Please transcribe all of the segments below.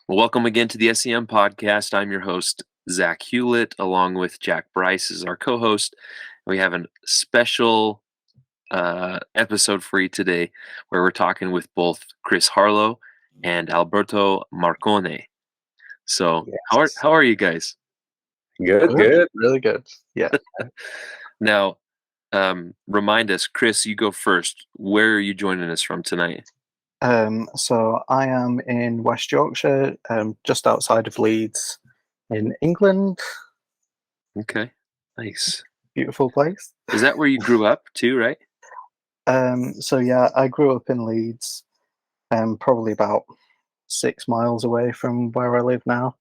Well, welcome again to the S.E.M podcast. I'm your host, Zack Hewlett, along with Jack Bryce as our co-host. We have a special episode for you today where we're talking with both Chris Harlow and Alberto Marcone. So, Yes. how are you guys? Good, really good. Yeah. Now, remind us, Chris, you go first. Where are you joining us from tonight? So I am in West Yorkshire, just outside of Leeds, in England. Okay, nice. Beautiful place. Is that where you grew up too, right? So yeah, I grew up in Leeds, probably about 6 miles away from where I live now.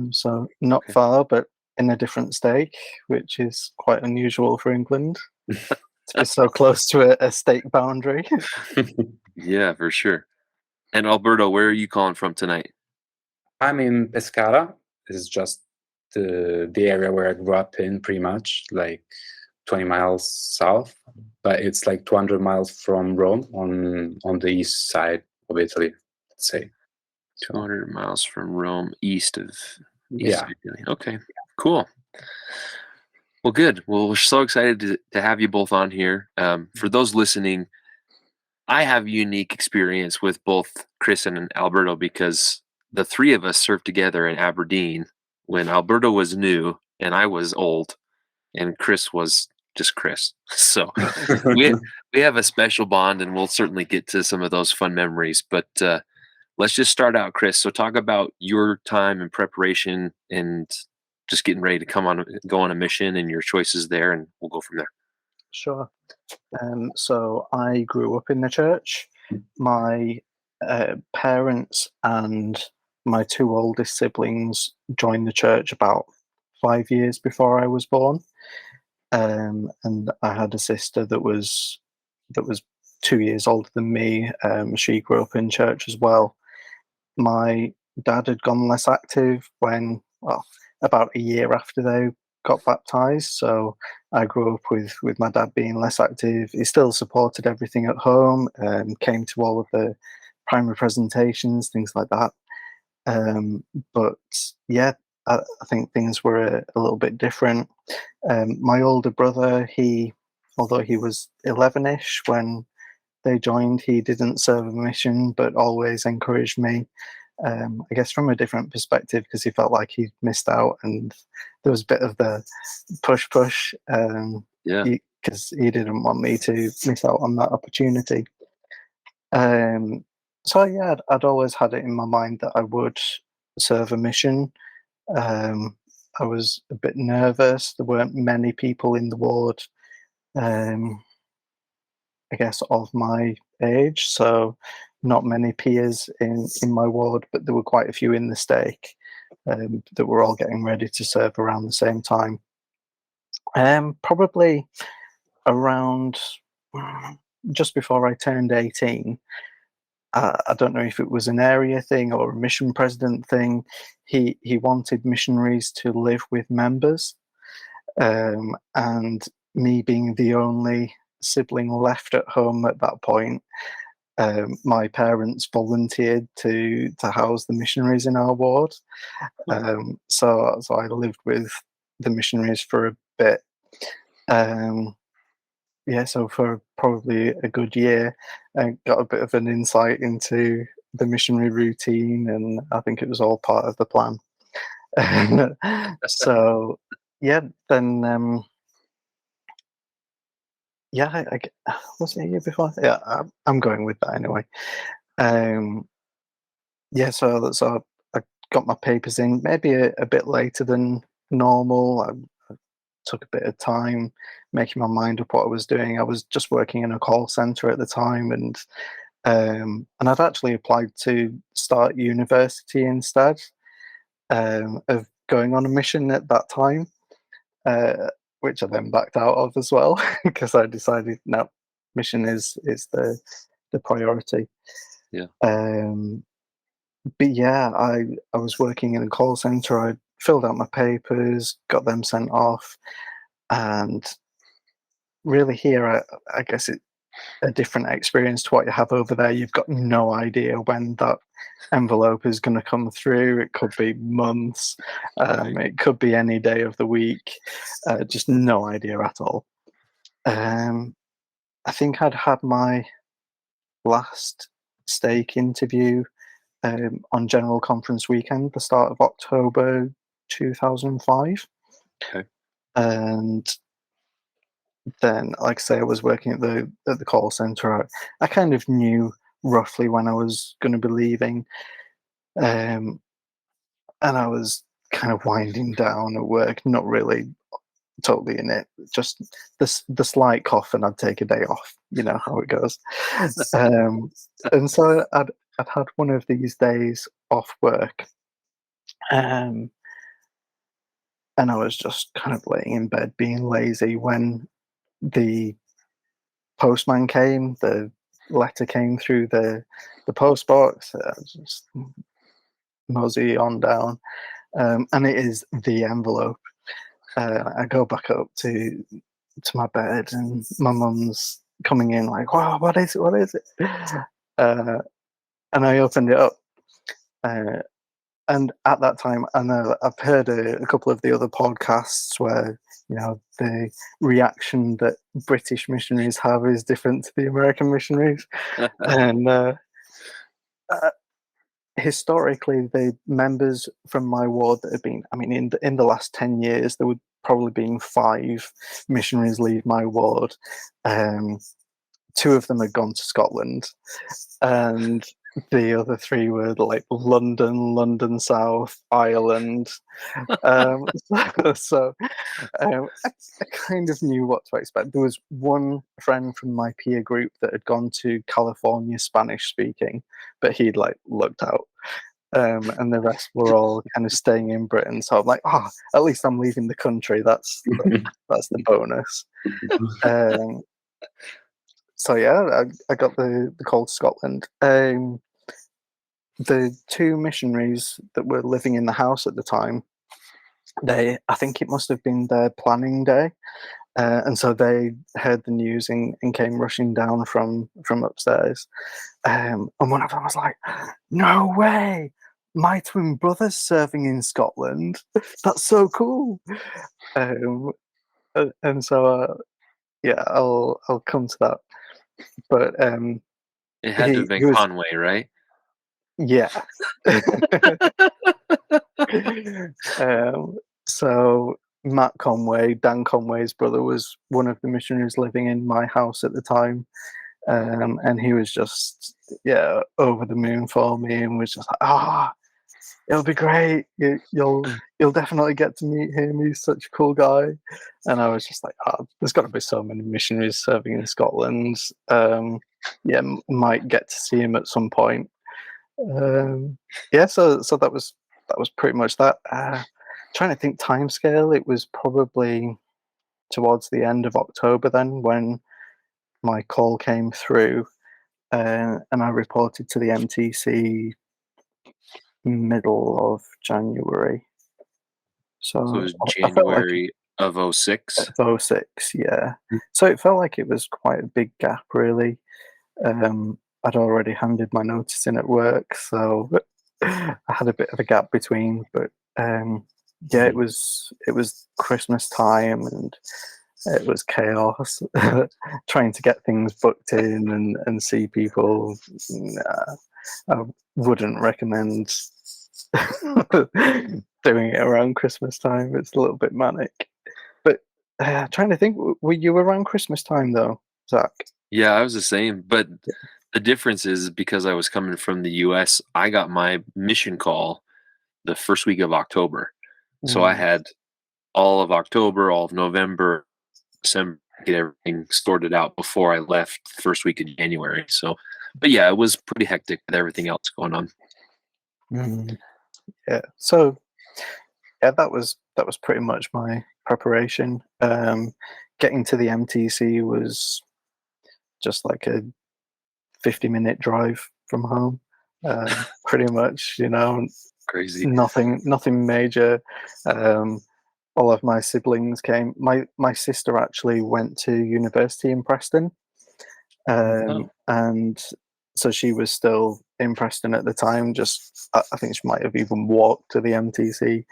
So not Okay. far, but in a different state, which is quite unusual for England to be so close to a state boundary. Yeah, for sure. And Alberto, where are you calling from tonight? I'm in Pescara. It's just the area where I grew up in, pretty much, like 20 miles south. But it's like 200 miles from Rome on the east side of Italy, let's say. 200 miles from Rome, east of Yeah. Italy. Okay, cool. Well, good. Well, we're so excited to have you both on here. For those listening, I have a unique experience with both Chris and Alberto because the three of us served together in Aberdeen when Alberto was new and I was old, and Chris was just Chris. So we we have a special bond, and we'll certainly get to some of those fun memories. But let's just start out, Chris. So talk about your time and preparation and just getting ready to go on a mission and your choices there, and we'll go from there. Sure. So I grew up in the church. My parents and my two oldest siblings joined the church about 5 years before I was born, and I had a sister that was 2 years older than me. She grew up in church as well. My dad had gone less active well, about a year after they got baptized. So I grew up with my dad being less active. He still supported everything at home, came to all of the primary presentations, things like that. But yeah, I think things were a little bit different. My older brother, although he was 11ish when they joined, he didn't serve a mission, but always encouraged me. I guess from a different perspective because he felt like he'd missed out, and there was a bit of the push, Yeah. because he didn't want me to miss out on that opportunity. So yeah, I'd always had it in my mind that I would serve a mission. I was a bit nervous. There weren't many people in the ward, um, I guess, of my age, so not many peers in my ward, but there were quite a few in the stake, that were all getting ready to serve around the same time. Probably around just before I turned 18. I don't know if it was an area thing or a mission president thing. He wanted missionaries to live with members, and me being the only sibling left at home at that point, my parents volunteered to house the missionaries in our ward. So I lived with the missionaries for a bit. Yeah, so for probably a good year, I got a bit of an insight into the missionary routine, and I think it was all part of the plan. So yeah, then yeah, was it a year before? Yeah, I'm going with that anyway. Um, yeah, so I got my papers in maybe a bit later than normal. I took a bit of time making my mind up what I was doing. I was just working in a call center at the time, and I'd actually applied to start university instead, of going on a mission at that time, uh, which I then backed out of as well because I decided no, mission is the priority. Yeah. But yeah, I was working in a call center. I filled out my papers, got them sent off, and really here, I guess a different experience to what you have over there. You've got no idea when that envelope is going to come through. It could be months. It could be any day of the week. Just no idea at all. I think I'd had my last stake interview on General Conference weekend, the start of October 2005. Okay. And then, like I say, I was working at the call center. I kind of knew roughly when I was going to be leaving, and I was kind of winding down at work, not really totally in it. Just the slight cough, and I'd take a day off. You know how it goes. And so I'd had one of these days off work, and I was just kind of laying in bed being lazy when the postman came. The letter came through the post box. Just mosey on down, and it is the envelope. I go back up to my bed, and my mum's coming in like, "Wow, what is it? What is it?" And I opened it up, and at that time, I know I've heard a couple of the other podcasts where the reaction that British missionaries have is different to the American missionaries, and historically, the members from my ward that have been, I mean, in the last 10 years, there would probably been 5 missionaries leave my ward. 2 of them had gone to Scotland, and the other 3 were like London South, Ireland. So I kind of knew what to expect. There was one friend from my peer group that had gone to California Spanish speaking, but he'd like looked out. And the rest were all kind of staying in Britain. So I'm like, at least I'm leaving the country. That's the bonus. So yeah, I got the call to Scotland. The 2 missionaries that were living in the house at the time, I think it must have been their planning day, and so they heard the news and came rushing down from upstairs. And one of them was like, "No way! My twin brother's serving in Scotland. That's so cool!" And so yeah, I'll come to that. But it had to have been Conway, right? Yeah. So Matt Conway, Dan Conway's brother, was one of the missionaries living in my house at the time, and he was just over the moon for me, and was just like, it'll be great. You'll definitely get to meet him. He's such a cool guy. And I was just like, there's got to be so many missionaries serving in Scotland. Might get to see him at some point. So that was pretty much that. Trying to think timescale, it was probably towards the end of October then when my call came through, and I reported to the MTC middle of January. So it was January of 06? Of 06, yeah. So it felt like it was quite a big gap, really. I'd already handed my notice in at work, so I had a bit of a gap between. But it was Christmas time, and it was chaos trying to get things booked in and see people. I wouldn't recommend doing it around Christmas time. It's a little bit manic. But trying to think, were you around Christmas time though, Zach? Yeah, I was the same, but the difference is because I was coming from the US, I got my mission call the first week of October. So I had all of October, all of November, December, get everything sorted out before I left the first week of January. So, but yeah, it was pretty hectic with everything else going on. Yeah. So yeah, that was pretty much my preparation. Getting to the MTC was just like a 50-minute drive from home, pretty much. Crazy. Nothing major. All of my siblings came. My sister actually went to university in Preston, And so she was still in Preston at the time. Just I think she might have even walked to the MTC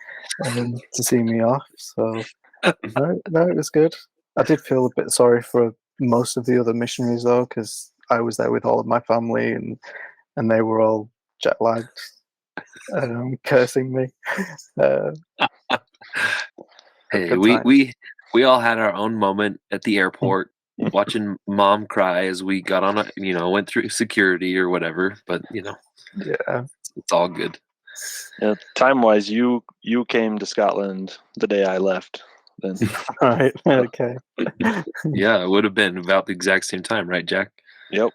to see me off. So no, it was good. I did feel a bit sorry for most of the other missionaries though, because I was there with all of my family and they were all jet lagged, cursing me. Hey, good we times. we all had our own moment at the airport, watching mom cry as we got on went through security or whatever. But Yeah. it's all good. Yeah, time-wise, you came to Scotland the day I left. Then Right. Okay. Yeah, it would have been about the exact same time, right, Jack? Yep.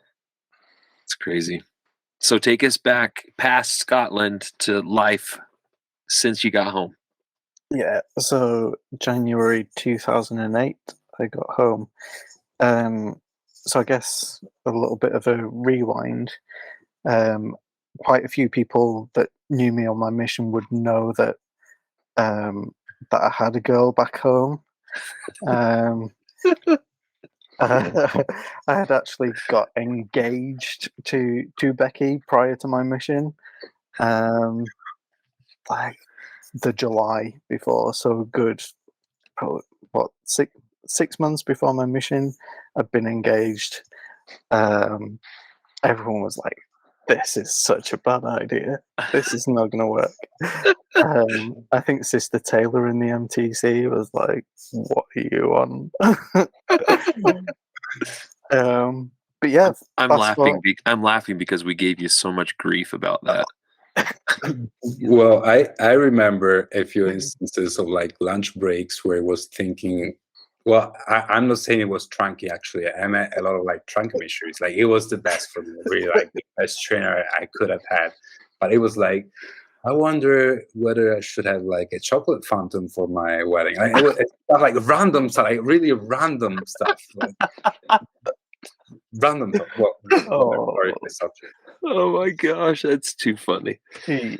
It's crazy. So take us back past Scotland to life since you got home. Yeah. So January 2008, I got home. So I guess a little bit of a rewind. Quite a few people that knew me on my mission would know that that I had a girl back home. I had actually got engaged to Becky prior to my mission, like the July before. So good, probably, what 6 months before my mission, I'd been engaged. Everyone was like, "This is such a bad idea. This is not going to work." I think Sister Taylor in the MTC was like, "What are you on?" But yeah, I'm fast laughing. forward- I'm laughing because we gave you so much grief about that. Well, I remember a few instances of like lunch breaks where I was thinking, well, I'm not saying it was trunky actually. I met a lot of like trunky missionaries. Like it was the best for me, really like the best trainer I could have had. But it was like, I wonder whether I should have like a chocolate fountain for my wedding. Like, it's not like random stuff, like really random stuff. Like, random stuff. Well, sorry, the subject. Oh my gosh, that's too funny. Yeah.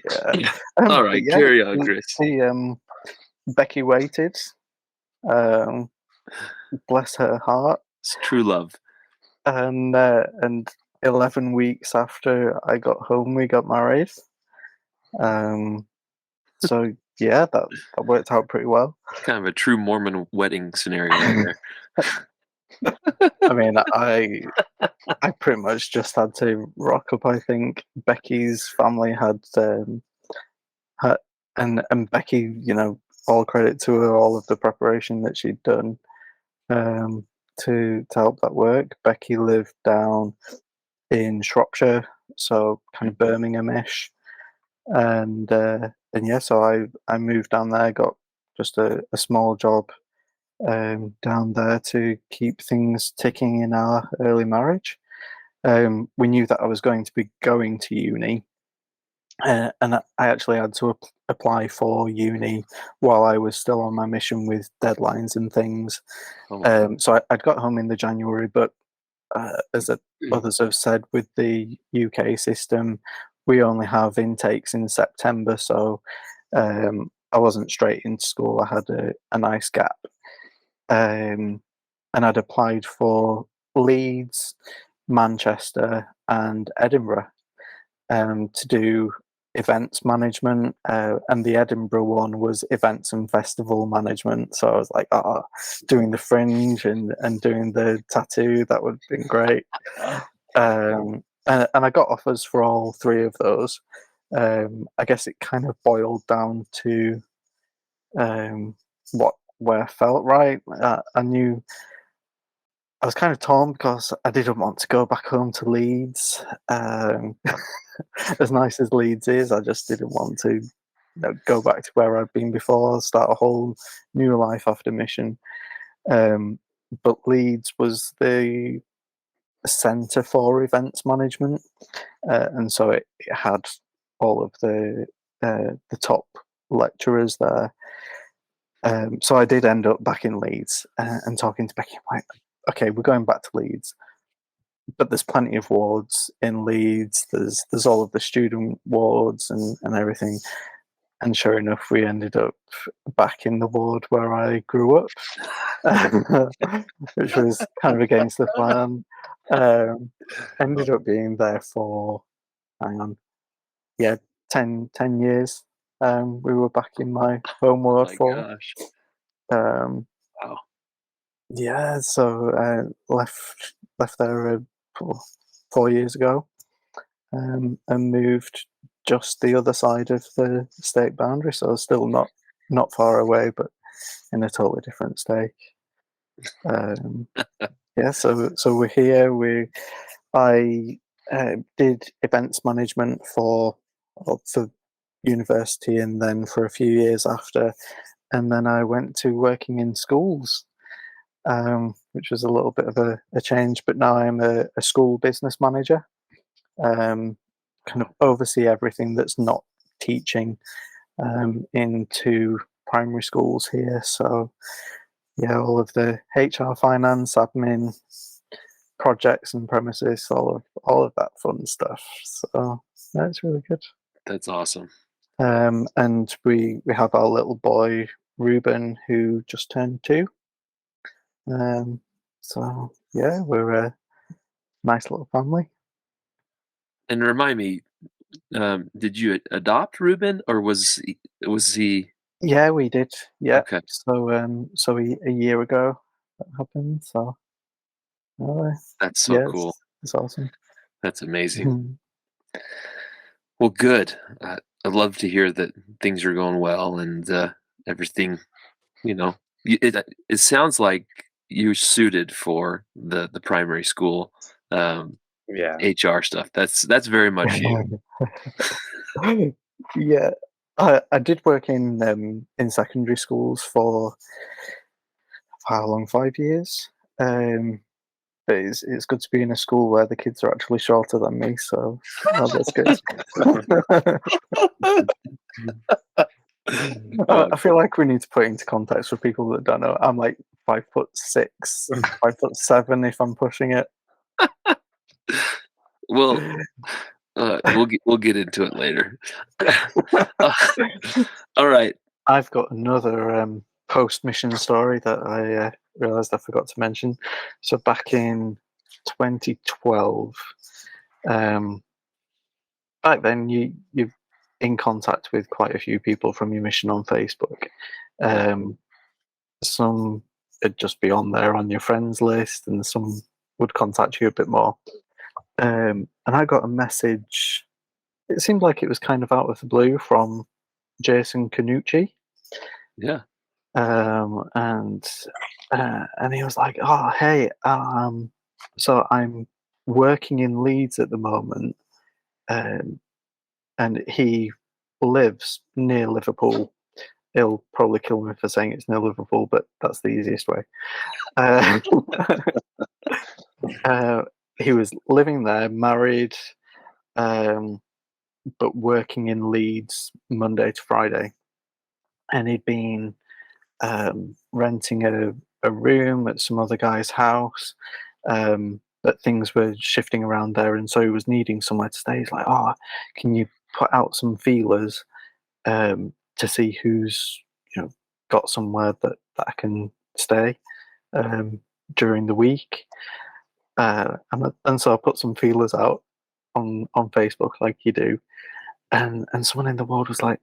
All right, yeah, carry on, Chris. Becky waited. Bless her heart. It's true love. And 11 weeks after I got home, we got married. So yeah, that worked out pretty well. Kind of a true Mormon wedding scenario right there. I mean, I pretty much just had to rock up. I think Becky's family had and Becky, all credit to her, all of the preparation that she'd done to help that work. Becky lived down in Shropshire, so kind of Birmingham-ish, and yeah, so I moved down there, got just a small job down there to keep things ticking in our early marriage. We knew that I was going to be going to uni, and I actually had to apply for uni while I was still on my mission with deadlines and things. So I'd got home in the January, but as others have said, with the UK system, we only have intakes in September, so I wasn't straight into school. I had a nice gap. And I'd applied for Leeds, Manchester, and Edinburgh to do events management, and the Edinburgh one was events and festival management. So I was like, doing the fringe and doing the tattoo, that would have been great. And I got offers for all three of those. I guess it kind of boiled down to where I felt right. I knew I was kind of torn because I didn't want to go back home to Leeds. As nice as Leeds is, I just didn't want to go back to where I'd been before, start a whole new life after mission. But Leeds was the centre for events management, and so it had all of the top lecturers there. So I did end up back in Leeds and talking to Becky, like, okay, we're going back to Leeds, but there's plenty of wards in Leeds. There's all of the student wards and everything. And sure enough, we ended up back in the ward where I grew up, which was kind of against the plan. Ended up being there for, hang on, 10 years. We were back in my home ward My for. gosh. Um, Wow. Yeah, so left there 4 years ago, and moved just the other side of the state boundary. So still not far away, but in a totally different state. Yeah, so we're here. I did events management for university, and then for a few years after, and then I went to working in schools. Which was a little bit of a change, but now I'm a school business manager. Kind of oversee everything that's not teaching into primary schools here. So yeah, all of the HR, finance, admin, projects and premises, all of that fun stuff. So that's really good. That's awesome. And we have our little boy Ruben, who just turned 2. So yeah, we're a nice little family. And remind me, did you adopt Ruben, or was he? Yeah, we did. Yeah. Okay. So a year ago that happened. So That's so yeah, cool. it's awesome. That's amazing. Well, good. I'd love to hear that things are going well and everything. It sounds like you're suited for the primary school Yeah. HR stuff. That's very much you. Yeah, I did work in secondary schools for how long? 5 years. But it's good to be in a school where the kids are actually shorter than me. So that's good. I feel like we need to put into context for people that don't know. I'm like 5'6", 5'7" if I'm pushing it. Well, we'll get into it later. All right. I've got another post-mission story that I realised I forgot to mention. So back in 2012, back then you're in contact with quite a few people from your mission on Facebook. Some would just be on there on your friends list, and some would contact you a bit more. And I got a message. It seemed like it was kind of out of the blue from Jason Canucci. Yeah. And he was like, "Oh, hey, so I'm working in Leeds at the moment, and he lives near Liverpool. He'll probably kill me for saying it's near Liverpool, but that's the easiest way." He was living there, married, but working in Leeds Monday to Friday, and he'd been renting a room at some other guy's house, but things were shifting around there, and so he was needing somewhere to stay. He's like, "Oh, can you put out some feelers to see who's got somewhere that I can stay during the week?" And so I put some feelers out on Facebook, like you do, and someone in the world was like,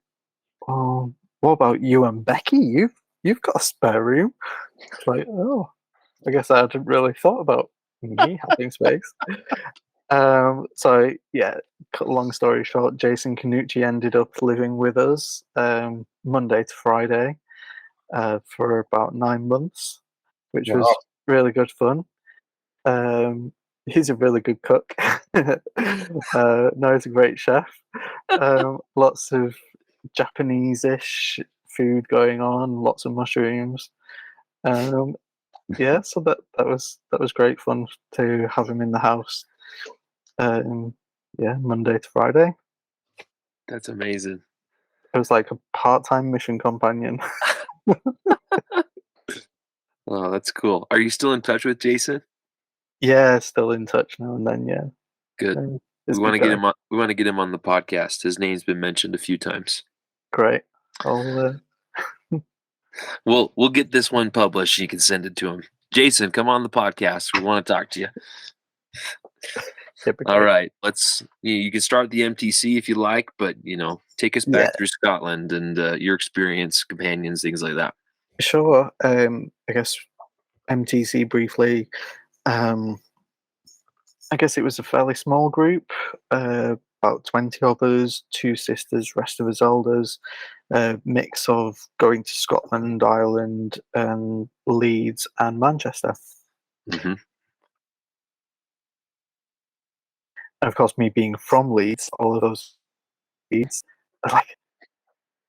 "Oh, what about you and Becky? You've got a spare room." It's like, oh, I guess I hadn't really thought about me having space. So yeah, cut a long story short, Jason Canucci ended up living with us Monday to Friday for about 9 months, which was really good fun. He's a really good cook. No, he's a great chef. Lots of Japanese-ish food going on, lots of mushrooms. Yeah, so that was great fun to have him in the house. Yeah, Monday to Friday. That's amazing. It was like a part-time mission companion. Oh, that's cool. Are you still in touch with Jason? Yeah, still in touch now and then. Yeah, good. We want to get him on the podcast. His name's been mentioned a few times. Great. I'll, We'll get this one published. You can send it to him. Jason, come on the podcast. We want to talk to you. All right, you can start the MTC if you like, but take us back through Scotland and your experience, companions, things like that. Sure. I guess MTC briefly. I guess it was a fairly small group, about 20 of us, 2 sisters, rest of us elders, mix of going to Scotland, Ireland, and Leeds and Manchester. Mm-hmm. And of course, me being from Leeds, all of those Leeds are like,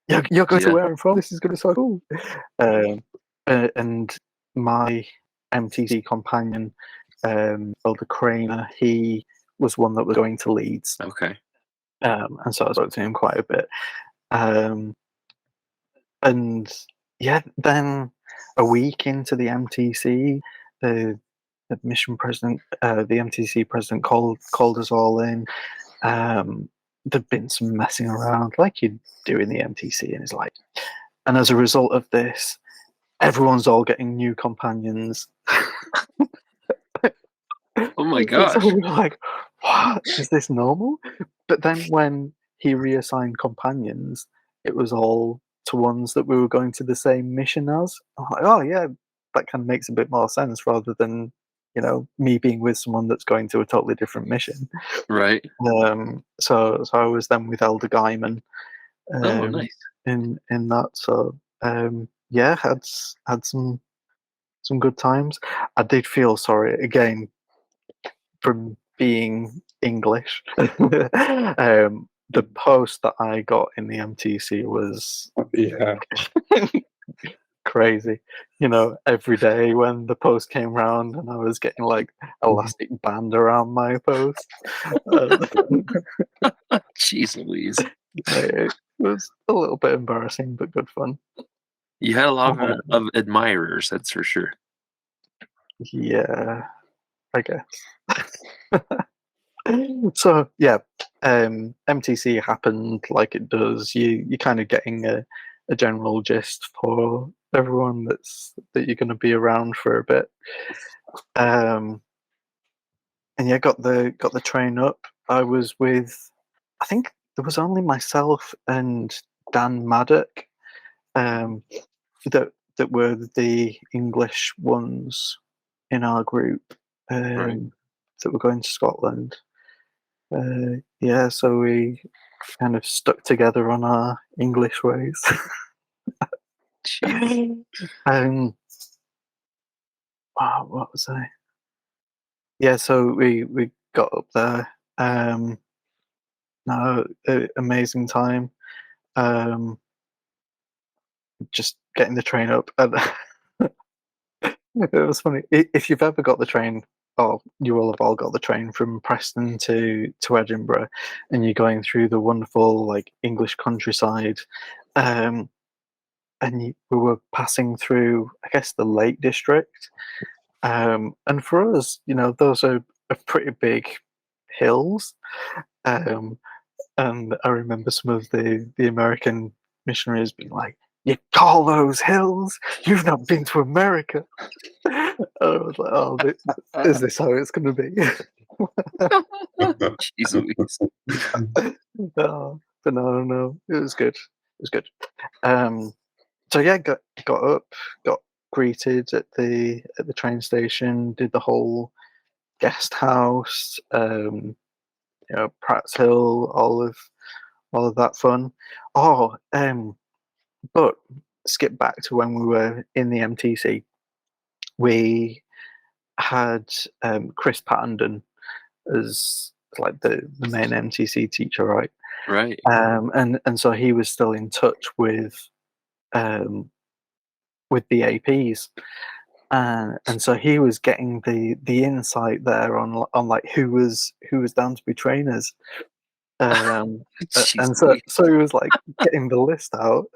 you're going to where I'm from, this is going to be so cool. And my MTC companion, Elder Craner, he was one that was going to Leeds. Okay. And so I spoke to him quite a bit. And yeah, then a week into the MTC, the mission president, the MTC president called us all in. There'd been some messing around like you do in the MTC, and it's like, and as a result of this, everyone's all getting new companions. Oh my gosh. So we were like, what? Is this normal? But then when he reassigned companions, it was all to ones that we were going to the same mission as. I'm like, oh yeah, that kind of makes a bit more sense rather than, me being with someone that's going to a totally different mission. Right. So I was then with Elder Guyman. Oh, nice. In that. So yeah, had some good times. I did feel sorry again from being English. The post that I got in the MTC was crazy. Every day when the post came round and I was getting like elastic band around my post. Jeez Louise. It was a little bit embarrassing, but good fun. You had a lot of admirers, that's for sure. Yeah, I guess. So yeah, MTC happened like it does. You kind of getting a general gist for everyone that you're going to be around for a bit. And yeah, got the train up. I was with, I think there was only myself and Dan Maddock, that were the English ones in our group, Right. that were going to Scotland. Yeah, so we kind of stuck together on our English ways. What was I? Yeah, so we got up there. No, amazing time. Just getting the train up. And it was funny. If you've ever got the train, you will have all got the train from Preston to Edinburgh, and you're going through the wonderful like English countryside. And we were passing through, I guess, the Lake District. And for us, those are pretty big hills. And I remember some of the American missionaries being like, "You call those hills? You've not been to America." I was like, "Oh, is this how it's going to be?" Jeez Louise. But no, it was good. It was good. So yeah, got up, got greeted at the train station, did the whole guest house, Pratt's Hill, all of that fun. But skip back to when we were in the MTC. We had Chris Pattenden as like the main MTC teacher, right? Right. And so he was still in touch with the APs. And so he was getting the insight there on like who was down to be trainers, and so he was like getting the list out,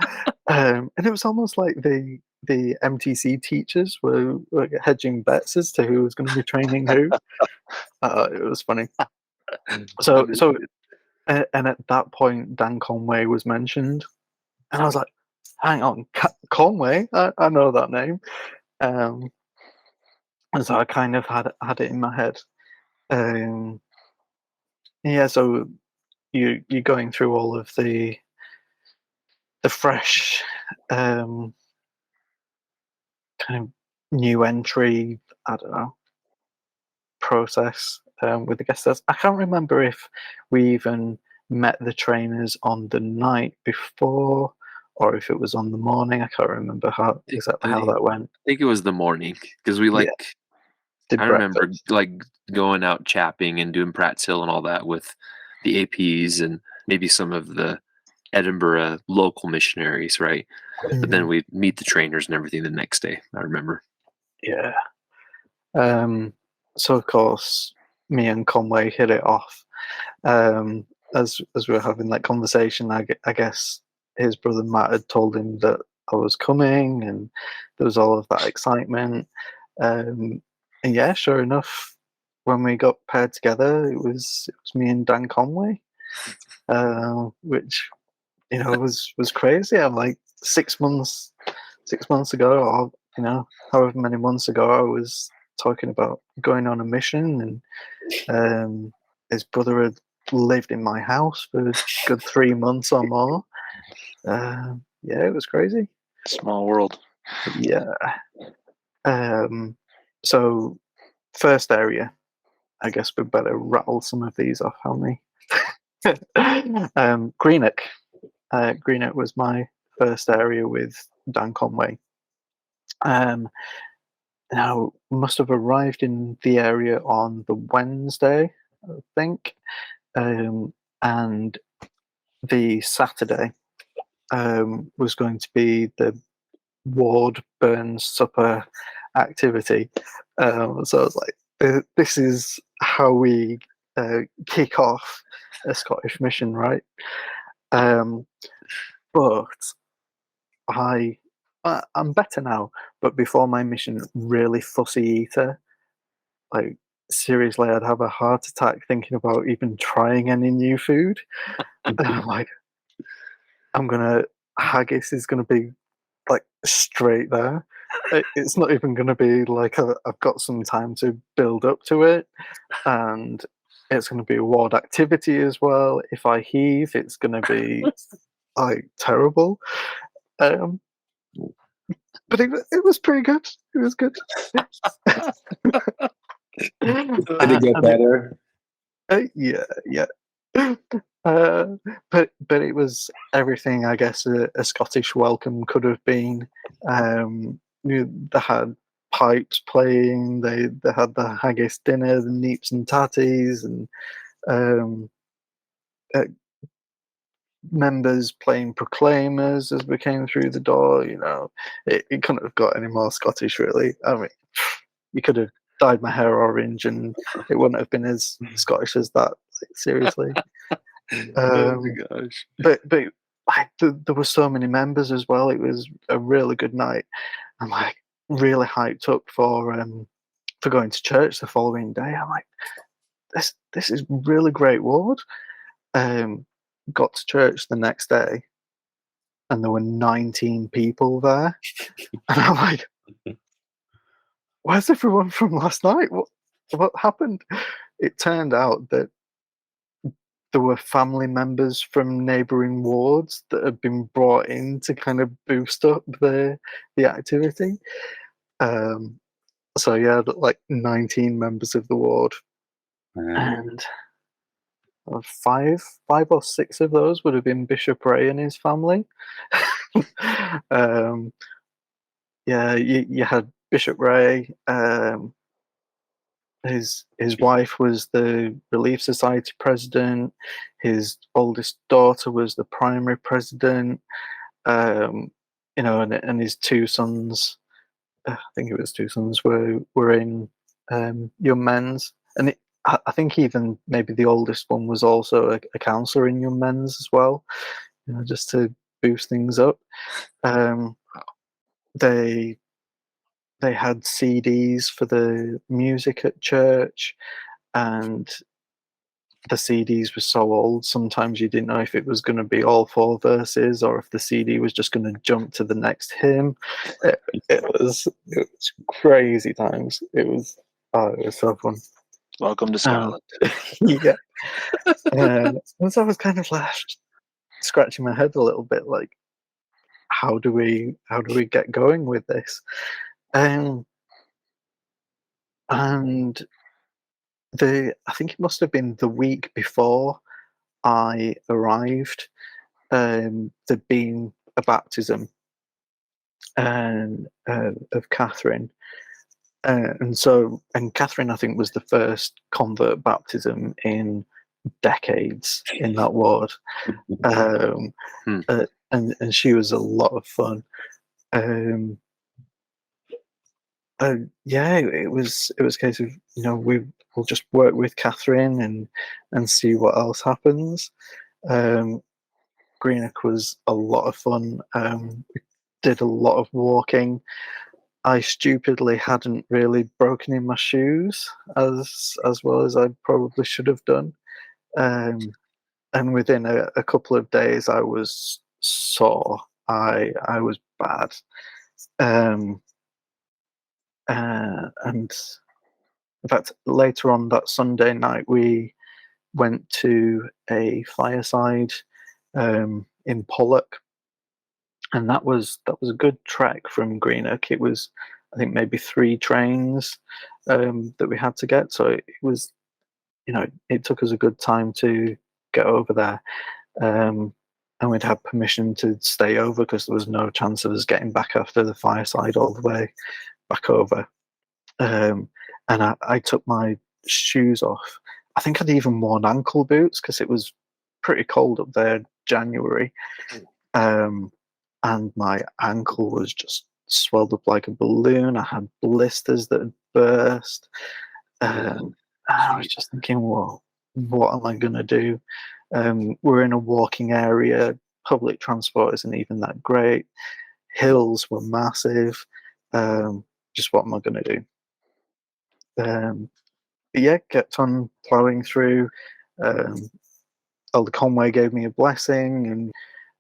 and it was almost like the MTC teachers were hedging bets as to who was going to be training who. It was funny. So and at that point, Dan Conway was mentioned. And I was like, hang on, Conway? I know that name. And so I kind of had it in my head. Yeah, so you're going through all of the fresh kind of new entry, I don't know, process with the guest stars. I can't remember if we even met the trainers on the night before or if it was on the morning. I can't remember exactly how that went. I think it was the morning because we Yeah. Did I remember breakfast. like going out chapping and doing Pratt's Hill and all that with the APs and maybe some of the Edinburgh local missionaries, right? But then we'd meet the trainers and everything the next day. I remember. Yeah. So of course, me and Conway hit it off. As we were having that conversation, I guess his brother Matt had told him that I was coming, and there was all of that excitement. And yeah, sure enough, when we got paired together, it was me and Dan Conway, which was crazy. I'm like 6 months ago, or however many months ago, I was talking about going on a mission, and his brother had lived in my house for a good 3 months or more. Yeah, it was crazy. Small world. Yeah. So first area, I guess we better rattle some of these off, haven't we? Greenock. Greenock was my first area with Dan Conway. Now, must have arrived in the area on the Wednesday, I think, and the Saturday was going to be the ward burns supper activity. So I was like, this is how we kick off a Scottish mission, right? But I'm better now. But before my mission, really fussy eater. Like seriously, I'd have a heart attack thinking about even trying any new food. And I'm like, haggis is gonna be like straight there. It's not even gonna be like I've got some time to build up to it, and it's gonna be a ward activity as well. If I heave, it's gonna be like terrible. Um, but it was pretty good. It was good. Did it get better? Yeah. But it was everything I guess a Scottish welcome could have been. They had pipes playing. They had the haggis dinner, the neeps and tatties, and uh, members playing proclaimers as we came through the door. It couldn't have got any more Scottish, really. I mean, you could have dyed my hair orange, and it wouldn't have been as Scottish as that. Like, seriously. Oh my gosh! But there were so many members as well. It was a really good night. I'm like really hyped up for going to church the following day. I'm like, this is really great ward. Got to church the next day, and there were 19 people there, and I'm like, where's everyone from last night? What happened? It turned out that there were family members from neighbouring wards that had been brought in to kind of boost up the activity. So yeah, like 19 members of the ward, and five or six of those would have been Bishop Ray and his family. Yeah, you had Bishop Ray. His wife was the Relief Society president. His oldest daughter was the primary president. And his two sons, I think it was two sons, were in Young Men's, and I think even maybe the oldest one was also a counsellor in Young Men's as well. Just to boost things up. They had CDs for the music at church, and the CDs were so old, sometimes you didn't know if it was going to be all 4 verses or if the CD was just going to jump to the next hymn. It was crazy times. It was so fun. Welcome to Scotland. Yeah. And so I was kind of left scratching my head a little bit, like, how do we get going with this? And I think it must have been the week before I arrived. There'd been a baptism of Catherine, and Catherine, I think, was the first convert baptism in decades in that ward, and she was a lot of fun. Yeah, it was a case of, we'll just work with Catherine and see what else happens. Greenock was a lot of fun. We did a lot of walking. I stupidly hadn't really broken in my shoes as well as I probably should have done. And within a couple of days, I was sore. I was bad. And in fact, later on that Sunday night, we went to a fireside in Pollock, and that was a good trek from Greenock. It was, I think, maybe 3 trains that we had to get. So it was, it took us a good time to get over there. And we'd had permission to stay over because there was no chance of us getting back after the fireside all the way back over. And I took my shoes off. I think I'd even worn ankle boots because it was pretty cold up there, January. And my ankle was just swelled up like a balloon. I had blisters that had burst. I was just thinking, well, what am I going to do? We're in a walking area. Public transport isn't even that great. Hills were massive. Just what am I going to do? But yeah, kept on plowing through. Elder Conway gave me a blessing,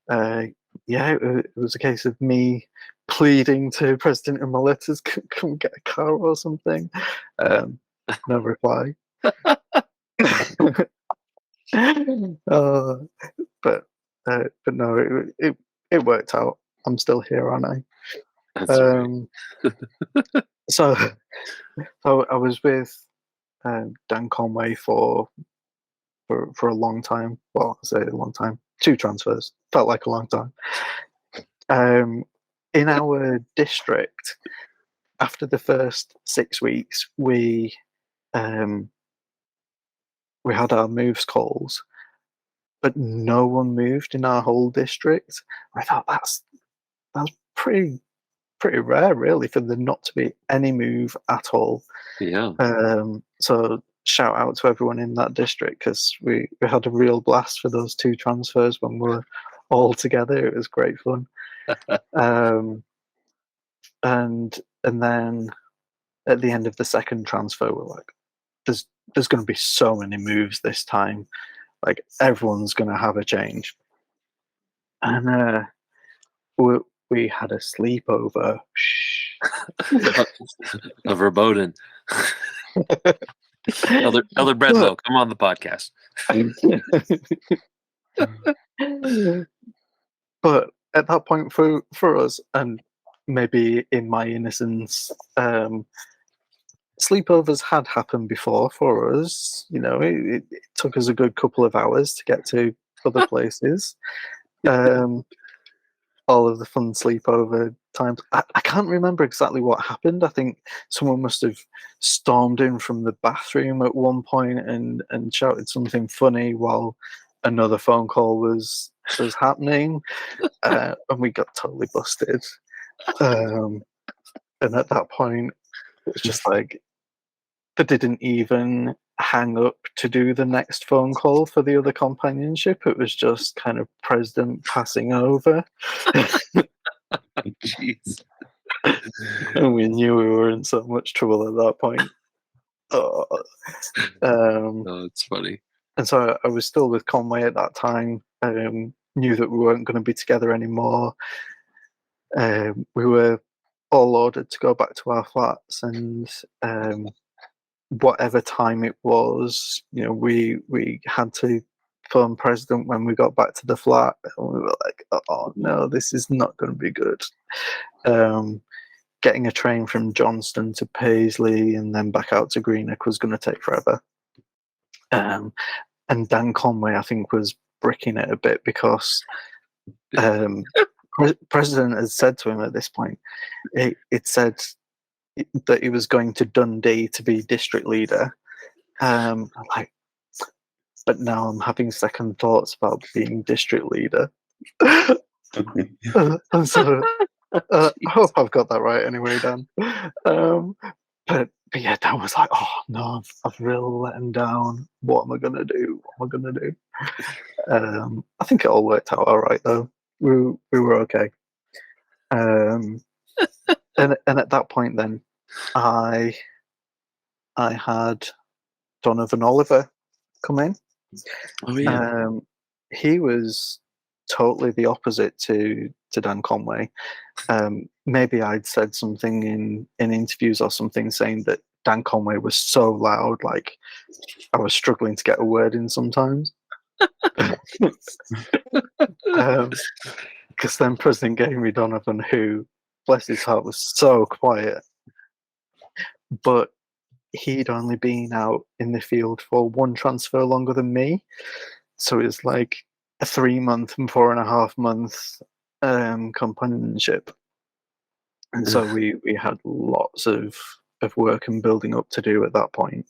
and it was a case of me pleading to President in my letters, come get a car or something. No reply. But no, it worked out. I'm still here, aren't I? That's right. So I was with Dan Conway for a long time. Well, I say a long time. 2 transfers. Felt like a long time. In our district, after the first 6 weeks, we had our moves calls, but no one moved in our whole district. I thought that's pretty rare, really, for there not to be any move at all. Yeah. So shout out to everyone in that district, because we had a real blast for those 2 transfers when we were all together. It was great fun. And then at the end of the second transfer, we're like, there's going to be so many moves this time. Like, everyone's going to have a change. And we had a sleepover. A verboten. Elder Bredlow, come on the podcast. But at that point, for us, and maybe in my innocence, sleepovers had happened before for us. It took us a good couple of hours to get to other places. All of the fun sleepover times. I can't remember exactly what happened. I think someone must have stormed in from the bathroom at one point and shouted something funny while another phone call was happening, and we got totally busted. And at that point, it was just like, they didn't even hang up to do the next phone call for the other companionship. It was just kind of President passing over. Jeez. And we knew we were in so much trouble at that point. Oh, it's funny. so I was still with Conway at that time. Knew that we weren't going to be together anymore. We were all ordered to go back to our flats, and whatever time it was, we had to phone President when we got back to the flat, and we were like, "Oh no, this is not going to be good." Getting a train from Johnston to Paisley and then back out to Greenock was going to take forever. And Dan Conway, I think, was bricking it a bit because President had said to him at this point, it said that he was going to Dundee to be district leader. Like, but now I'm having second thoughts about being district leader. And so I hope I've got that right anyway, Dan. But yeah, Dan was like, "Oh no, I've really let him down. What am I gonna do? What am I gonna do?" I think it all worked out all right though. We were okay. And at that point, then I had Donovan Oliver come in. Oh yeah. He was totally the opposite to Dan Conway. Maybe I'd said something in interviews or something saying that Dan Conway was so loud, like I was struggling to get a word in sometimes. Because then President gave me Donovan, who, bless his heart, was so quiet. But he'd only been out in the field for one transfer longer than me. So it was like a 3-month and 4.5 month companionship. And so we had lots of work and building up to do at that point.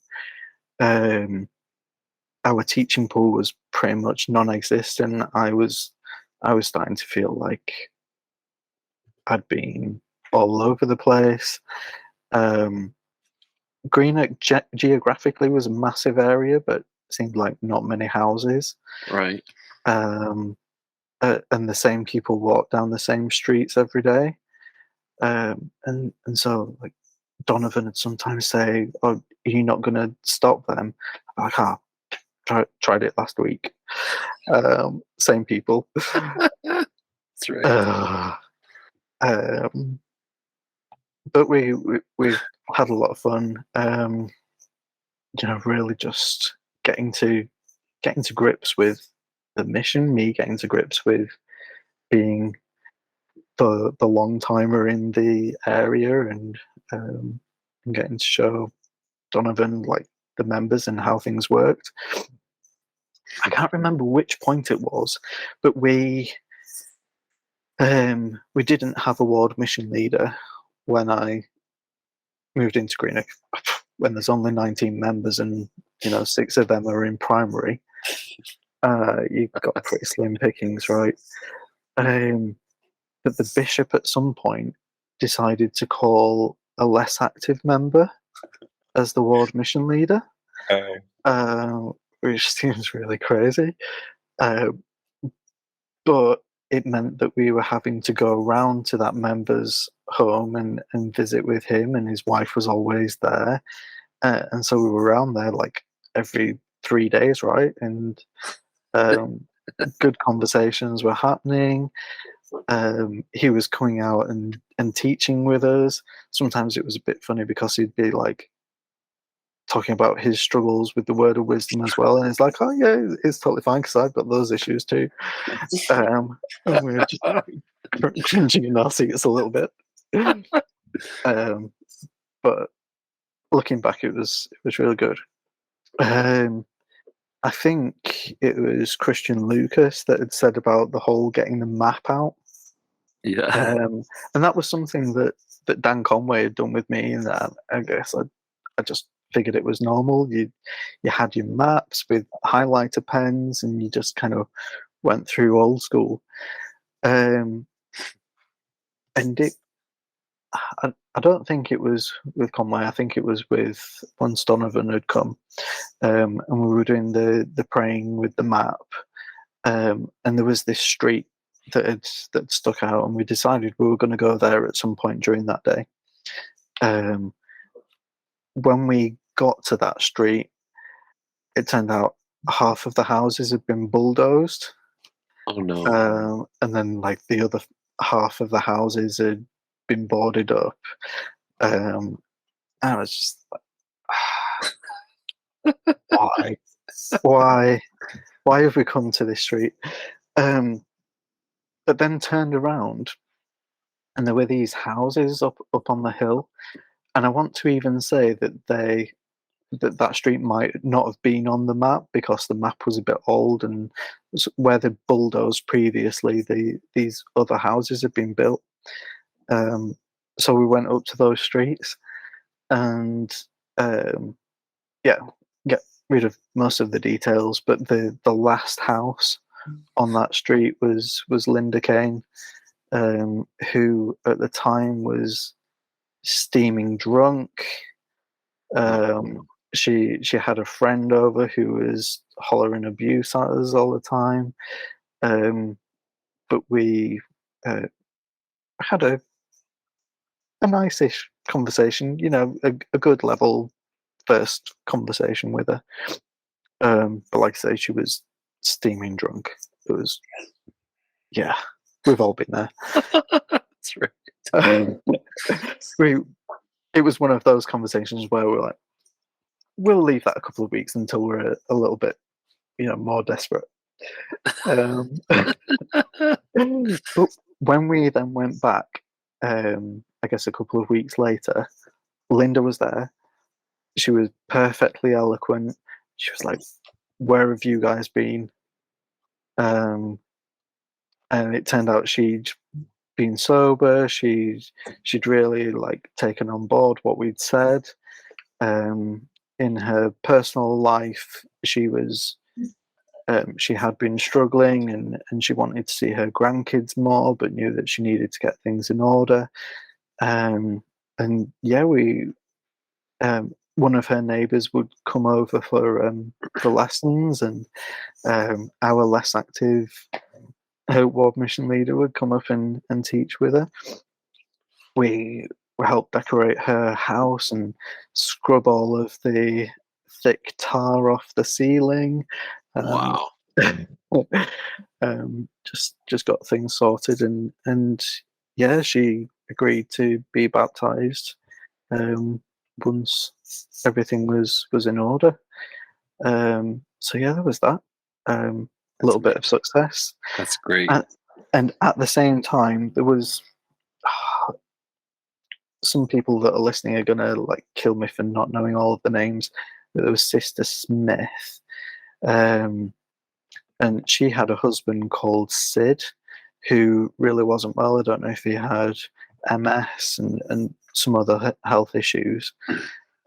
Our teaching pool was pretty much non-existent. I was starting to feel like I'd been all over the place. Greenock geographically was a massive area, but seemed like not many houses. Right. And the same people walk down the same streets every day. And so like Donovan would sometimes say, "Oh, are you not going to stop them?" I'm like, tried it last week. Same people. That's right. But we had a lot of fun. Really just getting to grips with the mission. Me getting to grips with being the long timer in the area, and getting to show Donovan like the members and how things worked. I can't remember which point it was, but we didn't have a ward mission leader when I moved into Greenock. When there's only 19 members and 6 of them are in primary, you've got pretty slim pickings, right? But the bishop at some point decided to call a less active member as the ward mission leader, which seems really crazy. But it meant that we were having to go around to that member's home and visit with him, and his wife was always there. And so we were around there like every 3 days, right? And good conversations were happening. He was coming out and teaching with us. Sometimes it was a bit funny because he'd be like talking about his struggles with the word of wisdom as well, and it's like, "Oh yeah, it's totally fine because I've got those issues too." And we were just cringing in our seats a little bit. But looking back, it was really good. I think it was Christian Lucas that had said about the whole getting the map out. Yeah. And that was something that Dan Conway had done with me, and that I guess I just figured it was normal. You had your maps with highlighter pens, and you just kind of went through old school. And I don't think it was with Conway. I think it was with once Donovan had come, and we were doing the praying with the map. And there was this street that stuck out, and we decided we were going to go there at some point during that day. When we got to that street, it turned out half of the houses had been bulldozed, Oh no. and then like the other half of the houses had been boarded up. I was just like, why have we come to this street? But then turned around, and there were these houses up on the hill, and I want to even say that that street might not have been on the map because the map was a bit old, and where the bulldozed previously, these other houses had been built. So we went up to those streets, and yeah, get rid of most of the details. But the last house on that street was Linda Kane, who at the time was steaming drunk. She had a friend over who was hollering abuse at us all the time. But we had a nice-ish conversation, a good level first conversation with her. But like I say, she was steaming drunk. It was, yeah, we've all been there. That's right. It was one of those conversations where we're like, we'll leave that a couple of weeks until we're a little bit, more desperate. But when we then went back, I guess a couple of weeks later, Linda was there. She was perfectly eloquent. She was like, "Where have you guys been?" And it turned out she'd been sober. She'd really like taken on board what we'd said. In her personal life, she was she had been struggling, and she wanted to see her grandkids more, but knew that she needed to get things in order. And yeah, we one of her neighbours would come over for lessons, and our less active ward mission leader would come up and teach with her. We helped decorate her house and scrub all of the thick tar off the ceiling. Wow. Just got things sorted, and yeah, she agreed to be baptized once everything was in order. So yeah, there was that. A little bit of success. That's great. And at the same time, there was some people that are listening are gonna like kill me for not knowing all of the names. But there was Sister Smith, and she had a husband called Sid, who really wasn't well. I don't know if he had MS and some other health issues.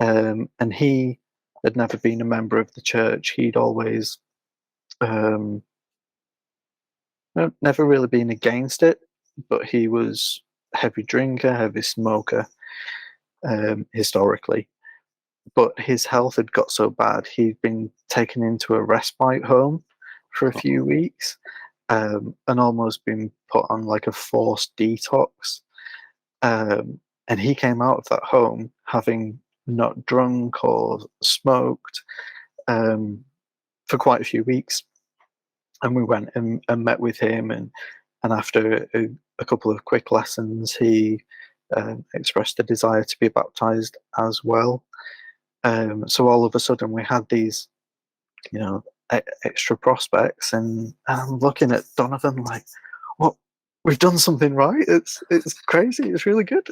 And he had never been a member of the church. He'd always never really been against it, but he was a heavy drinker, heavy smoker, historically. But his health had got so bad, he'd been taken into a respite home for a few weeks, and almost been put on like a forced detox. And he came out of that home having not drunk or smoked for quite a few weeks. And we went and met with him, and after a couple of quick lessons, he expressed a desire to be baptized as well. So all of a sudden, we had these, extra prospects, and I'm looking at Donovan like, "What? We've done something right. It's crazy. It's really good."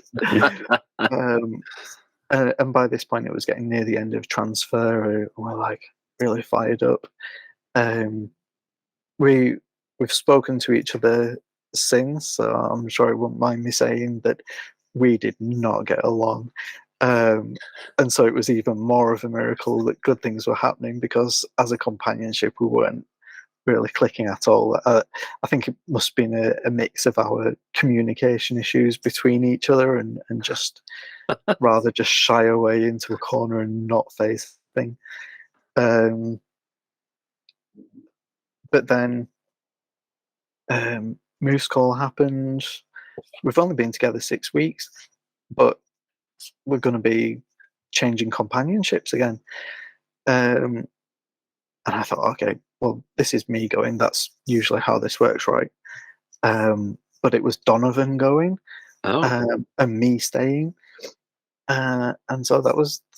And by this point, it was getting near the end of transfer, and we're like really fired up. We've spoken to each other since, so I'm sure it won't mind me saying that we did not get along. And so it was even more of a miracle that good things were happening, because as a companionship, we weren't really clicking at all. I think it must have been a mix of our communication issues between each other, and just rather just shy away into a corner and not face thing. But then Moose Call happened. We've only been together 6 weeks, but we're going to be changing companionships again. And I thought, okay, well, this is me going. That's usually how this works, right? But it was Donovan going, and me staying. And so that was a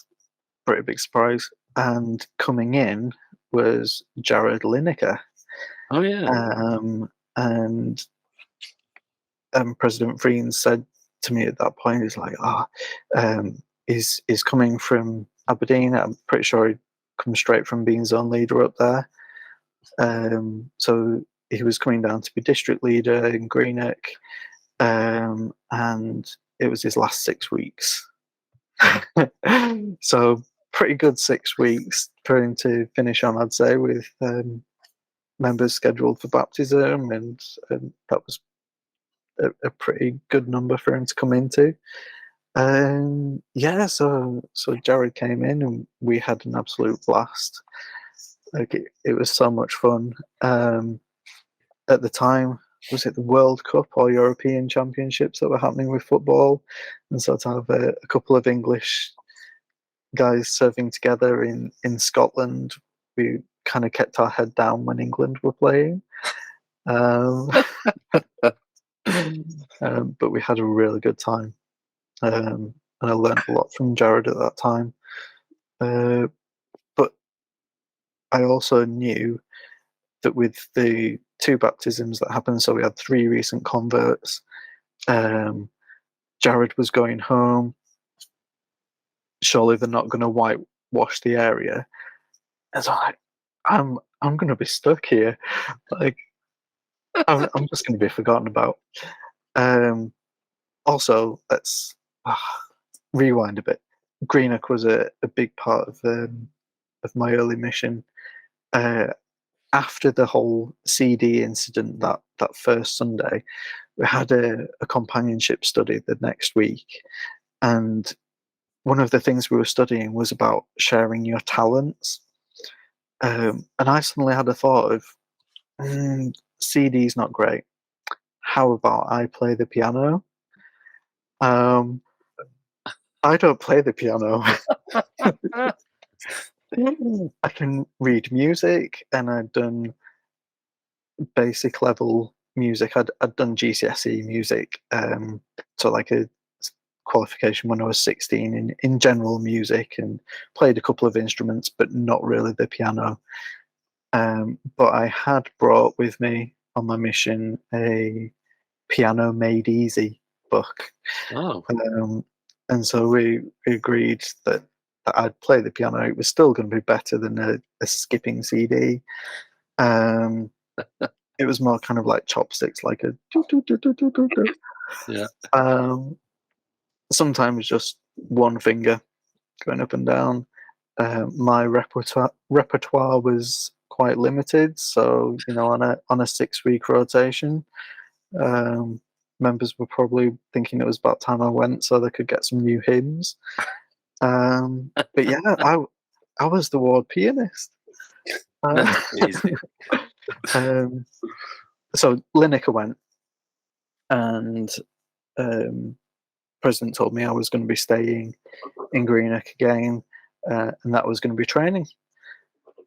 pretty big surprise. And coming in was Jared Lineker. Oh yeah. And President Vriens said to me at that point, he's like, he's coming from Aberdeen. I'm pretty sure he'd come straight from being zone leader up there. So he was coming down to be district leader in Greenock, and it was his last 6 weeks. So pretty good 6 weeks for him to finish on, I'd say, with members scheduled for baptism, and that was a pretty good number for him to come into. Yeah, so Jared came in and we had an absolute blast. Like it was so much fun. At the time, was it the World Cup or European Championships that were happening with football? And so to have a couple of English guys serving together in Scotland, we kind of kept our head down when England were playing. But we had a really good time. And I learned a lot from Jared at that time. But I also knew that with the 2 baptisms that happened, so we had 3 recent converts, Jared was going home. Surely they're not going to whitewash the area. And so I'm going to be stuck here. Like, I'm just going to be forgotten about. Also, let's rewind a bit. Greenock was a big part of my early mission. After the whole CD incident that first Sunday, we had a companionship study the next week, and one of the things we were studying was about sharing your talents. And I suddenly had a thought of, CD's not great. How about I play the piano? I don't play the piano. I can read music, and I'd done basic level music. I'd done GCSE music, so like a qualification when I was 16 in general music, and played a couple of instruments, but not really the piano. But I had brought with me on my mission a Piano Made Easy book. Oh. And so we agreed that I'd play the piano. It was still going to be better than a skipping CD. It was more kind of like chopsticks, like a do, do, do, do, do, do, do. Yeah. Sometimes just one finger going up and down. My repertoire was quite limited, so on a 6-week rotation, members were probably thinking it was about time I went so they could get some new hymns. But yeah, I was the ward pianist. So Lineker went, and President told me I was going to be staying in Greenock again, and that was going to be training.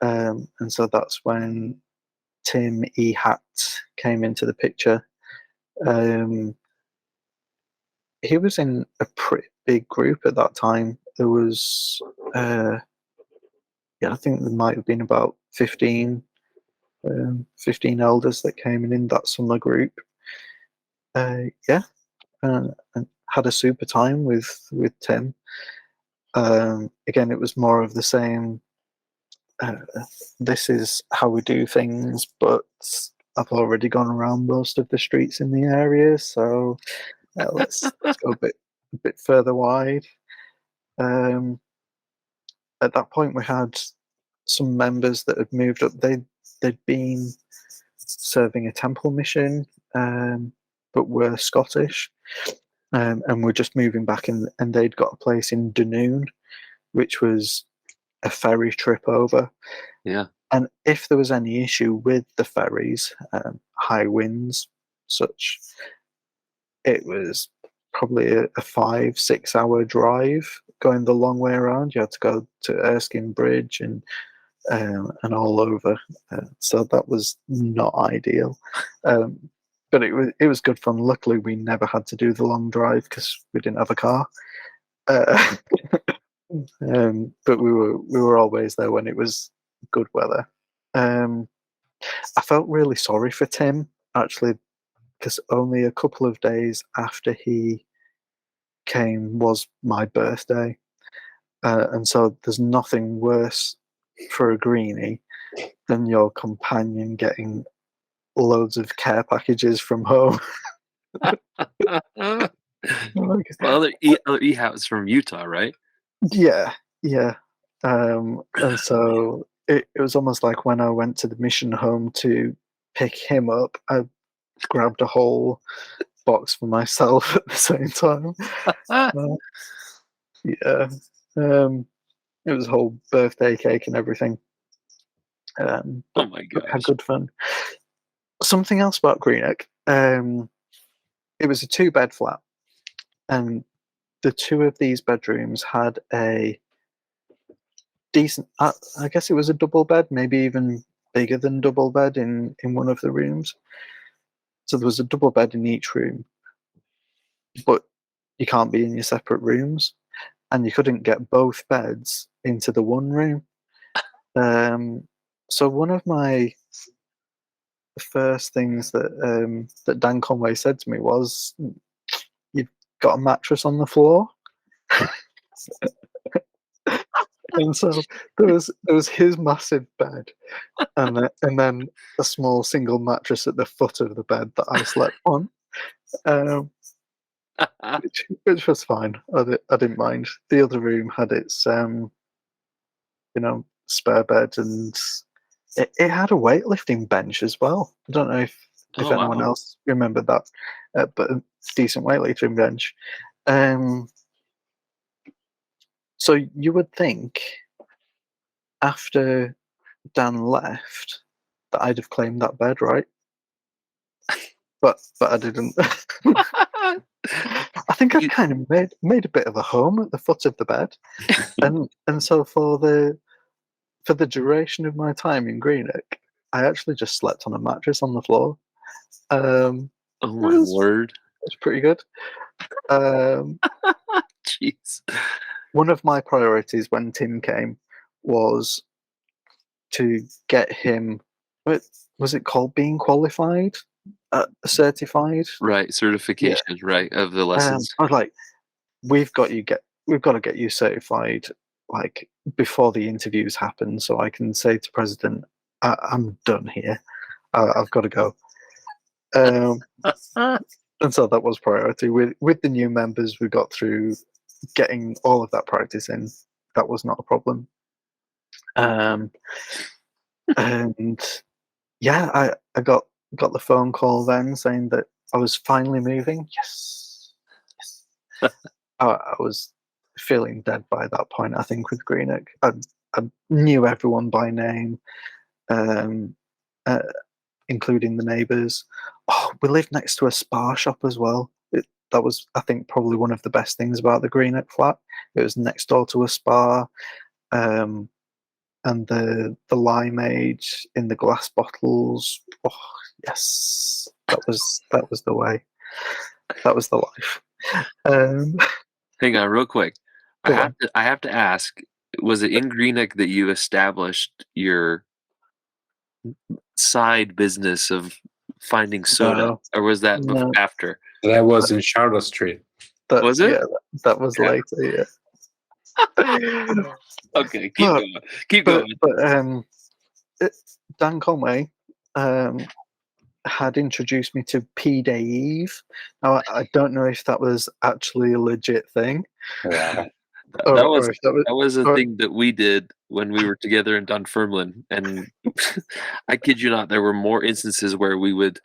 And so that's when Tim E. Hatt came into the picture. He was in a pretty big group at that time. There was, I think there might have been about 15 elders that came in that summer group. And had a super time with Tim. Again, it was more of the same. This is how we do things, but I've already gone around most of the streets in the area, so let's go a bit further wide. At that point, we had some members that had moved up. They'd been serving a temple mission, but were Scottish, and were just moving back, and they'd got a place in Dunoon, which was a ferry trip over. Yeah. And if there was any issue with the ferries, high winds, such, it was probably a 5-6 hour drive going the long way around. You had to go to Erskine Bridge and and all over. So that was not ideal. But it was good fun. Luckily, we never had to do the long drive because we didn't have a car. But we were always there when it was good weather. I felt really sorry for Tim, actually, because only a couple of days after he came was my birthday. And so there's nothing worse for a greenie than your companion getting loads of care packages from home. Well, other e-house from Utah, right? Yeah. And so it was almost like when I went to the mission home to pick him up, I grabbed a whole box for myself at the same time. Yeah. It was a whole birthday cake and everything. Oh my Had gosh. good fun. Something else about Greenock. It was a 2-bed flat, and the 2 of these bedrooms had a decent. I guess it was a double bed, maybe even bigger than double bed in one of the rooms. So there was a double bed in each room, but you can't be in your separate rooms, and you couldn't get both beds into the one room. So one of the first things that Dan Conway said to me was, "You've got a mattress on the floor." And so there was his massive bed, and then a small single mattress at the foot of the bed that I slept on, which was fine. I didn't mind. The other room had its spare bed, and it had a weightlifting bench as well. I don't know if anyone else remembered that, but a decent weightlifting bench. So you would think after Dan left that I'd have claimed that bed, right? But I didn't. I think I kind of made a bit of a home at the foot of the bed, and so for the duration of my time in Greenock, I actually just slept on a mattress on the floor. Oh my word! It's pretty good. Jeez. One of my priorities when Tim came was to get him. What was it called? Being qualified, certified. Right, certification. Yeah. Right, of the lessons. I was like, we've got to get you certified like before the interviews happen, so I can say to President, I'm done here. I've got to go. And so that was priority. With the new members, we got through getting all of that practice in. That was not a problem. And yeah, I got the phone call then saying that I was finally moving. Yes. I was feeling dead by that point, I think, with Greenock. I knew everyone by name, including the neighbours. Oh, we lived next to a spa shop as well. That was, I think, probably one of the best things about the Greenock flat. It was next door to a spa, and the limeade in the glass bottles. Oh yes, that was the way. That was the life. Hang on, real quick. I have to ask: was it in Greenock that you established your side business of finding soda, or was that after? That was in Charlotte Street. Was it? Yeah, that was later. Yeah. Okay, keep going. But Dan Conway had introduced me to P-Day Eve. Now, I don't know if that was actually a legit thing. Yeah. That was a thing that we did when we were together in Dunfermline, and I kid you not, there were more instances where we would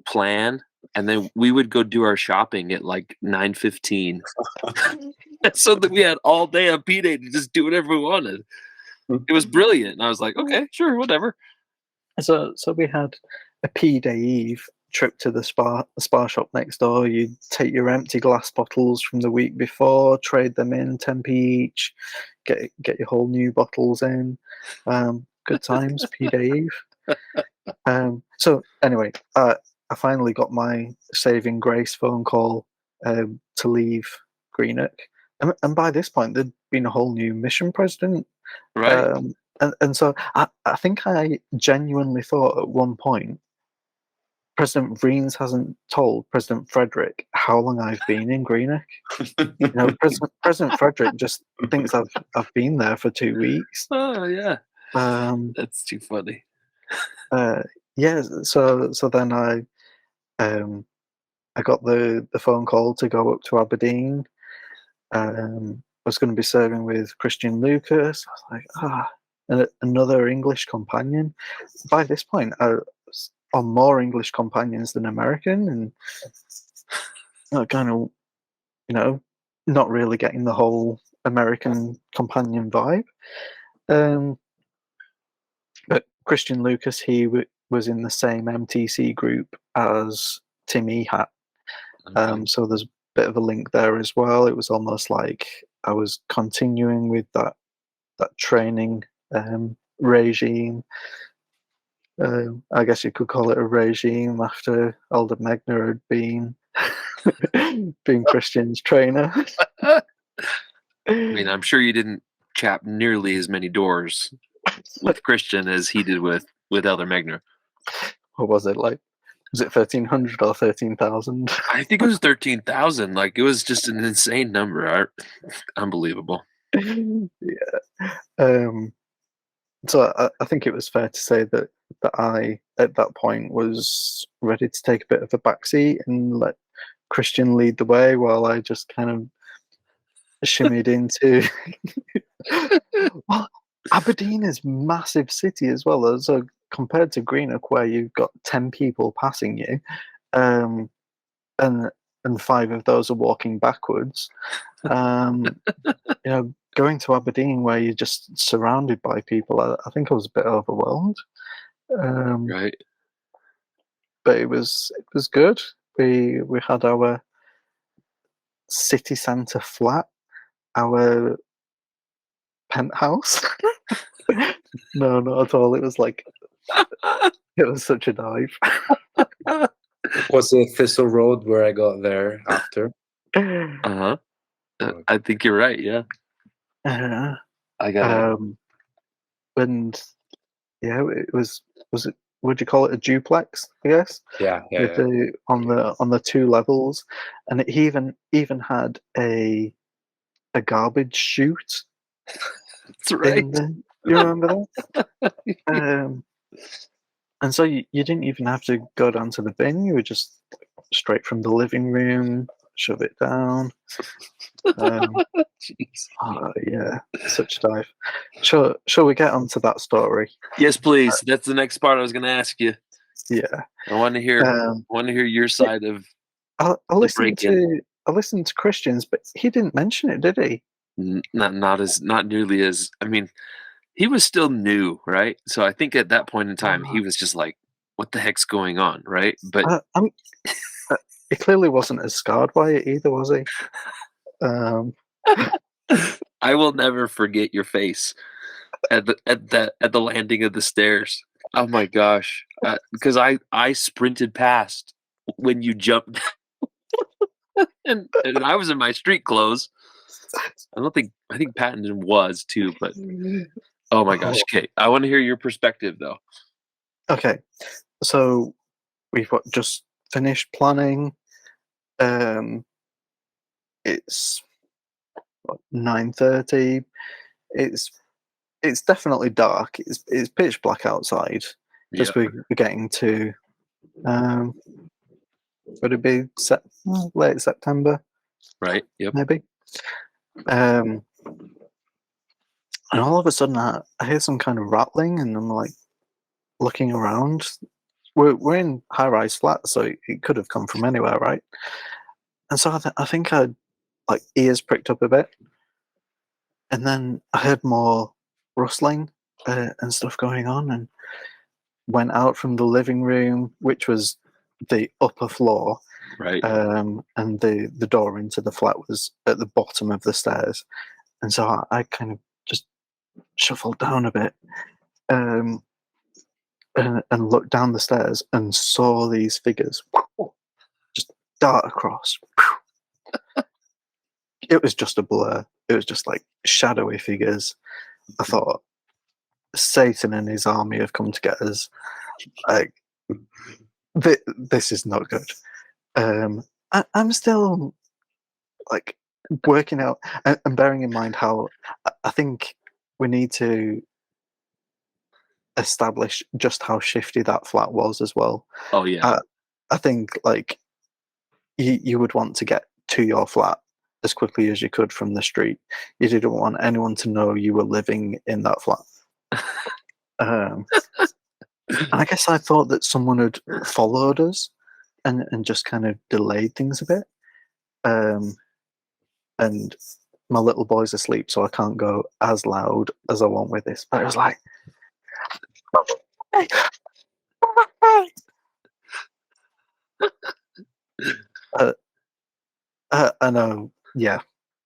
plan and then we would go do our shopping at like 9:15, so that we had all day on P-Day to just do whatever we wanted. It was brilliant, and I was like, okay, sure, whatever. So we had a P-Day Eve trip to the spa shop next door. You'd take your empty glass bottles from the week before, trade them in 10p each, get your whole new bottles in. Good times, P. Dave. So anyway, I finally got my saving grace phone call to leave Greenock, and by this point there'd been a whole new mission president. Right. And so I think I genuinely thought at one point President Vriens hasn't told President Fredrick how long I've been in Greenock. President Fredrick just thinks I've been there for 2 weeks. Oh yeah. Um, That's too funny. yeah. So then I got the phone call to go up to Aberdeen. I was going to be serving with Christian Lucas. I was like, and another English companion. By this point, I was on more English companions than American, and kind of, not really getting the whole American companion vibe. But Christian Lucas, he was in the same MTC group as Tim Ehat. Okay. So there's a bit of a link there as well. It was almost like I was continuing with that training regime. I guess you could call it a regime after Elder Megner had been Christian's trainer. I mean, I'm sure you didn't chap nearly as many doors with Christian as he did with Elder Megner. What was it like? Was it 1,300 or 13,000? I think it was 13,000. Like, it was just an insane number. Unbelievable. Yeah. So I think it was fair to say that I, at that point, was ready to take a bit of a backseat and let Christian lead the way while I just kind of shimmied into. Well, Aberdeen is a massive city as well. So compared to Greenock, where you've got 10 people passing you, and 5 of those are walking backwards. Going to Aberdeen, where you're just surrounded by people, I think I was a bit overwhelmed. Right. But it was good. We had our city centre flat, our penthouse. No, not at all. It was like it was such a dive. Was it Thistle Road where I got there after? Uh-huh. I think you're right, yeah. I got it. And yeah, it was it, would you call it a duplex, I guess? Yeah. On the 2 levels, and it even had a garbage chute. That's right. You remember that? And so you didn't even have to go down to the bin. You were just straight from the living room, shove it down. Jeez. Yeah, such a dive. Shall we get onto that story? Yes, please. That's the next part I was going to ask you. Yeah, I want to hear your side of. I listened to Christian's, but he didn't mention it, did he? Not nearly as. I mean, he was still new, right? So I think at that point in time, he was just like, "What the heck's going on?" Right? But he clearly wasn't as scarred by it either, was he? I will never forget your face at the landing of the stairs. Oh my gosh! Because I sprinted past when you jumped, and I was in my street clothes. I think Patton was too, but oh my gosh! Okay, I want to hear your perspective though. Okay, so we've just finished planning. It's 9:30. It's definitely dark. It's pitch black outside. Just we're getting to. Would it be late September? Right. Yep. Maybe. And all of a sudden, I hear some kind of rattling, and I'm like looking around. We're in high-rise flats, so it could have come from anywhere, right? And so I think I like ears pricked up a bit, and then I heard more rustling and stuff going on, and went out from the living room, which was the upper floor, Right. and the door into the flat was at the bottom of the stairs, and so I kind of just shuffled down a bit, and looked down the stairs and saw these figures just dart across. It was just a blur. It was just like shadowy figures. I thought Satan and his army have come to get us. Like, this is not good. I'm still like working out and bearing in mind how I think we need to establish just how shifty that flat was as well. Oh yeah. I think like you would want to get to your flat as quickly as you could from the street. You didn't want anyone to know you were living in that flat. And I guess I thought that someone had followed us and just kind of delayed things a bit. And my little boy's asleep, so I can't go as loud as I want with this. But it was like, I know, yeah.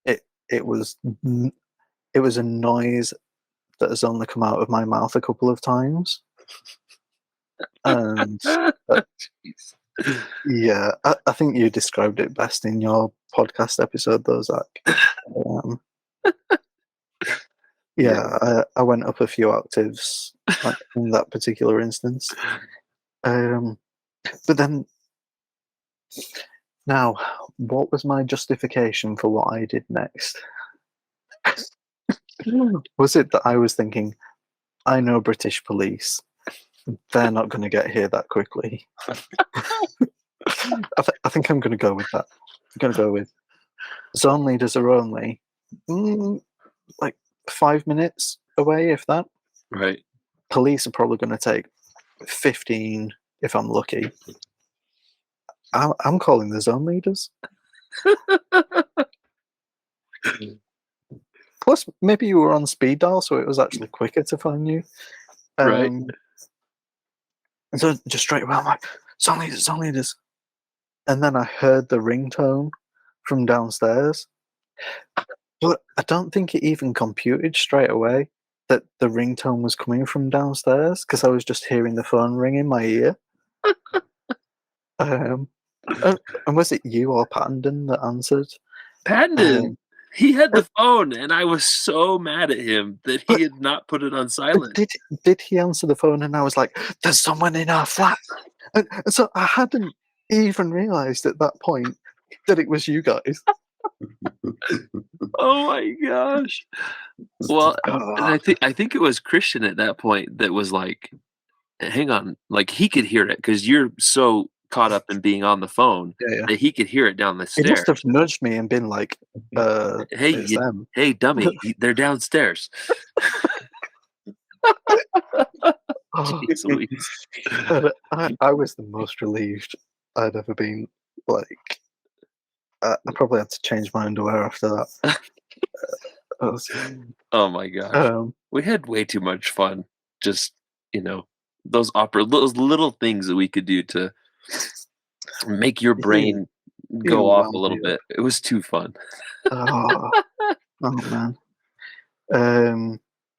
It was a noise that has only come out of my mouth a couple of times, and Jeez. yeah, I think you described it best in your podcast episode, though, Zach. Yeah, I went up a few octaves in that particular instance. But then, now, what was my justification for what I did next? Was it that I was thinking, I know British police, they're not going to get here that quickly? I think I'm going to go with that. I'm going to go with zone leaders are only like 5 minutes away, if that. Right. Police are probably going to take 15 if I'm lucky. I'm calling the zone leaders. Plus, maybe you were on speed dial, so it was actually quicker to find you. Right. And so just straight away, I'm like, zone leaders. And then I heard the ringtone from downstairs. But I don't think it even computed straight away that the ringtone was coming from downstairs, because I was just hearing the phone ring in my ear. And was it you or Pattenden that answered? Pattenden. He had the phone, and I was so mad at him that he had not put it on silent. Did he answer the phone? And I was like, "There's someone in our flat." And so I hadn't even realised at that point that it was you guys. Oh my gosh! Well, and I think it was Christian at that point that was like, "Hang on," like he could hear it because you're so caught up in being on the phone that he could hear it down the stairs. He must have nudged me and been like, hey, dummy, they're downstairs." I was the most relieved I'd ever been. Like, I probably had to change my underwear after that. Oh my gosh. We had way too much fun. Just, those little things that we could do to make your brain go off a little bit. It was too fun. Oh man.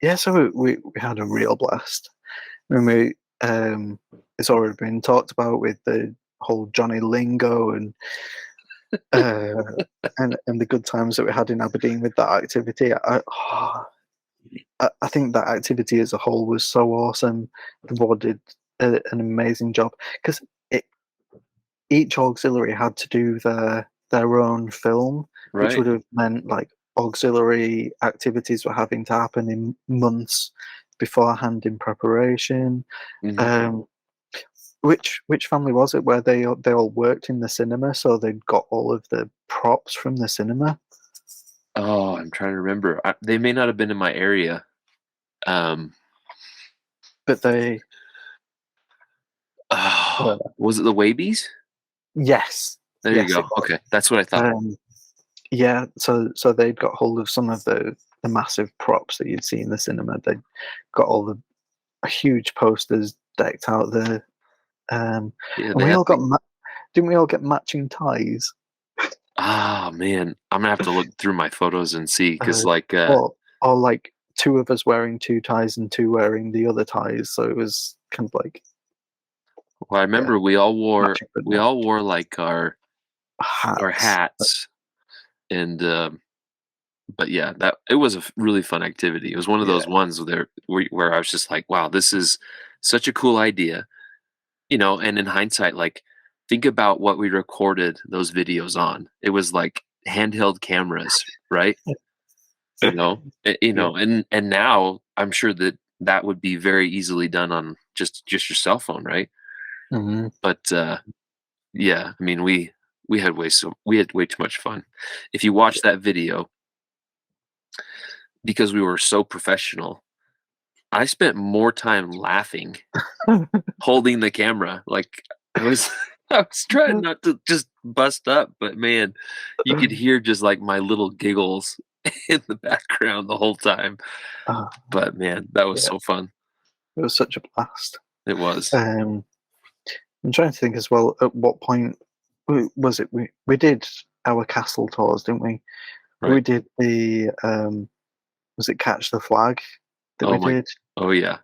Yeah, so we had a real blast. I mean, it's already been talked about with the whole Johnny lingo and the good times that we had in Aberdeen with that activity. I think that activity as a whole was so awesome. The board did an amazing job because each auxiliary had to do their own film, which would have meant like auxiliary activities were having to happen in months beforehand in preparation. Mm-hmm. Which family was it where they all worked in the cinema, so they'd got all of the props from the cinema? Oh, I'm trying to remember. They may not have been in my area. But they... was it the Wabies? Yes. There you go. Okay, that's what I thought. Yeah, so they'd got hold of some of the massive props that you'd see in the cinema. They'd got all the huge posters decked out there. And we all got didn't we all get matching ties? Ah, man, I'm gonna have to look through my photos and see because, Or like two of us wearing two ties and two wearing the other ties. So it was kind of like well, I remember we all wore matching, like our hats, and but yeah, that it was a really fun activity. It was one of those ones where I was just like, wow, this is such a cool idea, And in hindsight, like, think about what we recorded those videos on. It was like handheld cameras, right? And now I'm sure that would be very easily done on just your cell phone, right? Mhm. But yeah, I mean, we had way too much fun. If you watch that video, because we were so professional, I spent more time laughing holding the camera. Like I was I was trying not to just bust up, but man, you could hear just like my little giggles in the background the whole time. Ah, But man, that was so fun. it was such a blast. It was. I'm trying to think as well. At what point was it? We did our castle tours, didn't we? Right. We did the was it Catch the Flag that we did? Oh yeah,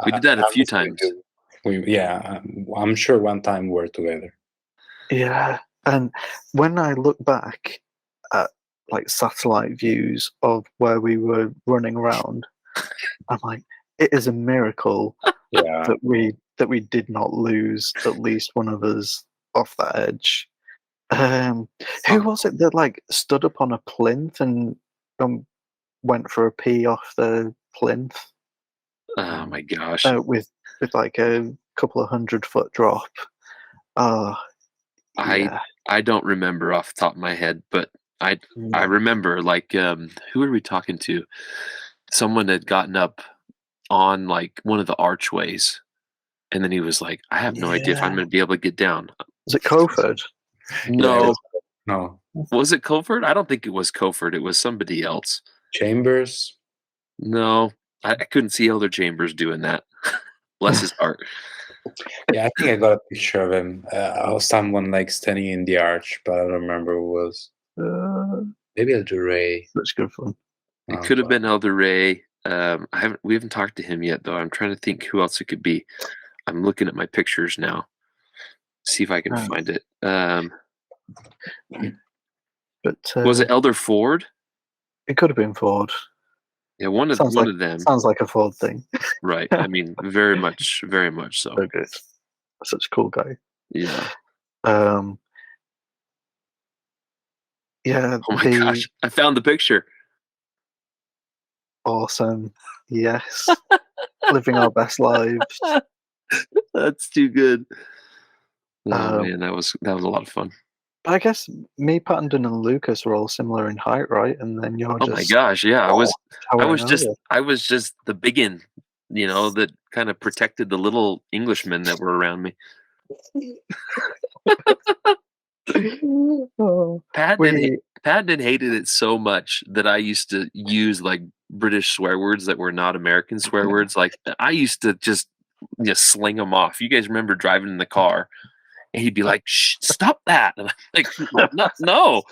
we did that a few times. I'm sure one time we're together. Yeah, and when I look back at like satellite views of where we were running around, I'm like, it is a miracle that we did not lose at least one of us off that edge. Who was it that like stood up on a plinth and went for a pee off the plinth? Oh my gosh! With like a couple of 100-foot drop. I don't remember off the top of my head, but I remember like who were we talking to? Someone had gotten up on like one of the archways, and then he was like, "I have no idea if I'm going to be able to get down." Was it Coford? No, no. Was it Coford? I don't think it was Coford. It was somebody else. Chambers? No, I couldn't see Elder Chambers doing that. Bless his heart. Yeah, I think I got a picture of him. Someone like standing in the arch, but I don't remember who it was. Maybe Elder Ray. That's good fun. It could have been Elder Ray. We haven't talked to him yet, though. I'm trying to think who else it could be. I'm looking at my pictures now. See if I can find it. But was it Elder Ford? It could have been Ford. Yeah, one of them. Sounds like a Ford thing. Right. I mean, very much so. So good. Such a cool guy. Yeah. Yeah. Oh my gosh! I found the picture. Awesome. Yes. Living our best lives. That's too good. Oh man, that was a lot of fun. I guess me, Pattenden, and Lucas were all similar in height, right? And then you're just. Oh my gosh! Yeah, I was just the biggin, that kind of protected the little Englishmen that were around me. Pattenden hated it so much that I used to use like British swear words that were not American swear words. Like I used to just sling them off. You guys remember driving in the car? And he'd be like, "Shh, stop that!" And I'm like, "No."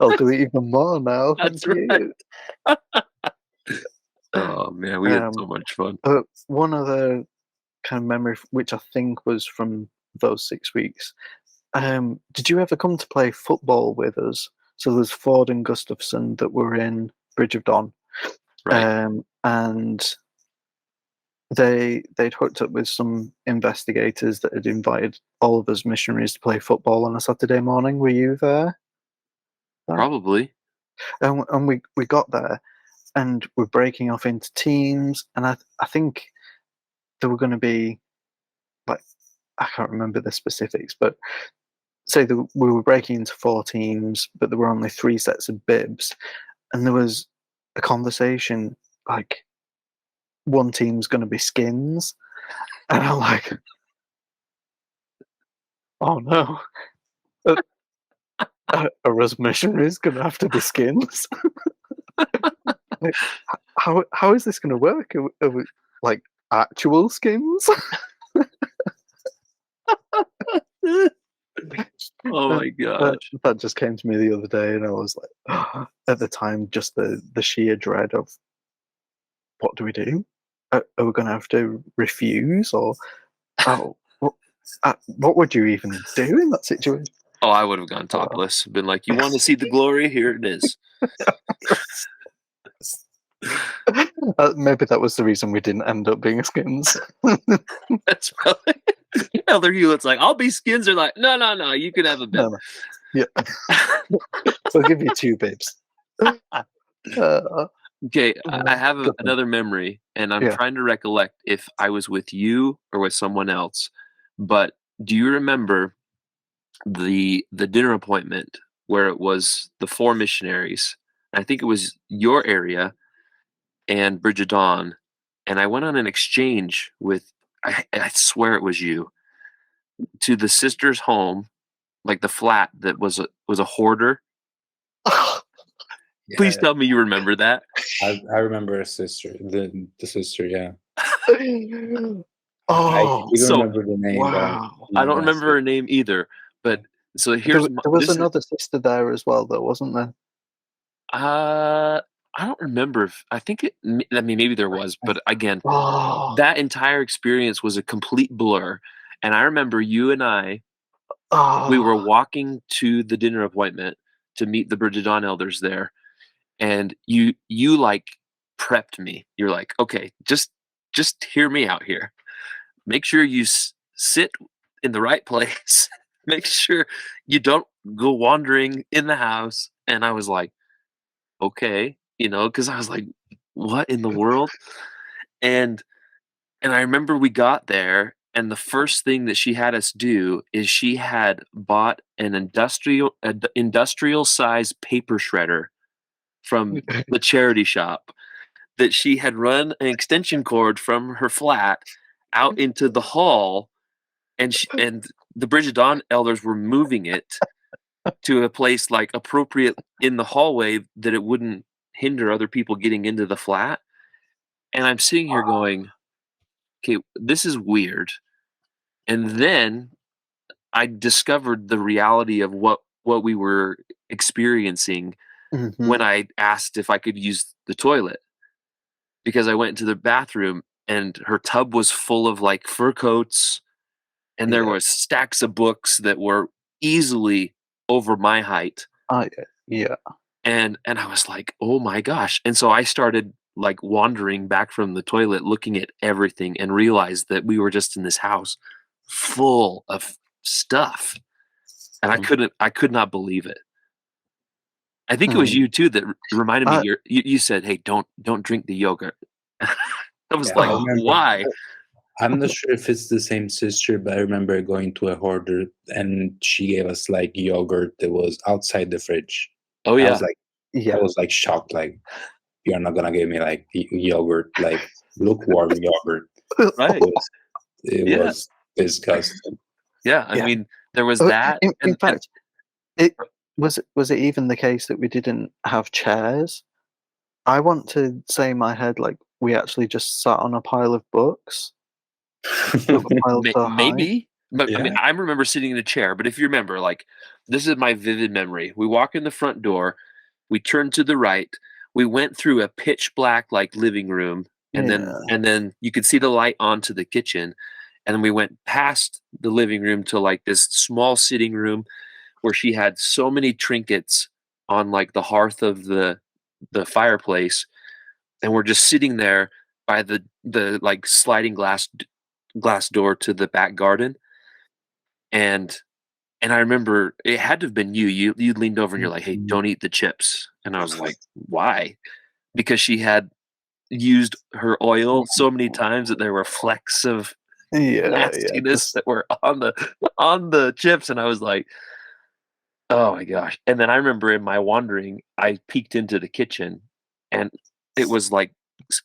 I'll do it even more now. That's right. Oh man, we had so much fun. One other kind of memory, which I think was from those 6 weeks. Did you ever come to play football with us? So there's Ford and Gustafson that were in Bridge of Don, right? And they'd hooked up with some investigators that had invited all of us missionaries to play football on a Saturday morning. Were you there? Probably. And we got there, and we're breaking off into teams, and I think there were going to be, like, I can't remember the specifics, but say we were breaking into 4 teams, but there were only 3 sets of bibs, and there was a conversation like, one team's going to be skins, and I'm like, oh no, are us missionaries going to have to be skins? Like, how is this going to work? Are we, like, actual skins? Oh my gosh. That just came to me the other day, and I was like, at the time, just the sheer dread of what do we do? Are we going to have to refuse, or what would you even do in that situation? Oh, I would have gone topless. Been like, you want to see the glory? Here it is. Maybe that was the reason we didn't end up being skins. That's probably Elder Hewlett's like, I'll be skins. They're like, no, you can have a bib. No. Yeah, we'll give you 2 bibs. Okay, I have another memory, and I'm trying to recollect if I was with you or with someone else. But do you remember the dinner appointment where it was the 4 missionaries? I think it was your area and Bridget Dawn, and I went on an exchange with, I swear it was you, to the sister's home, like the flat that was a hoarder. Please tell me you remember that. I remember a sister, the sister, yeah. Oh, I don't remember the name. wow. I don't remember her name either. But so here's there was another sister there as well, though, wasn't there? I don't remember. I mean, maybe there was, but again, that entire experience was a complete blur. And I remember you and I, we were walking to the dinner appointment to meet the Bridget Dawn elders there, and you like prepped me. You're like, okay, just hear me out here. Make sure you sit in the right place. Make sure you don't go wandering in the house. And I was like, okay, because I was like, what in the world? And I remember we got there, and the first thing that she had us do is she had bought an industrial size paper shredder from the charity shop that she had run an extension cord from her flat out into the hall, and the Bridget Dawn elders were moving it to a place like appropriate in the hallway that it wouldn't hinder other people getting into the flat. And I'm sitting here going, okay, this is weird. And then I discovered the reality of what we were experiencing when I asked if I could use the toilet, because I went into the bathroom and her tub was full of like fur coats, and there was stacks of books that were easily over my height. Yeah. And I was like, oh my gosh. And so I started like wandering back from the toilet, looking at everything, and realized that we were just in this house full of stuff. And I could not believe it. I think it was you too that reminded me. You said, "Hey, don't drink the yogurt." I was like, "Why?" I'm not sure if it's the same sister, but I remember going to a hoarder and she gave us like yogurt that was outside the fridge. Oh yeah, I was like shocked. Like, you're not gonna give me like yogurt, like lukewarm yogurt. Right? It was disgusting. Yeah, I mean, there was that. In fact, it was it even the case that we didn't have chairs? I want to say in my head, like, we actually just sat on a pile of books. Maybe, but I mean, I remember sitting in a chair. But if you remember, like, this is my vivid memory. We walk in the front door, we turn to the right, we went through a pitch black like living room, and then you could see the light onto the kitchen, and then we went past the living room to like this small sitting room where she had so many trinkets on like the hearth of the fireplace, and we're just sitting there by the like sliding glass door to the back garden. And I remember it had to have been you leaned over and you're like, "Hey, don't eat the chips." And I was like, "Why?" Because she had used her oil so many times that there were flecks of nastiness that were on the chips. And I was like, oh my gosh. And then I remember in my wandering, I peeked into the kitchen, and it was like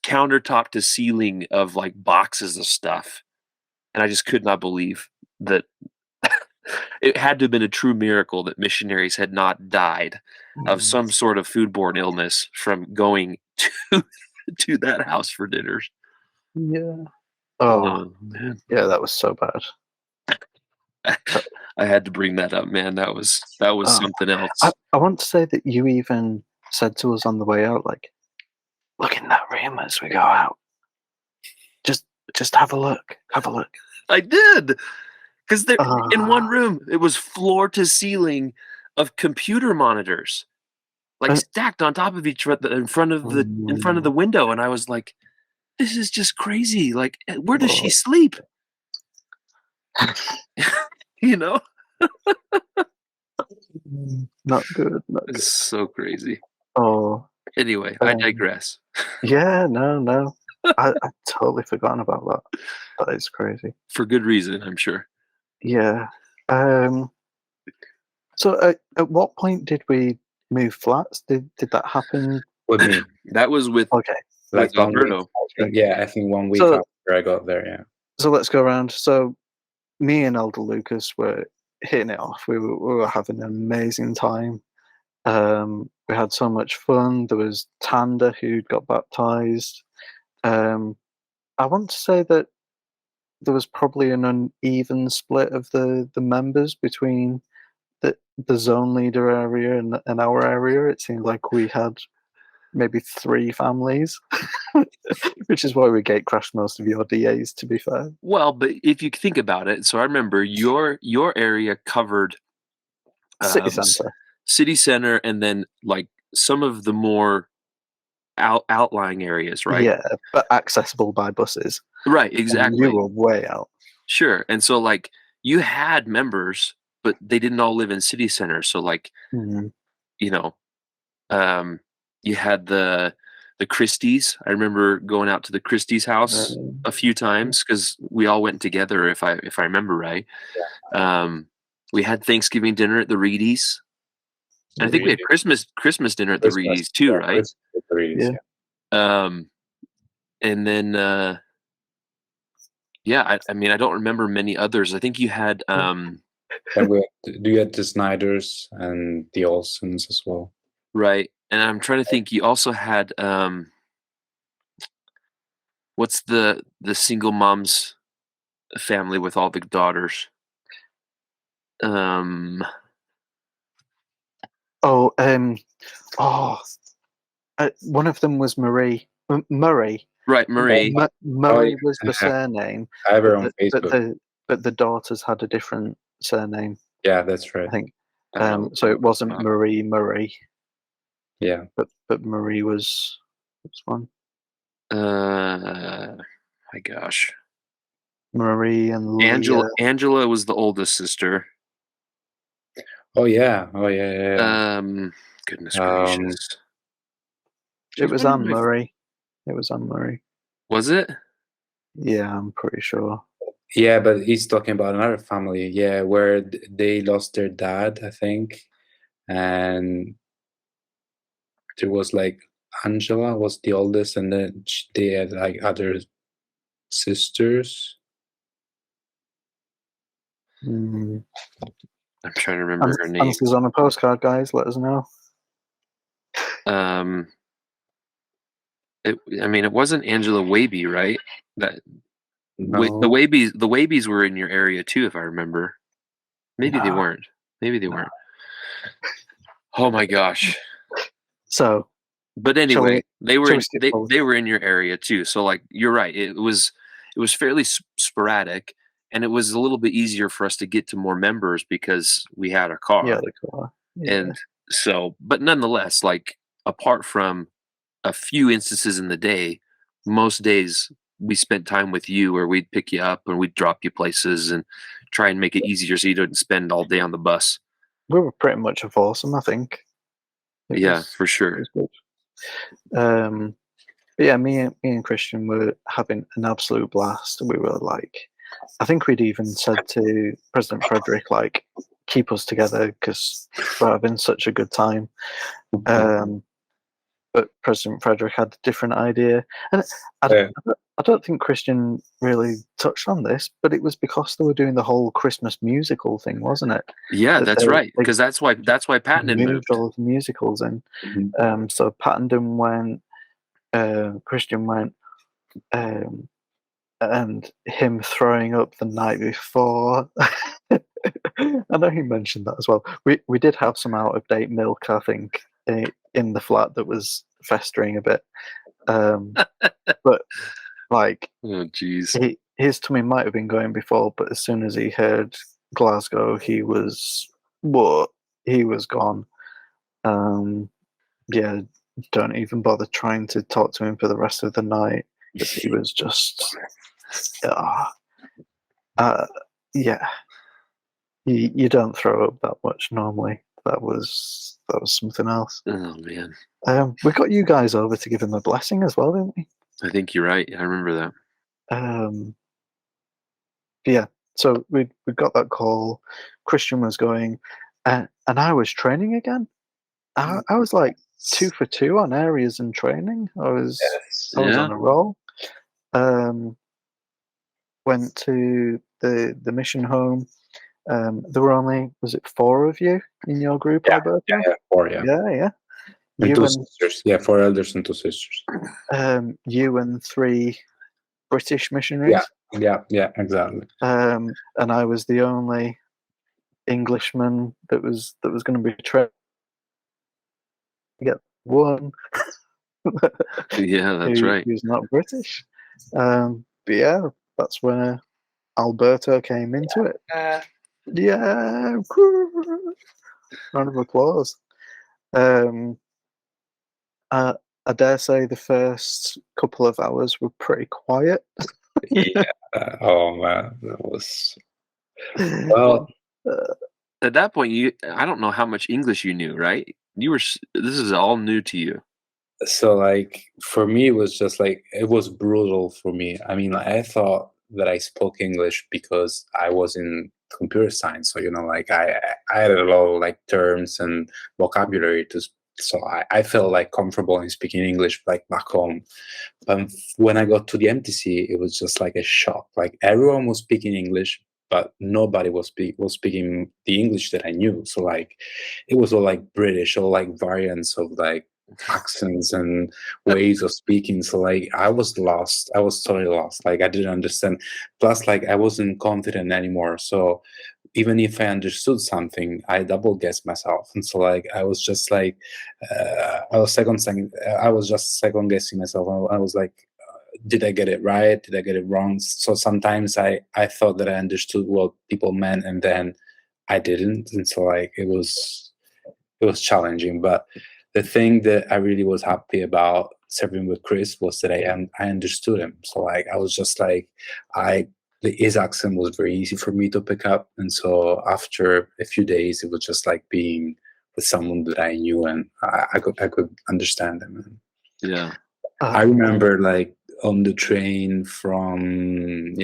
countertop to ceiling of like boxes of stuff. And I just could not believe that it had to have been a true miracle that missionaries had not died of some sort of foodborne illness from going to that house for dinners. Yeah. Oh man. Yeah, that was so bad. I had to bring that up, man. That was something else. I want to say that you even said to us on the way out, like, look in that room as we go out. Just have a look. Have a look. I did, because in one room it was floor to ceiling of computer monitors, like stacked on top of each other in front of the window, and I was like, "This is just crazy! Like, where does she sleep?" You know, not good. Not good. it's so crazy. Oh, anyway, I digress. Yeah, no. I totally forgotten about that. That is crazy. For good reason, I'm sure. Yeah. So at what point did we move flats? Did that happen? With me. That was with Like with Alberto. I think 1 week after I got there. Yeah. So let's go around. So me and Elder Lucas were hitting it off. We were having an amazing time. We had so much fun. There was Tanda who'd got baptized. I want to say that there was probably an uneven split of the members between the zone leader area and our area. It seemed like we had maybe 3 families, which is why we gate crashed most of your DAs, to be fair. Well, but if you think about it, so I remember your area covered city center, and then like some of the more outlying areas, right? Yeah, but accessible by buses. Right, exactly. And you were way out. Sure. And so like you had members, but they didn't all live in city center. So like, you know, you had the Christies. I remember going out to the Christies' house a few times because we all went together, if I remember right. We had Thanksgiving dinner at the Reedies. And I think we had Christmas dinner at the Reedies too, right? Yeah. And then I mean, I don't remember many others. I think you had and you had the Snyders and the Olsons as well. Right. And I'm trying to think, you also had what's the single mom's family with all the daughters? One of them was Murray. Right, Marie. Murray was the surname. I have her on Facebook. But the daughters had a different surname. Yeah, that's right. I think. So it wasn't Murray. Yeah. But Marie was one. My gosh. Marie and Leah. Angela was the oldest sister. Oh yeah. Goodness gracious. It was Anne Murray. It was Anne Murray. Was it? Yeah, I'm pretty sure. Yeah, but he's talking about another family. Yeah, where they lost their dad, I think, and there was like Angela was the oldest, and then they had like other sisters. I'm trying to remember her name. Answers on a postcard, guys. Let us know. It wasn't Angela Waby, right? The Wabies were in your area too, if I remember. Maybe they weren't. Oh my gosh. So, but anyway, they were in your area too. So like, you're right. It was fairly sporadic, and it was a little bit easier for us to get to more members because we had a car. Yeah, the car. Yeah. And so, but nonetheless, like apart from a few instances in the day, most days we spent time with you, or we'd pick you up and we'd drop you places and try and make it easier so you don't spend all day on the bus. We were pretty much a foursome, I think. For sure. But yeah, me and Christian were having an absolute blast. We were like, I think we'd even said to President Fredrick, like, keep us together because we're having such a good time. But President Fredrick had a different idea. And I don't think Christian really touched on this, but it was because they were doing the whole Christmas musical thing, wasn't it? Yeah, that's right. Because that's why Pattenden moved all the musicals in. So Pattenden went, Christian went, and him throwing up the night before. I know he mentioned that as well. We did have some out of date milk, I think, in the flat that was festering a bit. But like, Oh, jeez. his tummy might have been going before, but as soon as he heard Glasgow, he was gone. Yeah, don't even bother trying to talk to him for the rest of the night because he was just, yeah. You don't throw up that much normally. That was something else. Oh man, We got you guys over to give him a blessing as well, didn't we? I think you're right. I remember that. Yeah. So we got that call. Christian was going, and I was training again. I was like 2 for 2 on areas and training. I was on a roll. Went to the mission home. There were only, was it 4 of you in your group, Alberto? Yeah, 4, yeah. Yeah. And You 2 sisters. Yeah, 4 elders and 2 sisters. You and 3 British missionaries. Yeah, exactly. And I was the only Englishman that was going to be trained. Get one. Yeah, that's right. Who's not British. But yeah, that's where Alberto came into it. Yeah. Round of applause. I dare say the first couple of hours were pretty quiet. Yeah. Oh man, that was well. At that point, I don't know how much English you knew, right? This is all new to you. So like for me, it was just like it was brutal for me. I mean, I thought that I spoke English because I was in computer science, so like I had a lot of like terms and vocabulary so I felt like comfortable in speaking English like back home. But when I got to the MTC, it was just like a shock. Like everyone was speaking English, but nobody was speaking the English that I knew. So like it was all like British, all like variants of like accents and ways of speaking. So like I was lost. I was totally lost. Like I didn't understand. Plus like I wasn't confident anymore. So even if I understood something, I double guessed myself. And so like I was just like I was just second guessing myself. I was like, did I get it right? Did I get it wrong? So sometimes I thought that I understood what people meant and then I didn't. And so like it was challenging. But the thing that I really was happy about serving with Chris was that I understood him. So like I was just like his accent was very easy for me to pick up. And so after a few days, it was just like being with someone that I knew and I could understand them. Yeah. I remember like on the train from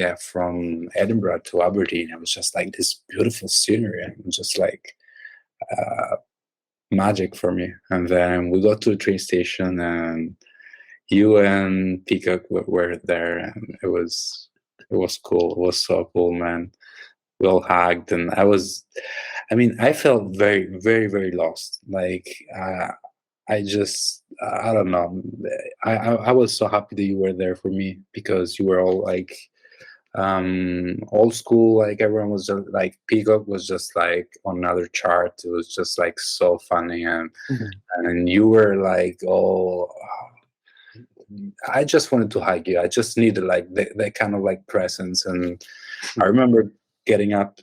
Edinburgh to Aberdeen, it was just like this beautiful scenery and it was just like magic for me. And then we got to the train station and you and Peacock were there and it was cool. It was so cool, man. We all hugged and I felt very, very, very lost. Like I don't know. I was so happy that you were there for me because you were all like old school. Like everyone was just like Peacock was just like on another chart. It was just like so funny and you were like I just wanted to hug you. I just needed like that kind of like presence. And I remember getting up,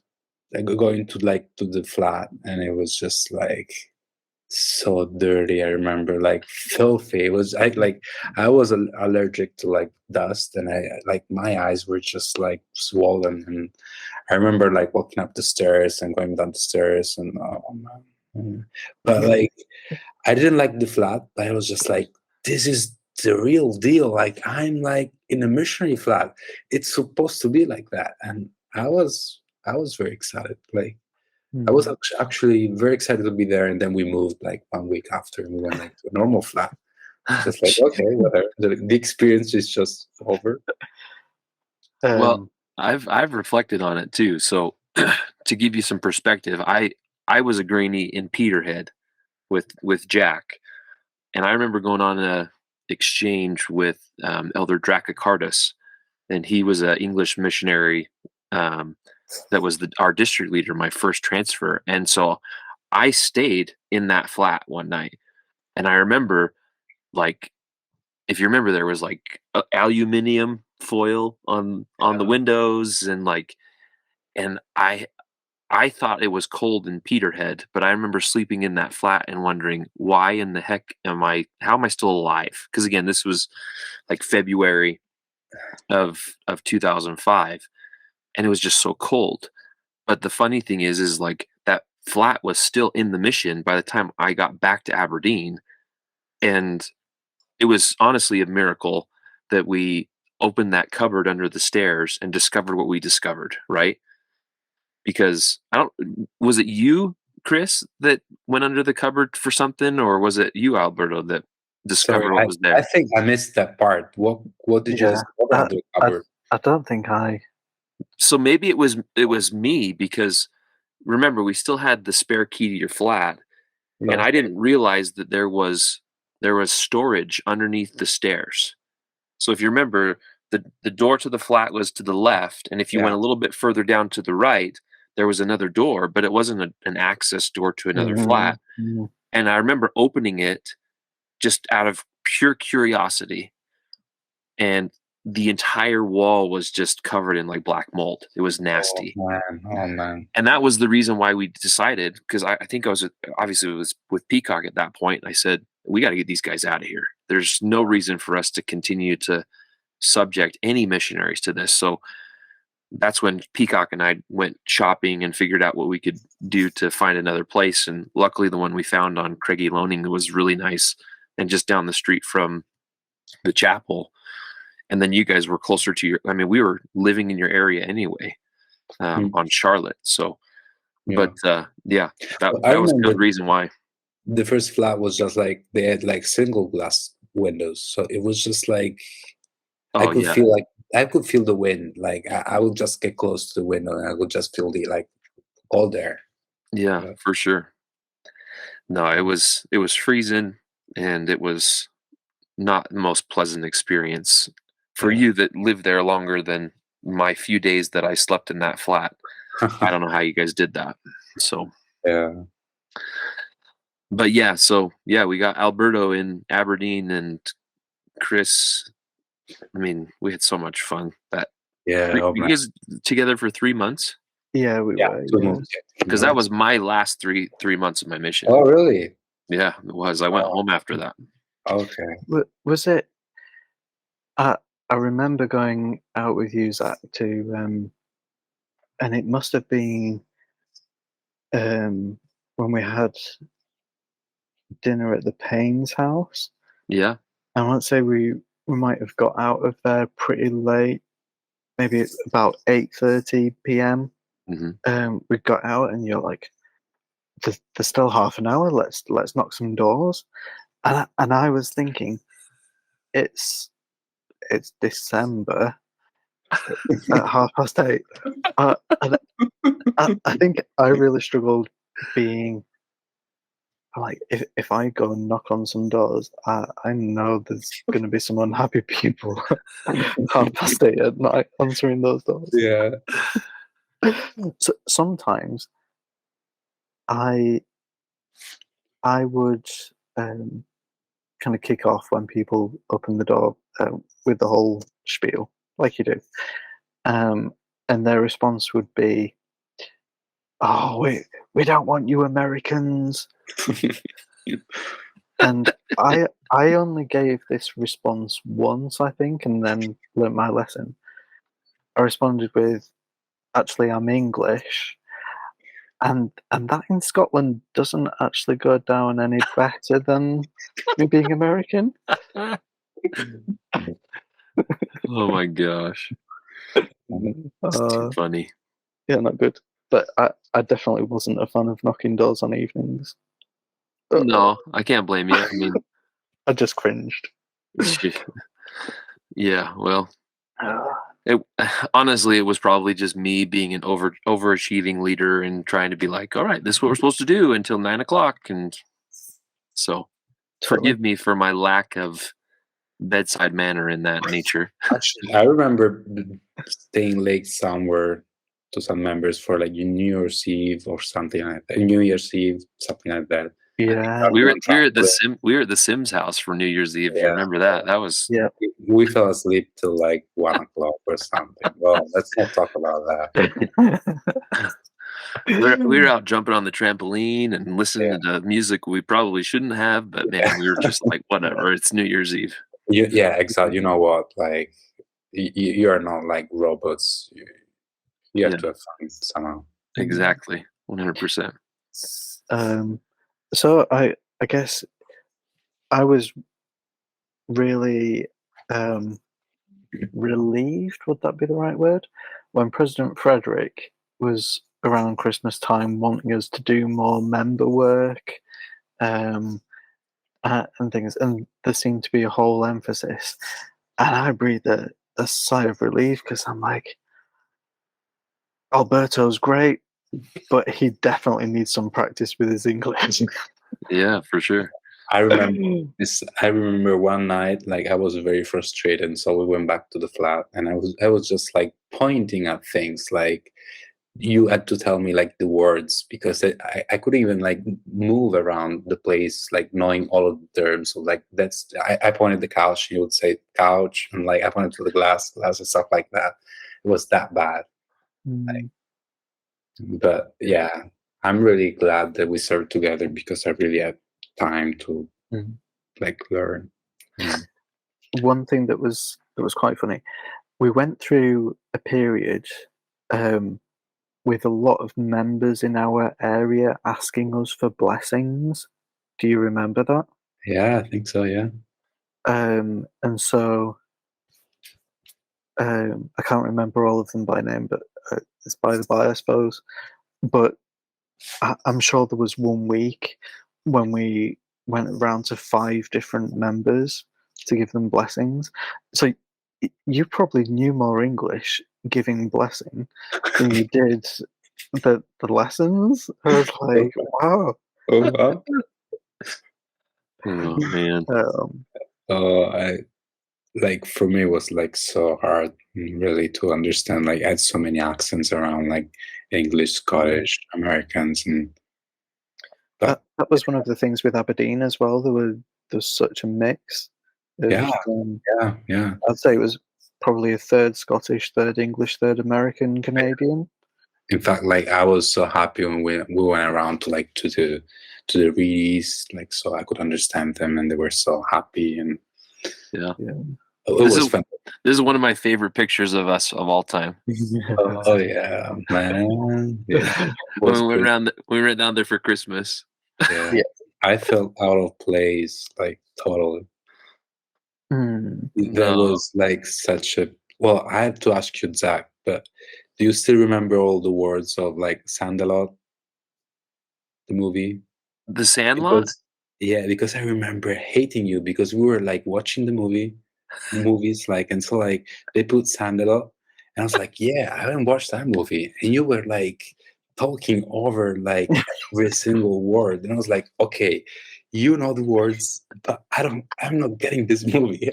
like, going to the flat, and it was just like so dirty. I remember like filthy. It was I was allergic to like dust, and my eyes were just like swollen. And I remember like walking up the stairs and going down the stairs, and but like I didn't like the flat. But I was just like, this is the real deal. Like I'm like in a missionary flat. It's supposed to be like that, and I was very excited. Like I was actually very excited to be there, and then we moved like 1 week after, and we went like to a normal flat. Just like okay, whatever. The experience is just over. Well, I've reflected on it too. So to give you some perspective, I was a greenie in Peterhead with Jack, and I remember going on a exchange with Elder Dracacardus, and he was an English missionary that was our district leader, my first transfer. And so I stayed in that flat one night. And I remember, like, if you remember, there was like aluminum foil on the windows, and like, and I thought it was cold in Peterhead, but I remember sleeping in that flat and wondering, why in the heck how am I still alive? Because again, this was like February of 2005, and it was just so cold. But the funny thing is like that flat was still in the Mission by the time I got back to Aberdeen, and it was honestly a miracle that we opened that cupboard under the stairs and discovered what we discovered, right? Because was it you, Chris, that went under the cupboard for something, or was it you, Alberto, that discovered Sorry, what was there? I think I missed that part. What did you discover under the cupboard? I don't think I. So maybe it was me, because remember, we still had the spare key to your flat, and I didn't realize that there was storage underneath the stairs. So if you remember, the door to the flat was to the left, and if you went a little bit further down to the right, there was another door, but it wasn't an access door to another flat. And I remember opening it just out of pure curiosity, and the entire wall was just covered in like black mold. It was nasty. Oh man. And that was the reason why we decided, because I think it was with Peacock at that point. I said, we got to get these guys out of here. There's no reason for us to continue to subject any missionaries to this. So that's when Peacock and I went shopping and figured out what we could do to find another place. And luckily the one we found on Craigie Loaning was really nice and just down the street from the chapel. And then you guys were closer to we were living in your area anyway, on Charlotte. So, but that was the reason why. The first flat was just like, they had like single glass windows. So it was just like, I could feel the wind. Like I would just get close to the window and I would just feel the like all there. Yeah, for sure. No, it was freezing, and it was not the most pleasant experience for you that lived there longer than my few days that I slept in that flat. I don't know how you guys did that. So but we got Alberto in Aberdeen, and Chris. We had so much fun. You guys together for 3 months? Yeah, we were. 2 months. Because that was my last three months of my mission. Oh, really? Yeah, it was. I went home after that. Okay. Was it? I remember going out with you, Zack, to, and it must have been when we had dinner at the Payne's house. Yeah. I want to say we might have got out of there pretty late, maybe about 8:30 p.m. We got out, and you're like, "There's still half an hour. Let's knock some doors." And I was thinking, it's December at 8:30. I think I really struggled being like, if I go and knock on some doors, I know there's going to be some unhappy people 8:30 at night answering those doors. Yeah. So sometimes I would kind of kick off when people open the door with the whole spiel, like you do, and their response would be, "Oh, we don't want you Americans." And I only gave this response once, I think, and then learnt my lesson. I responded with, "Actually, I'm English." And that in Scotland doesn't actually go down any better than me being American. Oh my gosh. It's too funny. Yeah, not good. But I definitely wasn't a fan of knocking doors on evenings. No, I can't blame you. I just cringed. Yeah, well, honestly, it was probably just me being an overachieving leader and trying to be like, all right, this is what we're supposed to do until 9:00. And so forgive me for my lack of bedside manner in that nature. Actually, I remember staying late somewhere to some members for like New Year's Eve or something like that. New Year's Eve, something like that. Yeah. We were at the Sims house for New Year's Eve. If you Yeah. remember that? That was Yeah. We fell asleep till like 1 o'clock or something. Well, let's not talk about that. we were out jumping on the trampoline and listening to music we probably shouldn't have, but man, we were just like, whatever. It's New Year's Eve. Yeah, exactly. You know what? Like, you are not like robots. You have to have fun somehow. Exactly, 100%. So I guess I was really relieved, would that be the right word, when President Fredrick was around Christmas time wanting us to do more member work and things, and there seemed to be a whole emphasis, and I breathed a sigh of relief because I'm like, Alberto's great, but he definitely needs some practice with his English. Yeah, for sure. I remember this. I remember one night, like I was very frustrated, and so we went back to the flat, and I was just like pointing at things. Like you had to tell me like the words because I couldn't even like move around the place, like knowing all of the terms. So like I pointed the couch, you would say couch, and like I pointed to the glass and stuff like that. It was that bad. Like, but yeah, I'm really glad that we served together because I really had time to like learn. One thing that was quite funny, we went through a period with a lot of members in our area asking us for blessings. Do you remember that? Yeah, I think so. Yeah. And so I can't remember all of them by name, but it's by the by, I suppose. But I'm sure there was one week when we went around to 5 different members to give them blessings. So you probably knew more English giving blessing than you did the lessons. I was like, wow. Oh wow. Oh man. I like for me it was like so hard really to understand. Like I had so many accents around, like English, Scottish, Americans, and that was one of the things with Aberdeen as well. There's such a mix. Of, yeah. I'd say it was probably a third Scottish, third English, third American, Canadian. In fact, like I was so happy when we went around to like to the readies, like so I could understand them, and they were so happy, and yeah. It was fun. This is one of my favorite pictures of us of all time. Oh yeah, man. Yeah. When we went down there for Christmas. Yeah. I felt out of place, like totally. That was like such a I had to ask you, Zack, but do you still remember all the words of like Sandalot, the movie? The Sandlot? Because I remember hating you because we were like watching the movies, like, and so like they put Sandalot, and I was like, yeah, I haven't watched that movie, and you were like talking over like every single word, and I was like, okay, you know the words, but I'm not getting this movie.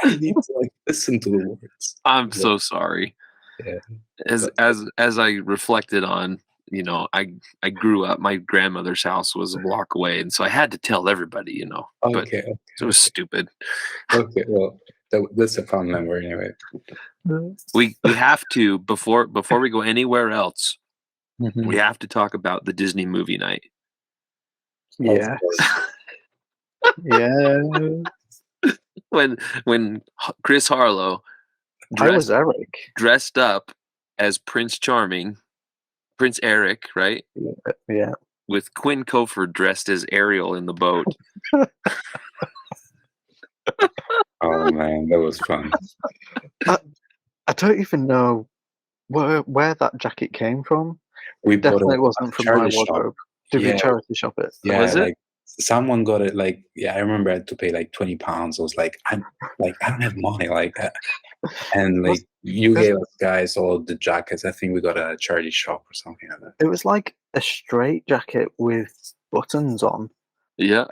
I need to like listen to the words. I'm so sorry. Yeah. As I reflected on, you know, I grew up, my grandmother's house was a block away, and so I had to tell everybody, you know. Okay. It was stupid. Okay, well, that's a fun memory anyway. We have to before we go anywhere else. We have to talk about the Disney movie night. Yes. Yeah. When Chris Harlow dressed up as Prince Eric, right? Yeah. With Quinn Cofer dressed as Ariel in the boat. Oh man, that was fun. I don't even know where that jacket came from. It definitely wasn't from my wardrobe. Did we charity shop it? Yeah, was it? Like, someone got it. Like, yeah, I remember I had to pay like £20. I was like, I don't have money like that. And like you gave us guys all the jackets. I think we got a charity shop or something like that. It was like a straight jacket with buttons on. Yeah.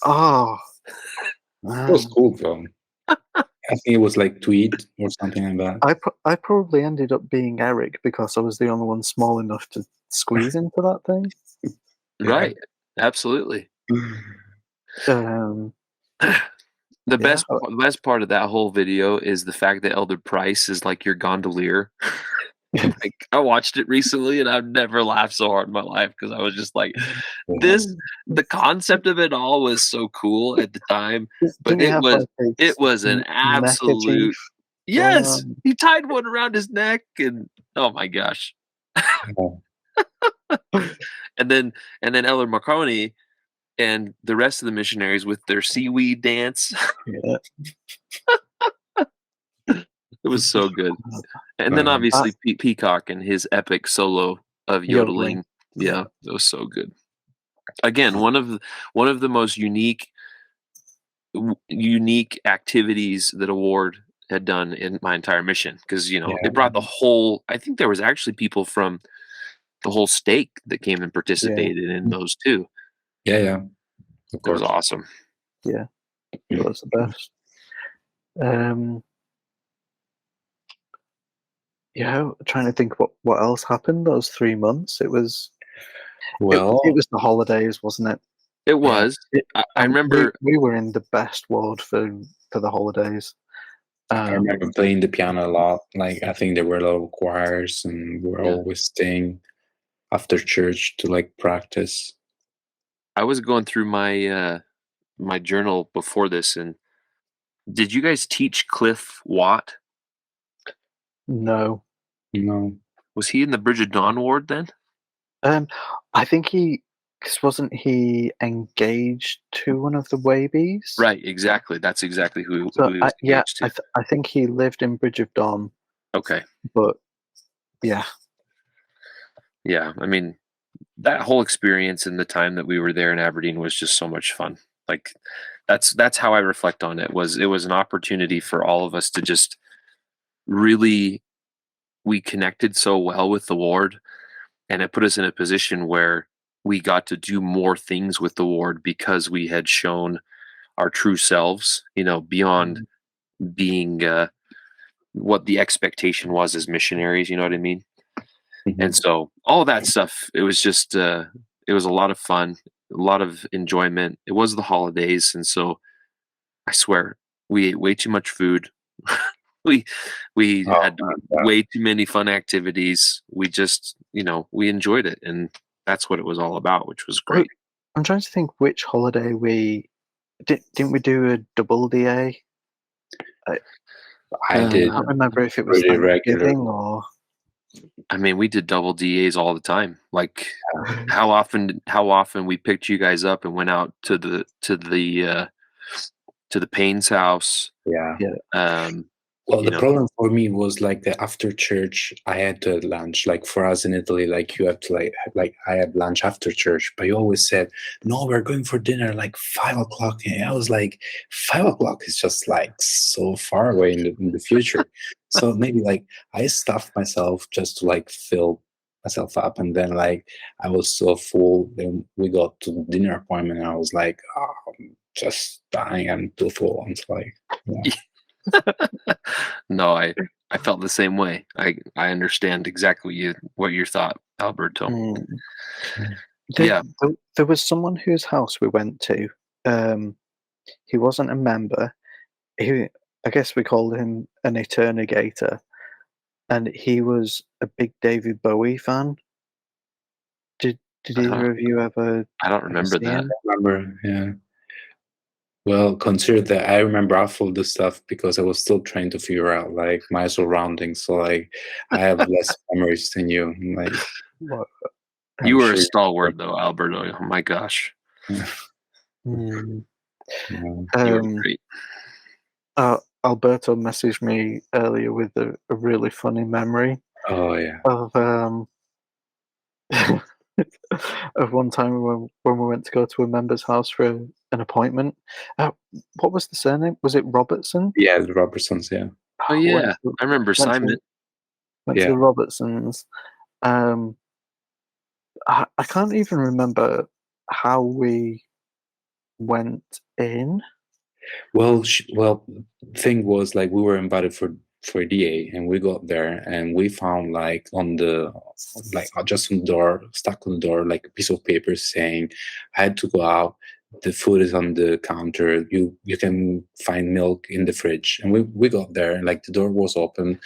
Oh, it was cool though. I think it was like tweed or something like that. I probably ended up being Eric because I was the only one small enough to squeeze into that thing. Right. Absolutely. Um, The Yeah. best part of that whole video is the fact that Elder Bryce is like your gondolier. Like, I watched it recently and I've never laughed so hard in my life because I was just like, the concept of it all was so cool at the time, but didn't he have, like, it was an absolute, neckerchief yes, going on? he tied one around his neck and oh my gosh. And then Elder Marcone and the rest of the missionaries with their seaweed dance. Yeah. It was so good. And then obviously Peacock and his epic solo of yodeling. Yeah, it was so good. Again, one of the most unique activities that Award had done in my entire mission, because it brought the whole. I think there was actually people from the whole stake that came and participated in those too. Yeah. Of It was course. awesome. Yeah, it was the best. Yeah, trying to think what else happened those 3 months. It was Well, it was the holidays, wasn't it? It was. I remember we were in the best ward for the holidays. I remember playing the piano a lot. Like, I think there were a lot of choirs, and we're always staying after church to like practice. I was going through my my journal before this, and did you guys teach Cliff Watt? No. Was he in the Bridget Dawn ward then? I think because wasn't he engaged to one of the Wabies? Right, exactly. That's exactly who So he was engaged to. I think he lived in Bridge of Dawn. Okay. But yeah. Yeah, I mean, that whole experience and the time that we were there in Aberdeen was just so much fun. Like, that's how I reflect on it. It was an opportunity for all of us to just really, we connected so well with the ward, and it put us in a position where we got to do more things with the ward because we had shown our true selves, beyond being what the expectation was as missionaries, you know what I mean? And so all that stuff, it was just it was a lot of fun, a lot of enjoyment. It was the holidays, and so I swear we ate way too much food. we had way too many fun activities. We just, we enjoyed it, and that's what it was all about, which was great. I'm trying to think which holiday we didn't we do a double DA? I did. I can't remember if it was Thanksgiving or. I mean, we did double DAs all the time. Like, how often we picked you guys up and went out to the Payne's house. Yeah. Well, the problem for me was like the after church, I had to lunch. Like for us in Italy, like you have to like I had lunch after church, but you always said, no, we're going for dinner like 5 o'clock. And I was like, 5 o'clock is just like so far away in the future. So maybe like I stuffed myself just to like fill myself up. And then like I was so full. Then we got to the dinner appointment and I was like, oh, I'm just dying. I'm too full. I'm like, yeah. No, I felt the same way. I understand exactly what you thought, Alberto. There was someone whose house we went to. He wasn't a member. I guess we called him an Eternigator, and he was a big David Bowie fan. Did either of you ever? I don't remember that. I remember, yeah. Well, consider that I remember half of the stuff because I was still trying to figure out like my surroundings. So like I have less memories than you. Like you were a stalwart though, Alberto. Oh my gosh. You were great. Alberto messaged me earlier with a really funny memory. Oh yeah. Of of one time when we went to go to a member's house for an appointment. What was the surname? Was it Robertson? Yeah, the Robertsons, yeah. Oh yeah, I remember Simon. Went to the Robertsons. I can't even remember how we went in. Well, thing was like we were invited for DA, and we got there and we found like on the just on the door, stuck on the door, like a piece of paper saying I had to go out. The food is on the counter. You can find milk in the fridge. And we got there, and like the door was open.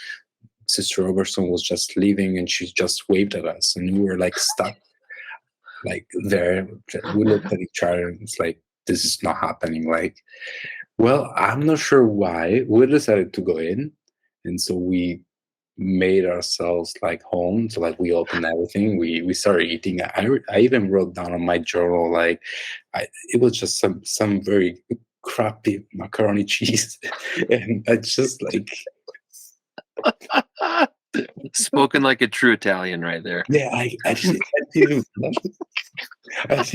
Sister Robertson was just leaving, and she just waved at us, and we were like stuck like there. We looked at each other, and it's like, this is not happening. Like, well, I'm not sure why we decided to go in, and so we made ourselves like home. So like we opened everything, we started eating. I even wrote down on my journal like it was just some very crappy macaroni cheese, and I just like Spoken like a true Italian right there. yeah, I didn't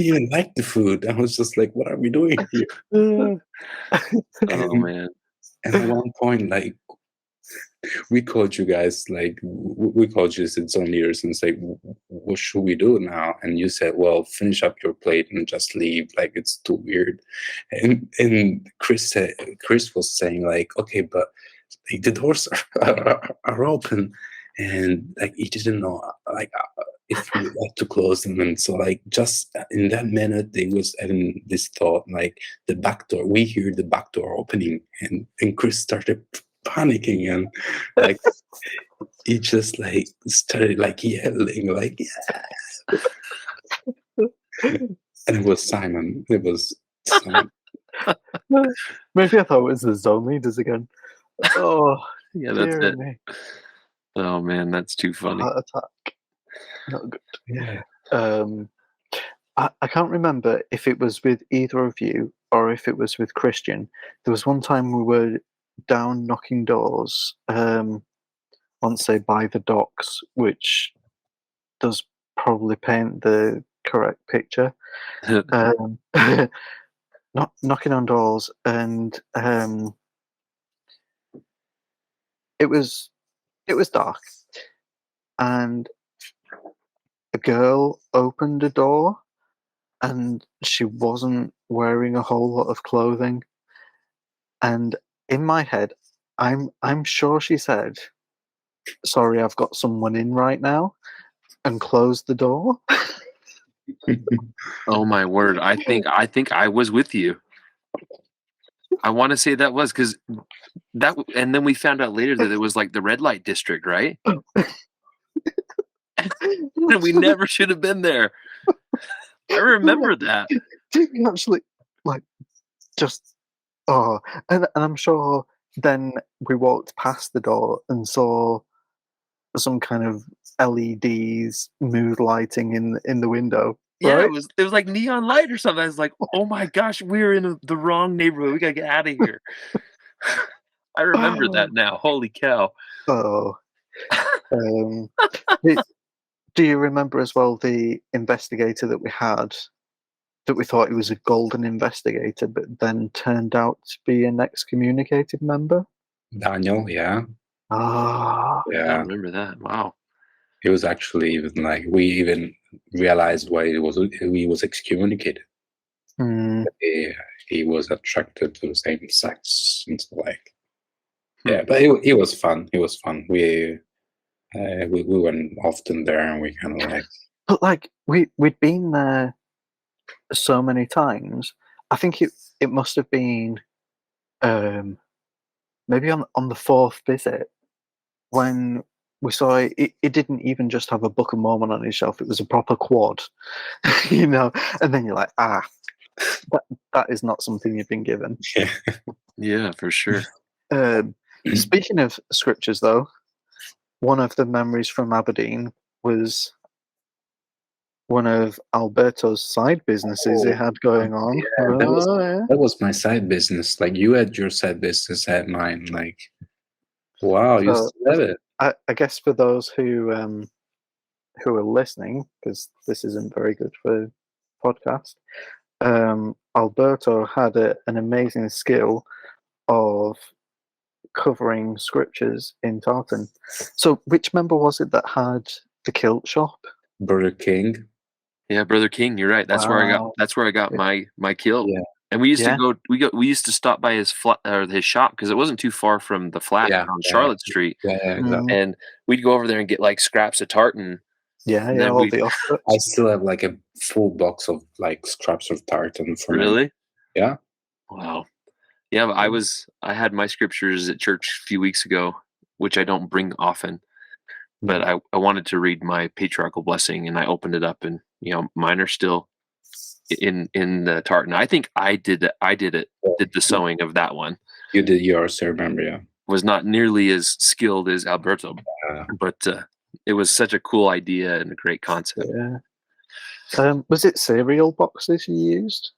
even like the food. I was just like, what are we doing here? Oh man. And at one point, like, we called you guys, like, we called you as own leaders and say, what should we do now? And you said, well, finish up your plate and just leave. Like, it's too weird. And Chris was saying, like, okay, but like, the doors are open. And like, he didn't know, like, if we had to close them. And so, like, just in that minute, they was having this thought, like, the back door, we hear the back door opening. And Chris started panicking, and like he just like started like yelling, like, yeah. And it was Simon. It was Simon. Maybe I thought it was the zone leaders again. Oh, Yeah, that's dear it. me. Oh man, that's too funny. Heart attack. Not good. Yeah. I can't remember if it was with either of you or if it was with Christian. There was one time we were down knocking doors, once say by the docks, which does probably paint the correct picture. Not knocking on doors, and it was dark, and a girl opened a door, and she wasn't wearing a whole lot of clothing. And in my head, I'm sure she said, "Sorry, I've got someone in right now," and closed the door. Oh my word! I think I was with you. I want to say that was because that, and then we found out later that it was like the red light district, right? And we never should have been there. I remember that. Did we actually like just and I'm sure then we walked past the door and saw some kind of LEDs mood lighting in the window. Yeah, right? it was like neon light or something. I was like, oh my gosh, we're in the wrong neighborhood. We gotta get out of here. I remember that now. Holy cow! Oh, do you remember as well the investigator that we had? That we thought he was a golden investigator, but then turned out to be an excommunicated member. Daniel, yeah. Ah, I Yeah. remember that. Wow. It was actually even like we even realized why he was excommunicated. mm, He was attracted to the same sex, and so like, yeah. But it was fun. It was fun. We went often there, and we kind of like. but like we'd been there so many times. I think it must have been maybe on the fourth visit when we saw it didn't even just have a Book of Mormon on his shelf, it was a proper quad. You know, and then you're like, that is not something you've been given. Yeah, for sure. Speaking of scriptures though, one of the memories from Aberdeen was one of Alberto's side businesses he had going on. Yeah, that was my side business. Like, you had your side business, I had mine. Like, wow, you So, still have it. I guess for those who are listening, because this isn't very good for podcast, Alberto had an amazing skill of covering scriptures in tartan. So, which member was it that had the kilt shop? Brother King. Yeah, Brother King, you're right. That's where I got. Wow. That's where I got my kilt. Yeah. And we used Yeah. to we used to stop by his flat or his shop because it wasn't too far from the flat Yeah, on yeah. Charlotte Street. Yeah, exactly. And we'd go over there and get like scraps of tartan. Yeah, And yeah, then all the I offcuts. still have like a full box of like scraps of tartan from him. Really? Yeah. Wow. Yeah, but I had my scriptures at church a few weeks ago, which I don't bring often. But I wanted to read my patriarchal blessing, and I opened it up, and mine are still in the tartan. I think I did the sewing of that one. You did yours, I remember. Yeah. Was not nearly as skilled as Alberto, but it was such a cool idea and a great concept. Yeah. Was it cereal boxes you used?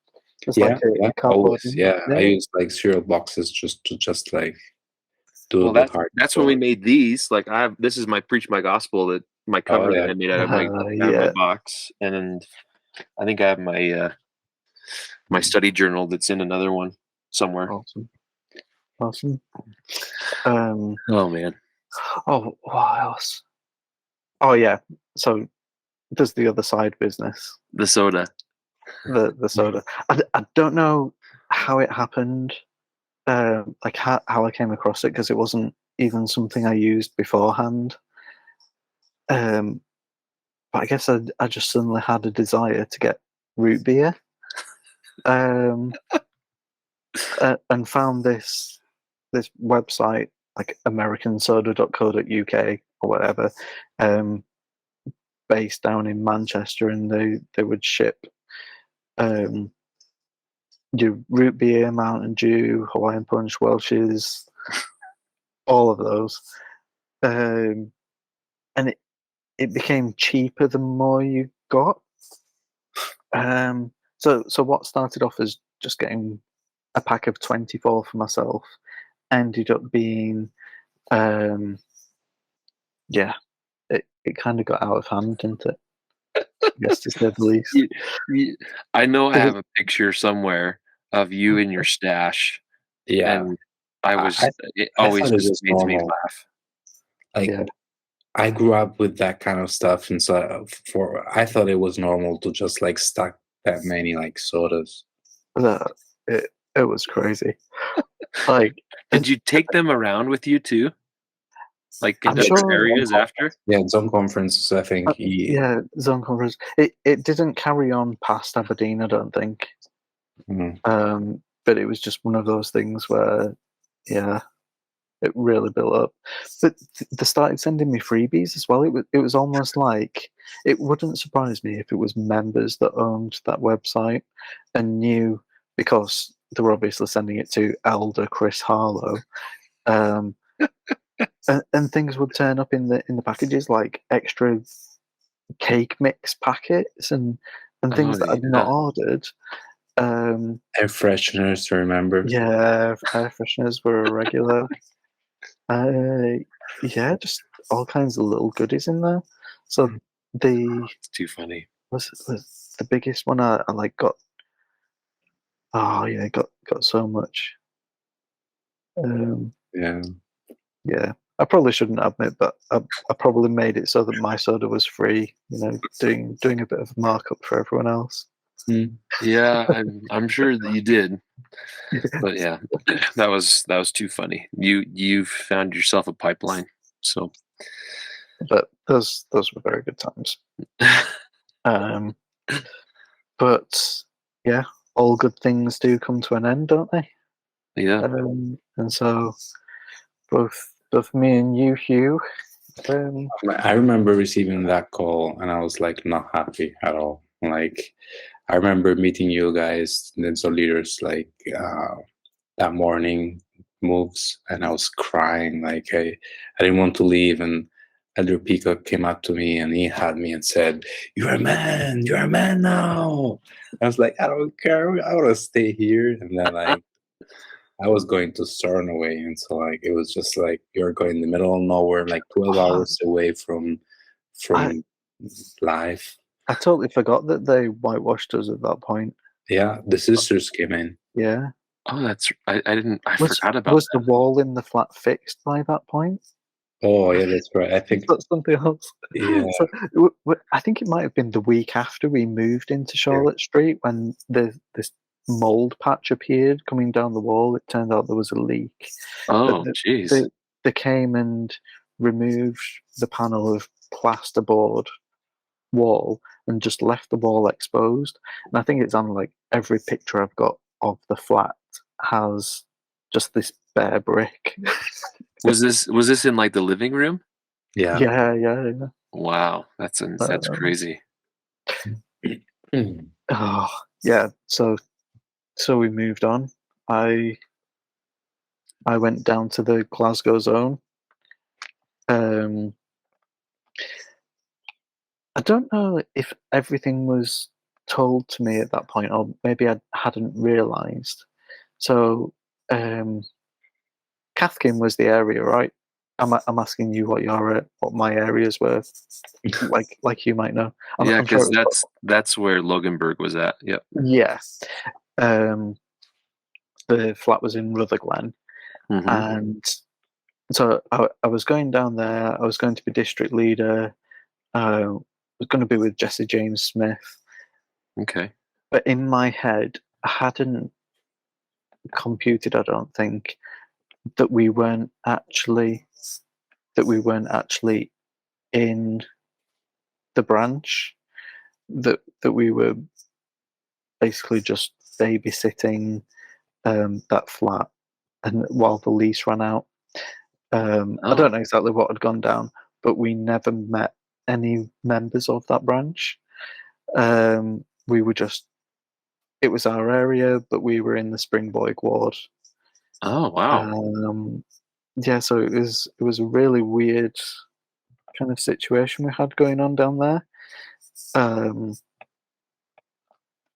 It's Yeah, like a cardboard. always. Yeah, I use like cereal boxes just to like do the hard. That's when we made these. Like this is my preach my gospel that my cover that I made out of my box, and then I think I have my my study journal that's in another one somewhere. Awesome. Oh man. Oh, what else? Oh yeah. So there's the other side business. The soda. The soda. I don't know how it happened. Like how I came across it, because it wasn't even something I used beforehand. But I guess I just suddenly had a desire to get root beer. And found this website, like americansoda.co.uk or whatever, based down in Manchester, and they would ship your root beer, Mountain Dew, Hawaiian Punch, Welch's, all of those, and it became cheaper the more you got. So what started off as just getting a pack of 24 for myself ended up being, it kind of got out of hand, didn't it? I guess, to say the least. I know I have a picture somewhere of you in your stash. Yeah, and it always just makes me laugh. Like, I grew up with that kind of stuff, and so I thought it was normal to just like stack that many like sodas. It was crazy. Like, did you take them around with you too? Like in different areas after? Yeah, zone conferences, I think. Zone conference. It didn't carry on past Aberdeen, I don't think. But it was just one of those things where, it really built up. But they started sending me freebies as well. It was almost like, it wouldn't surprise me if it was members that owned that website and knew, because they were obviously sending it to Elder Chris Harlow. And things would turn up in the packages, like extra cake mix packets and things that I'd not ordered. Air fresheners, remember? Yeah, air fresheners were a regular. Just all kinds of little goodies in there. So it's too funny. Was the biggest one I like got. Oh yeah, got so much. Yeah. I probably shouldn't admit, but I probably made it so that my soda was free. Doing a bit of a markup for everyone else. Yeah, I'm sure that you did. But yeah, that was too funny. You found yourself a pipeline. So, but those were very good times. But yeah, all good things do come to an end, don't they? Yeah. And so both me and you, Hugh. I remember receiving that call, and I was like not happy at all. Like, I remember meeting you guys, and some leaders, like that morning moves, and I was crying. Like I didn't want to leave, and Elder Peacock came up to me and he had me and said, "You're a man. You're a man now." I was like, "I don't care. I want to stay here." And then like, I was going to Stornoway, and so like it was just like you're going in the middle of nowhere, like 12 hours away from life. I totally forgot that they whitewashed us at that point. Yeah, the sisters came in. Yeah. Oh, that's I forgot about. Was the wall in the flat fixed by that point? Oh yeah, that's right. I think that's something else. Yeah. So, I think it might have been the week after we moved into Charlotte Street when this mold patch appeared coming down the wall. It turned out there was a leak. Oh, But jeez. they came and removed the panel of plasterboard wall and just left the wall exposed. And I think it's on like every picture I've got of the flat has just this bare brick. Was this in like the living room? Yeah. Yeah. Wow, that's crazy. Oh, yeah. So we moved on. I went down to the Glasgow zone. I don't know if everything was told to me at that point, or maybe I hadn't realised. So, Cathkin was the area, right? I'm asking you what my areas were, like you might know. Yeah, I'm sure because that's where Loganberg was at. Yep. yeah. The flat was in Rutherglen, Mhm. and so I was going down there. I was going to be district leader. I was going to be with Jesse James Smith. Okay. But in my head, I hadn't computed, I don't think, that we weren't actually in the branch, that we were basically just babysitting that flat, and while the lease ran out. I Oh. don't know exactly what had gone down, but we never met any members of that branch. We were just, it was our area, but we were in the Springboig ward. Oh, wow. Yeah, so it was a really weird kind of situation we had going on down there.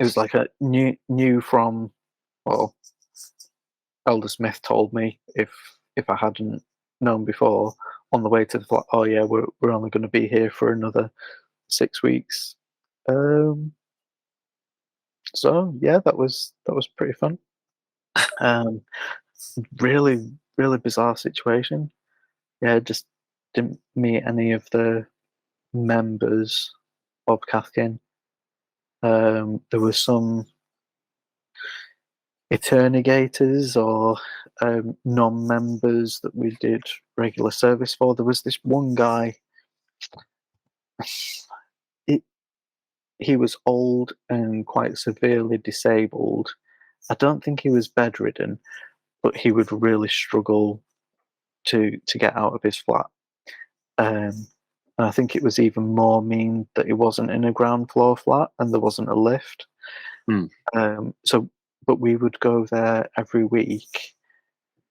It was like a new from, well, Elder Smith told me if I hadn't known before on the way to the flat. Oh yeah, we're only going to be here for another 6 weeks. So yeah, that was pretty fun. Really bizarre situation. Yeah, just didn't meet any of the members of Cathkin. There were some Eternigators or non-members that we did regular service for. There was this one guy. He was old and quite severely disabled. I don't think he was bedridden, but he would really struggle to get out of his flat. And I think it was even more mean that it wasn't in a ground floor flat and there wasn't a lift. But we would go there every week,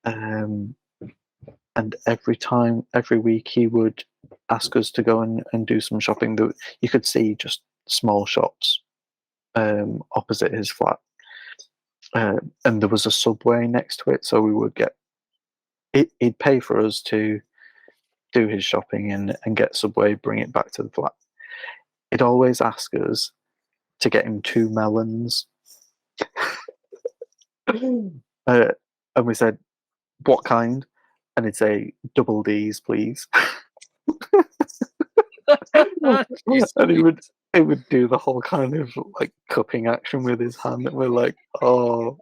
and every week he would ask us to go and do some shopping. That you could see just small shops opposite his flat, and there was a Subway next to it, so we would get it. He'd pay for us to do his shopping and get Subway, bring it back to the flat. He'd always ask us to get him 2 melons. And we said, what kind? And he'd say, double D's, please. And he would do the whole kind of like cupping action with his hand, and we're like, oh,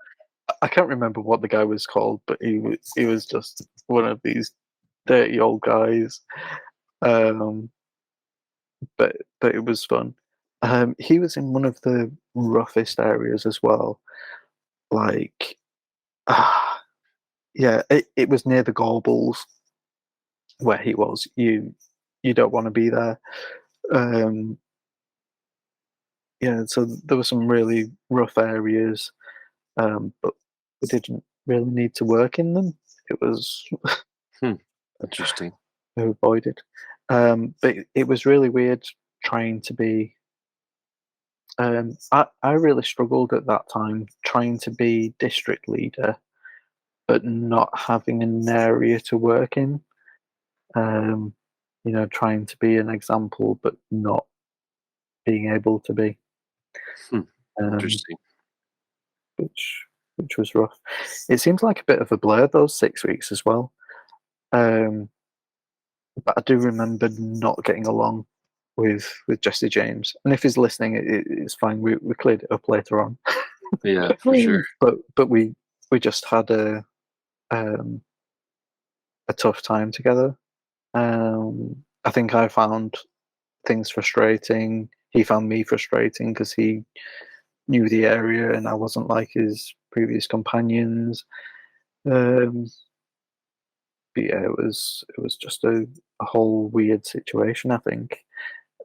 I can't remember what the guy was called, but he was just one of these dirty old guys. But it was fun. He was in one of the roughest areas as well. Like, yeah, it was near the Gorbles where he was. You don't want to be there. Yeah, so there were some really rough areas, but we didn't really need to work in them. It was Interesting. avoided. But it was really weird trying to be. I really struggled at that time trying to be district leader, but not having an area to work in. Trying to be an example, but not being able to be. Interesting. Which was rough. It seems like a bit of a blur those 6 weeks as well. But I do remember not getting along with Jesse James, and if he's listening, it's fine. We cleared it up later on. Yeah, for sure. But we just had a tough time together. I think I found things frustrating. He found me frustrating because he knew the area and I wasn't like his previous companions. But yeah, it was just a whole weird situation, I think.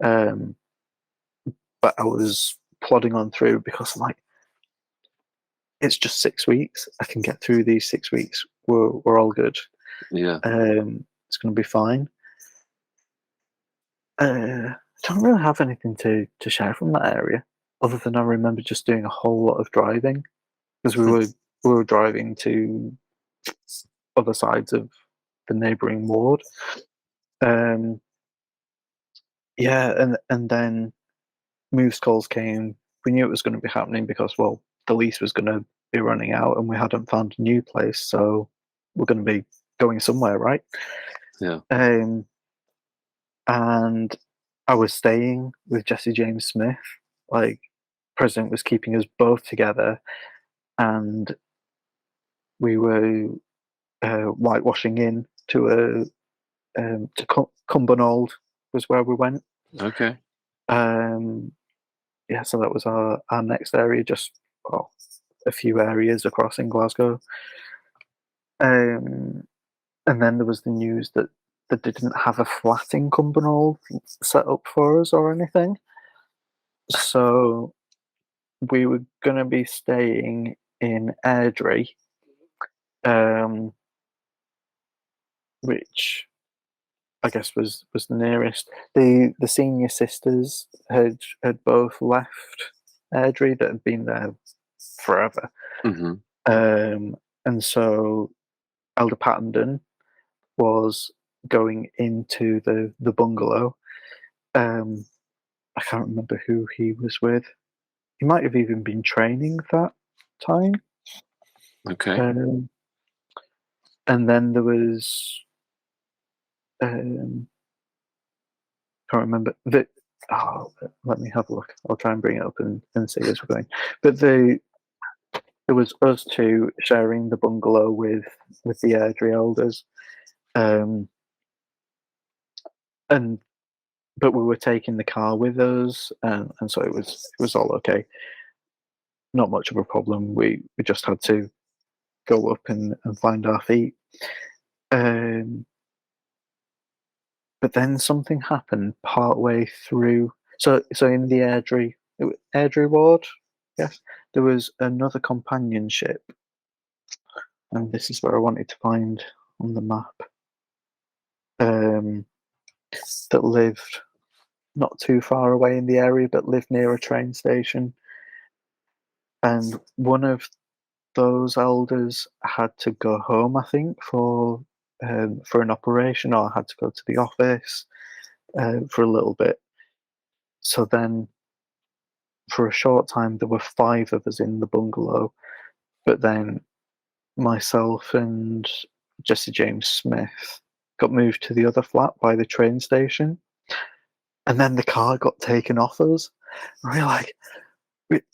But I was plodding on through because I'm like, it's just 6 weeks. I can get through these 6 weeks. We're all good. Yeah. It's going to be fine. I don't really have anything to share from that area, other than I remember just doing a whole lot of driving because we were driving to other sides of the neighbouring ward. Yeah, and then moves calls came. We knew it was going to be happening because, well, the lease was going to be running out and we hadn't found a new place, so we're going to be going somewhere, right? Yeah. And I was staying with Jesse James Smith. Like, President was keeping us both together, and we were whitewashing in to Cumbernauld was where we went. Okay. Yeah, so that was our next area, just a few areas across in Glasgow. And then there was the news that they didn't have a flat in Cumbernauld set up for us or anything. So we were going to be staying in Airdrie, which I guess was the nearest. The senior sisters had both left Airdrie, that had been there forever. Mm-hmm. And so Elder Pattenden was going into the bungalow. I can't remember who he was with. He might have even been training that time. Okay. And then there was can't remember the. Oh, let me have a look. I'll try and bring it up and see as we're going. But there was us two sharing the bungalow with the Airdrie elders, but we were taking the car with us, and so it was all okay. Not much of a problem. We just had to go up and find our feet. But then something happened partway through. So in the Airdrie ward, yes, there was another companionship, and this is where I wanted to find on the map. That lived not too far away in the area, but lived near a train station. And one of those elders had to go home, I think, for an operation, or had to go to the office for a little bit. So then, for a short time, there were 5 of us in the bungalow, but then myself and Jesse James Smith got moved to the other flat by the train station, and then the car got taken off us. And we're like,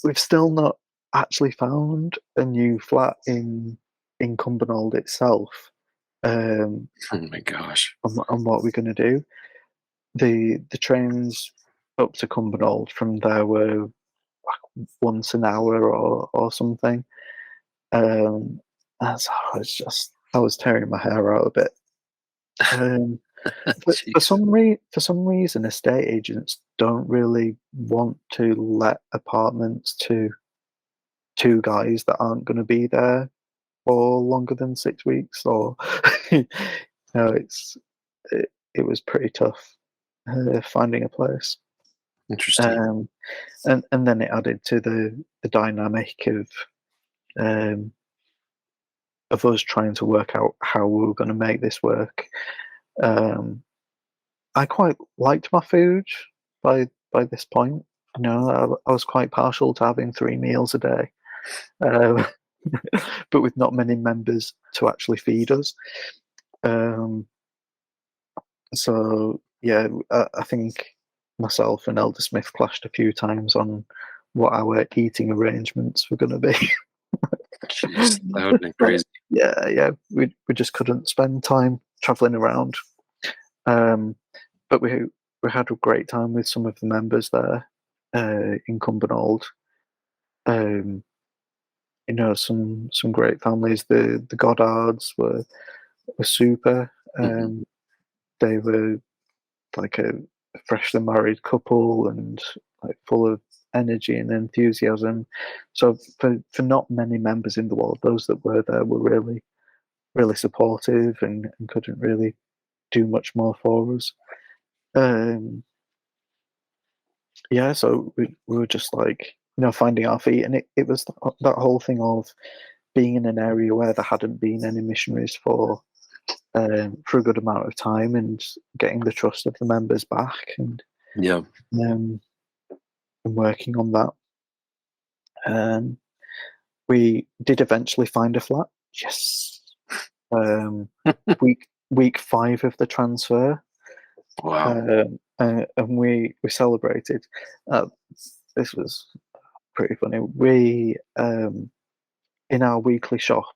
we've still not actually found a new flat in Cumbernauld itself. Oh my gosh! On what we're going to do. The trains up to Cumbernauld from there were once an hour or something. I was tearing my hair out a bit. But for some reason, estate agents don't really want to let apartments to 2 guys that aren't going to be there for longer than 6 weeks. Or no, it was pretty tough finding a place. Interesting. And then it added to the dynamic of us trying to work out how we were going to make this work. I quite liked my food by this point. You know, I was quite partial to having 3 meals a day, but with not many members to actually feed us. So yeah, I think myself and Elder Smith clashed a few times on what our eating arrangements were going to be. Jeez, that would have been crazy. Yeah, we just couldn't spend time traveling around. But we had a great time with some of the members there in Cumbernauld. You know, some great families. The Goddards were super. They were like a freshly married couple and like full of energy and enthusiasm. So for not many members in the world, those that were there were really, really supportive and couldn't really do much more for us. Yeah, so we were just like, you know, finding our feet, and it was that whole thing of being in an area where there hadn't been any missionaries for a good amount of time, and getting the trust of the members back, and working on that. We did eventually find a flat. Yes. Week 5 of the transfer. Wow. And we celebrated. This was pretty funny. We in our weekly shop.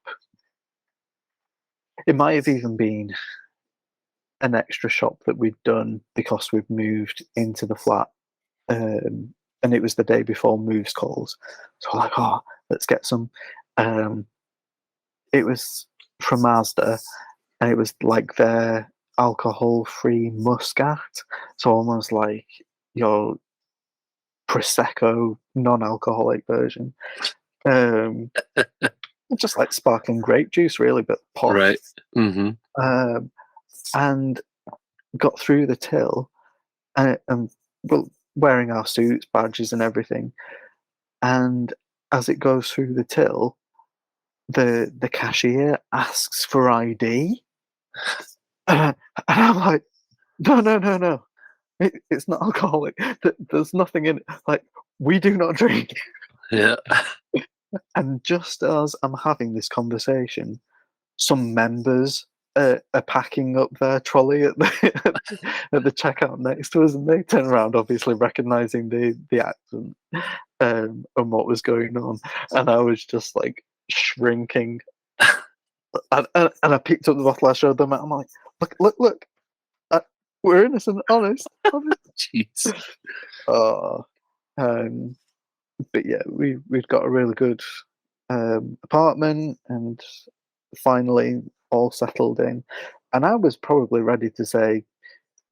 It might have even been an extra shop that we'd done because we've moved into the flat, and it was the day before moves calls. So like, oh, let's get some. It was from Mazda, and it was like their alcohol-free Muscat, so almost like your Prosecco non-alcoholic version. Just like sparkling grape juice, really, but pot. Right. And got through the till, and well, wearing our suits, badges, and everything. And as it goes through the till, the cashier asks for ID, and I'm like, no, it's not alcoholic. There's nothing in it. Like, we do not drink. Yeah. And just as I'm having this conversation, some members are packing up their trolley at the checkout next to us, and they turn around, obviously recognizing the accent and what was going on. And I was just like shrinking. And I picked up the bottle, I showed them, and I'm like, look, we're innocent, honest. Jeez. But yeah, we'd got a really good apartment, and finally all settled in. And I was probably ready to say,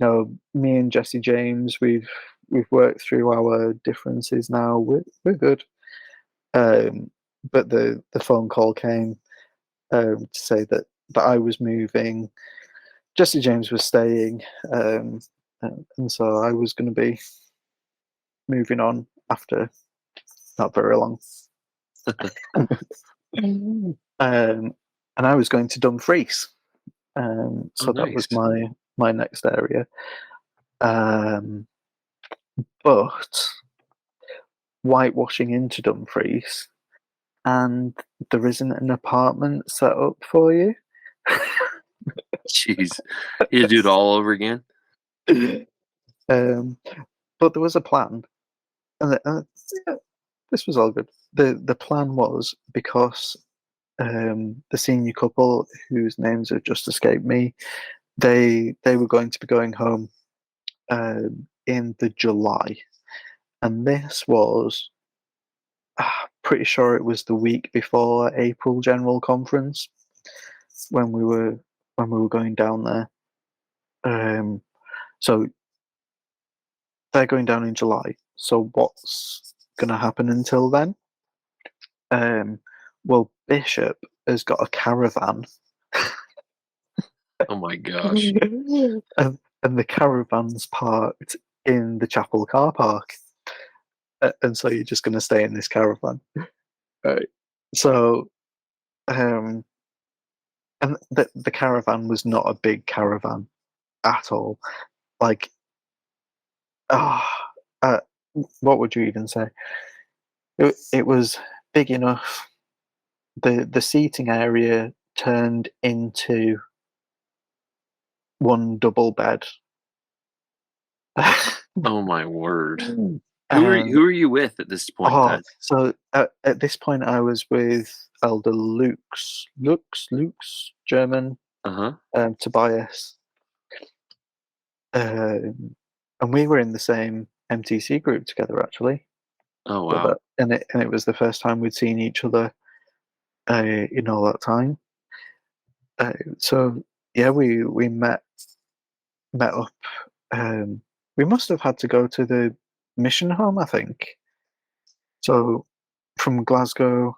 no, me and Jesse James, we've worked through our differences now. We're good. But the phone call came to say that I was moving. Jesse James was staying, and so I was going to be moving on after not very long. And I was going to Dumfries. So that was my next area. But whitewashing into Dumfries, and there isn't an apartment set up for you. Jeez, you do it all over again. But there was a plan, and yeah, this was all good. The plan was, because the senior couple, whose names have just escaped me, they were going to be going home in the July, and this was pretty sure it was the week before April General Conference when we were going down there. So they're going down in July. So what's going to happen until then? Well, Bishop has got a caravan. Oh my gosh. And the caravan's parked in the chapel car park. And so you're just going to stay in this caravan. Right. So, and the caravan was not a big caravan at all. Like, what would you even say? It was big enough. The seating area turned into one double bed. Oh my word. Who are you with at this point? Then? So at this point, I was with Elder Luke's German, Tobias, and we were in the same MTC group together actually. Oh wow! And it was the first time we'd seen each other in all that time. So yeah, we met up. We must have had to go to the mission home, I think. So from Glasgow,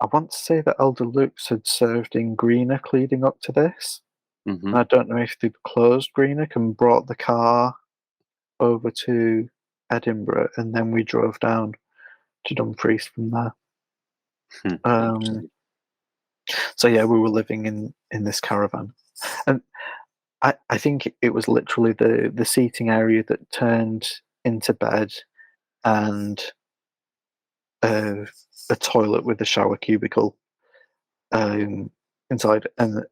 I want to say that Elder Luke's had served in Greenock leading up to this. Mm-hmm. I don't know if they'd closed Greenock and brought the car over to Edinburgh, and then we drove down to Dumfries from there. So yeah, we were living in this caravan, and I think it was literally the seating area that turned into bed and a toilet with a shower cubicle inside, and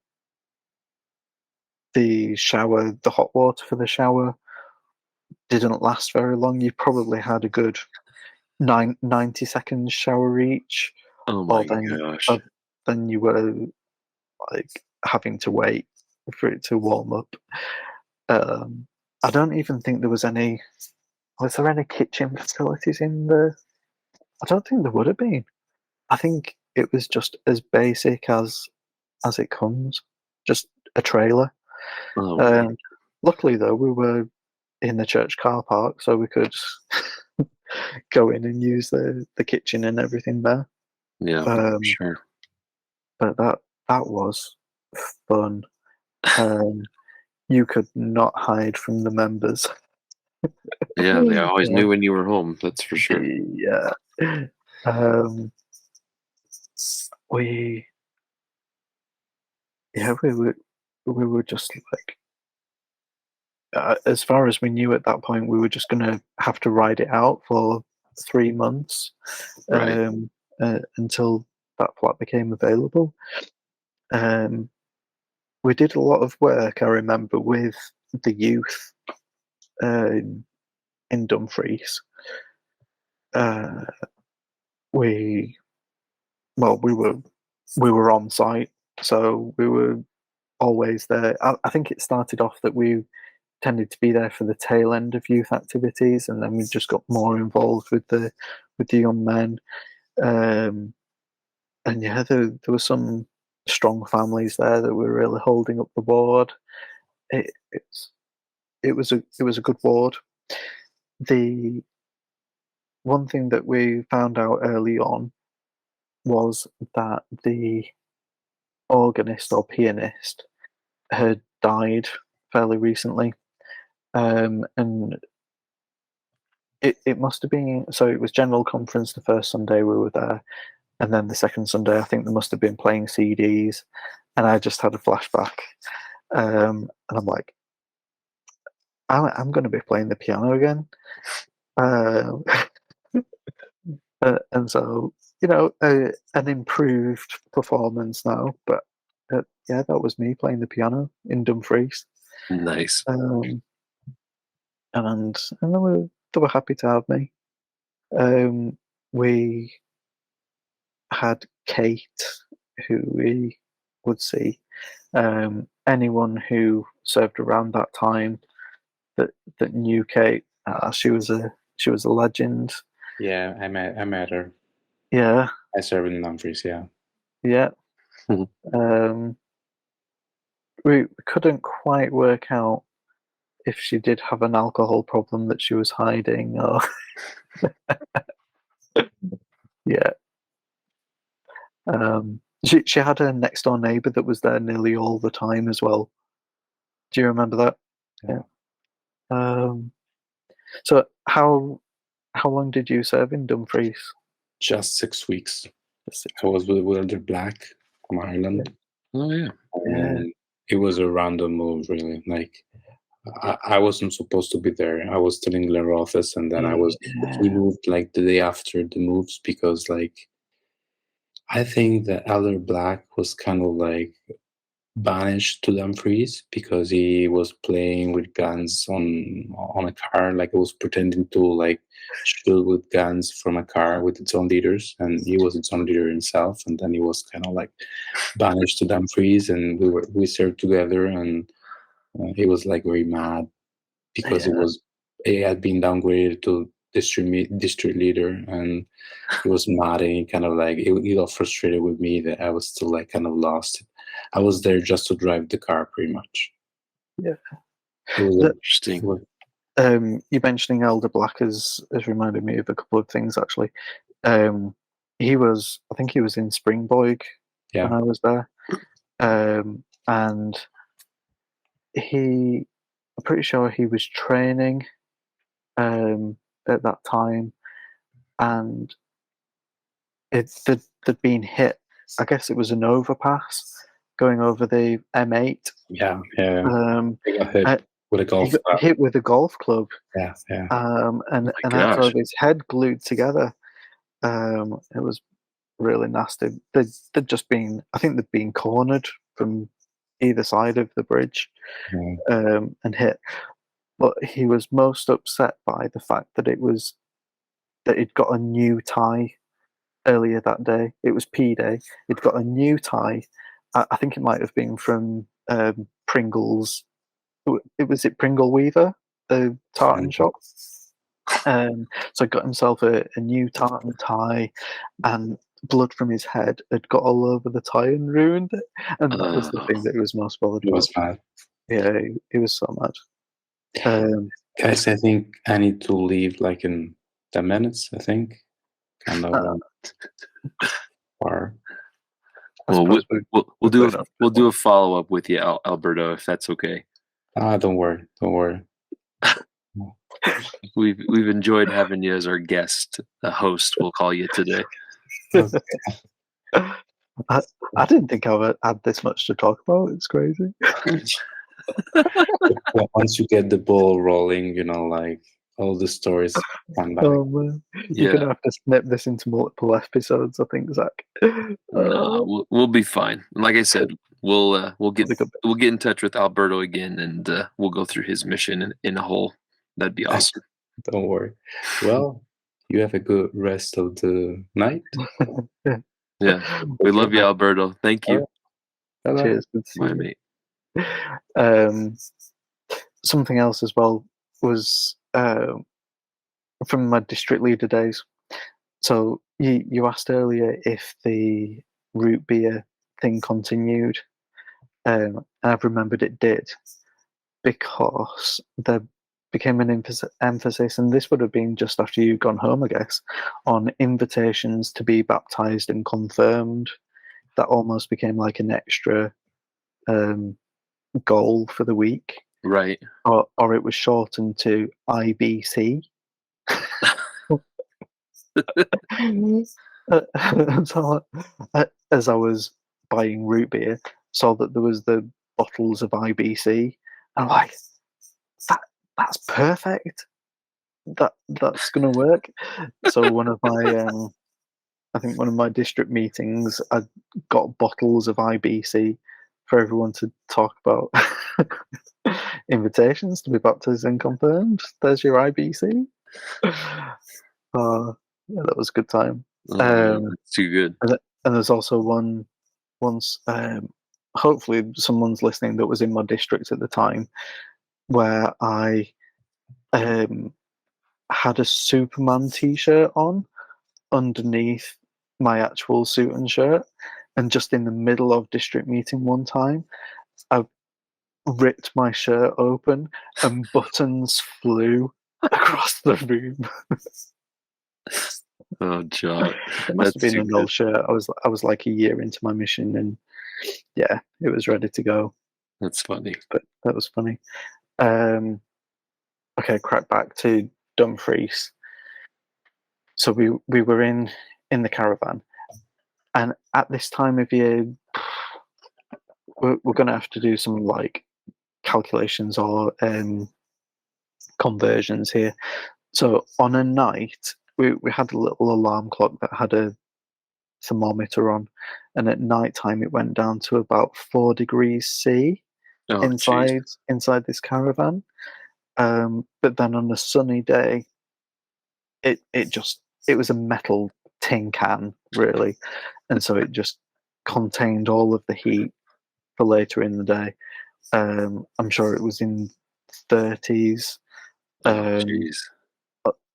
the hot water for the shower didn't last very long. You probably had a good 90 seconds shower each. Oh my gosh! Then you were like having to wait for it to warm up. I don't even think there was any. Was there any kitchen facilities in the? I don't think there would have been. I think it was just as basic as it comes, just a trailer. Oh, luckily, though, we were in the church car park, so we could go in and use the kitchen and everything there. Yeah, sure. But that was fun. You could not hide from the members. Yeah, they always knew when you were home. That's for sure. Yeah. We were just like, as far as we knew at that point, we were just going to have to ride it out for 3 months, Right. until that flat became available. We did a lot of work, I remember, with the youth in Dumfries. We were on site, so we were always there. I think it started off that we tended to be there for the tail end of youth activities, and then we just got more involved with the young men. And yeah, there were some strong families there that were really holding up the ward. It was a good ward. The one thing that we found out early on was that the organist or pianist had died fairly recently, and it must have been, so it was general conference the first Sunday we were there, and then the second Sunday I think they must have been playing CDs, and I just had a flashback, and I'm like, I'm going to be playing the piano again, and so an improved performance now, but yeah, that was me playing the piano in Dumfries. Nice. And they were happy to have me. We had Kate, who we would see. Anyone who served around that time that knew Kate, she was a legend. Yeah, I met her. Yeah, I served in Dumfries. Yeah. Yeah. We couldn't quite work out if she did have an alcohol problem that she was hiding, or yeah. She had a next door neighbour that was there nearly all the time as well. Do you remember that? Yeah. So how long did you serve in Dumfries? Just 6 weeks. I was with Wilder Black from Ireland. Oh yeah. And it was a random move, really. Like I wasn't supposed to be there. I was still in Glenrothes, and then he moved like the day after the moves, because like I think that Elder Black was kind of like banished to Dumfries because he was playing with guns on a car. Like, he was pretending to like shoot with guns from a car with its own leaders, and he was its own leader himself. And then he was kind of like banished to Dumfries, and we served together, and he was like very mad because he had been downgraded to district leader, and he was mad, and he kind of like he got frustrated with me that I was still like kind of lost. I was there just to drive the car, pretty much. Yeah. It was Interesting. You mentioning Elder Black has reminded me of a couple of things actually. I think he was in Springboig when I was there, and I'm pretty sure he was training at that time, and they'd been hit. I guess it was an overpass going over the M8. Yeah. He got hit with a golf club. Hit with a golf club. Yeah. And had to have his head glued together. It was really nasty. They'd just been, I think they'd been cornered from either side of the bridge and hit. But he was most upset by the fact that he'd got a new tie earlier that day. It was P Day. He'd got a new tie. I think it might have been from Pringle's. Was it Pringle Weaver, the tartan shop? So he got himself a new tartan tie, and blood from his head had got all over the tie and ruined it. And that was the thing that he was most bothered about. He was mad. Yeah, he was so mad. Guys, I think I need to leave like in 10 minutes, I think. Kind of far. Well, we'll do a follow up with you, Alberto, if that's okay. Don't worry. We've enjoyed having you as our guest, the host. We'll call you today. I didn't think I had this much to talk about. It's crazy. Once you get the ball rolling, like all the stories come back. Oh man, you're gonna have to snip this into multiple episodes, I think, Zach. No, we'll be fine. Like I said, we'll get in touch with Alberto again, and we'll go through his mission in a whole. That'd be awesome. Don't worry. Well, you have a good rest of the night. Yeah, we love you, Alberto. Thank you. Hello. Cheers. Good to see My you. mate. Something else as well was from my district leader days. So you asked earlier if the root beer thing continued. I've remembered it did, because there became an emphasis, and this would have been just after you'd gone home, I guess, on invitations to be baptized and confirmed. That almost became like an extra goal for the week. Right. Or it was shortened to IBC. So, as I was buying root beer, saw that there was the bottles of IBC. I'm like, that's perfect. That's gonna work. So one of my I think one of my district meetings, I got bottles of IBC for everyone to talk about. Invitations to be baptized and confirmed. There's your IBC. Yeah, that was a good time. Too good. And there's also once, hopefully someone's listening that was in my district at the time, where I had a Superman t-shirt on underneath my actual suit and shirt, and just in the middle of district meeting one time, I ripped my shirt open and buttons flew across the room. Oh, John. It must have been an old shirt. I was like a year into my mission, and yeah, it was ready to go. That's funny. But that was funny. Okay, crack back to Dumfries. So we were in the caravan, and at this time of year, we're going to have to do some like calculations or conversions here. So on a night, we had a little alarm clock that had a thermometer on, and at night time it went down to about 4 degrees C Oh, jeez. inside this caravan. But then on a sunny day, it was a metal tin can, really, and so it just contained all of the heat for later in the day. I'm sure it was in 30s Oh, um, jeez.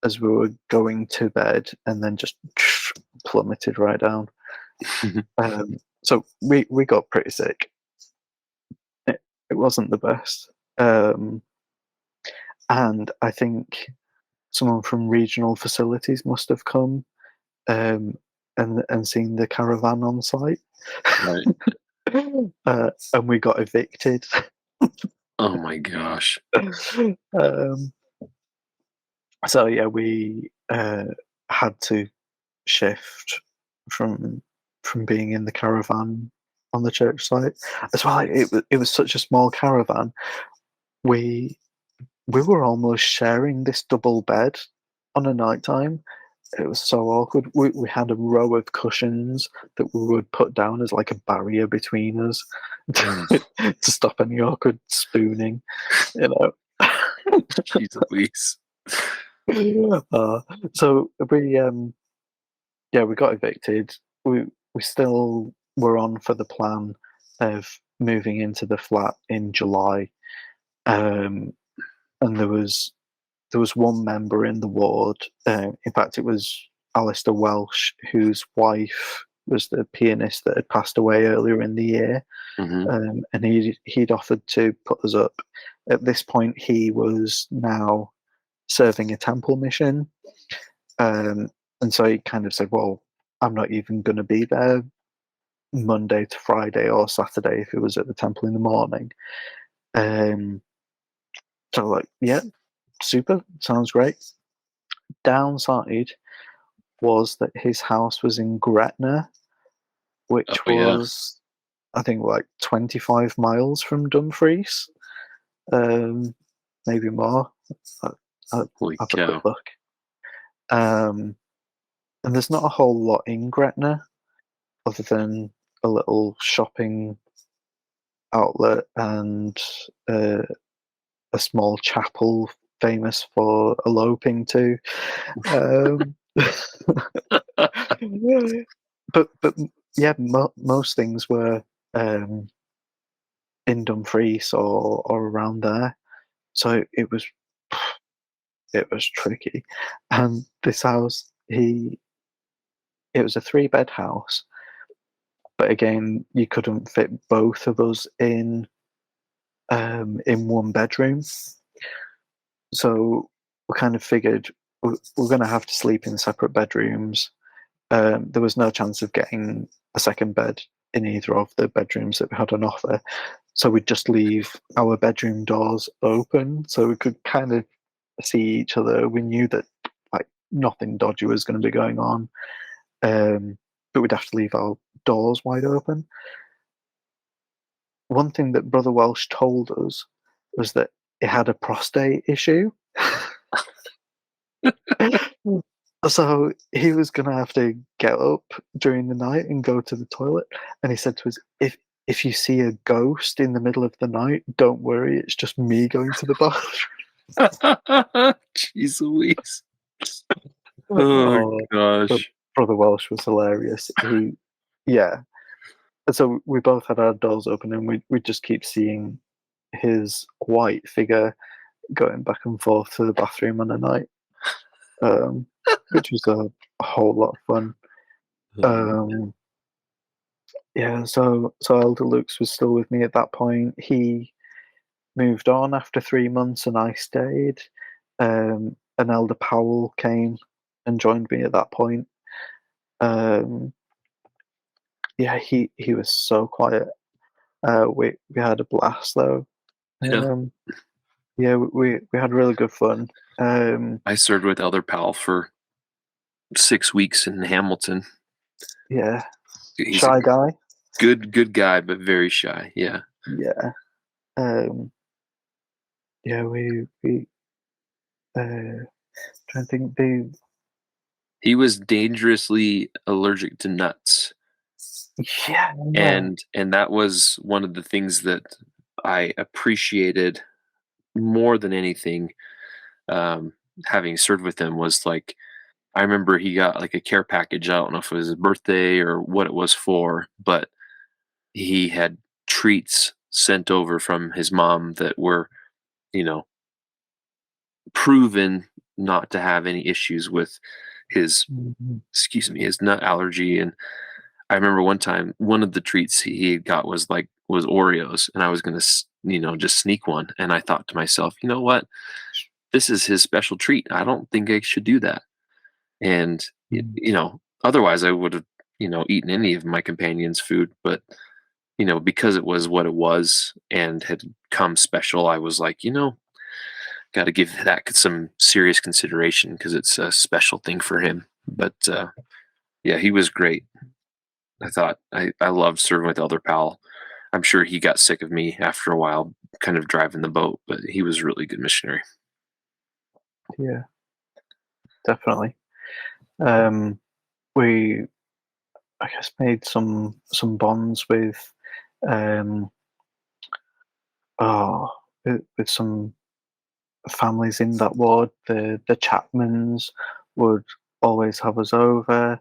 as we were going to bed, and then just plummeted right down. So we got pretty sick. It wasn't the best. And I think someone from regional facilities must have come and seen the caravan on site. Right. And we got evicted. Oh my gosh. So yeah, we had to shift from being in the caravan on the church site as well. It was such a small caravan. We were almost sharing this double bed on a night time. It was so awkward. We had a row of cushions that we would put down as like a barrier between us to stop any awkward spooning, you know. Jeez Louise. So we we got evicted. We still were on for the plan of moving into the flat in July, and there was one member in the ward. In fact, it was Alistair Welsh, whose wife was the pianist that had passed away earlier in the year, Mm-hmm. and he'd offered to put us up. At this point, he was now serving a temple mission, and so he kind of said, "Well, I'm not even going to be there Monday to Friday or Saturday if it was at the temple in the morning." So like, yeah, super, sounds great. Downside was that his house was in Gretna, which Oh yeah. was, I think, like 25 miles from Dumfries, maybe more. I'll Holy have a cow. quick look. And there's not a whole lot in Gretna other than a little shopping outlet and a small chapel famous for eloping to. But yeah, most things were in Dumfries or around there, so it was tricky. And this house, it was a 3-bed house, but again, you couldn't fit both of us in one bedroom. So we kind of figured we're going to have to sleep in separate bedrooms. There was no chance of getting a second bed in either of the bedrooms that we had on offer. So we'd just leave our bedroom doors open so we could kind of see each other. We knew that like nothing dodgy was going to be going on, but we'd have to leave our doors wide open. One thing that Brother Welsh told us was that it had a prostate issue. So he was going to have to get up during the night and go to the toilet. And he said to us, if you see a ghost in the middle of the night, don't worry, it's just me going to the bathroom. Jeez Louise. Oh gosh. Brother Welsh was hilarious. Yeah. And so we both had our doors open and we just keep seeing his white figure going back and forth to the bathroom on a night, which was a whole lot of fun. Yeah, so Elder Luke's was still with me at that point. He moved on after 3 months, and I stayed. And Elder Powell came and joined me at that point. Yeah, he was so quiet. We had a blast though. Yeah, we had really good fun. I served with Elder Powell for 6 weeks in Hamilton. Yeah, He's shy guy. Good guy, but very shy. Yeah. Yeah. Yeah, we trying to think. He was dangerously allergic to nuts. Yeah. And that was one of the things that I appreciated more than anything, having served with him, was like, I remember he got like a care package. I don't know if it was his birthday or what it was for, but he had treats sent over from his mom that were, you know, proven not to have any issues with his, Mhm. his nut allergy. And I remember one time, one of the treats he got was Oreos, and I was gonna, just sneak one. And I thought to myself, you know what? This is his special treat. I don't think I should do that. And Mm. otherwise I would have, eaten any of my companion's food. But because it was what it was and had come special, I was like, got to give that some serious consideration because it's a special thing for him. But yeah, he was great. I thought I loved serving with Elder Powell. I'm sure he got sick of me after a while, kind of driving the boat, but he was a really good missionary. Yeah, definitely. We, I guess, made some bonds with, um, oh, with some families in that ward. The Chapmans would always have us over.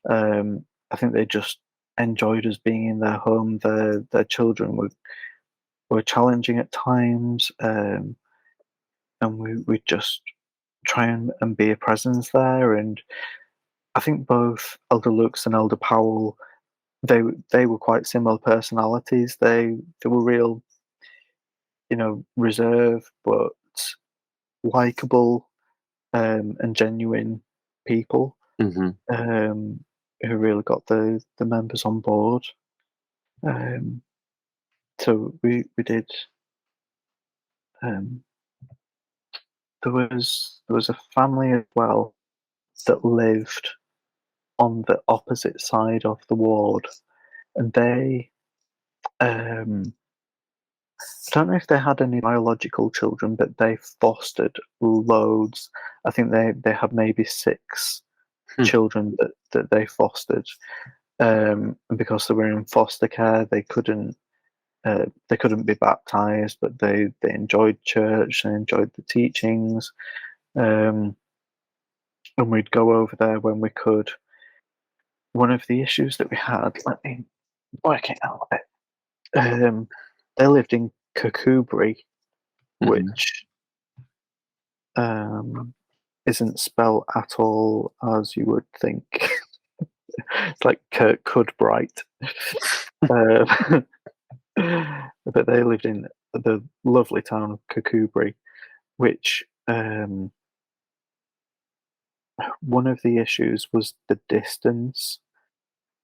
I think they just enjoyed us being in their home. Their children were challenging at times, and we just try and be a presence there. And I think both Elder Lux and Elder Powell, they were quite similar personalities. They were real, reserved but likable, and genuine people, Hmm. who really got the members on board. So we did. Um, there was a family as well that lived on the opposite side of the ward, and they, I don't know if they had any biological children, but they fostered loads. I think they had maybe 6 Hmm. children that they fostered. And because they were in foster care, they couldn't be baptized, but they enjoyed church and enjoyed the teachings. And we'd go over there when we could. One of the issues that we had, let me work it out a bit. They lived in Kakubri, Hmm. which isn't spelled at all as you would think. It's like Kurt Cudbright. uh, but they lived in the lovely town of Kakubri, which, one of the issues was the distance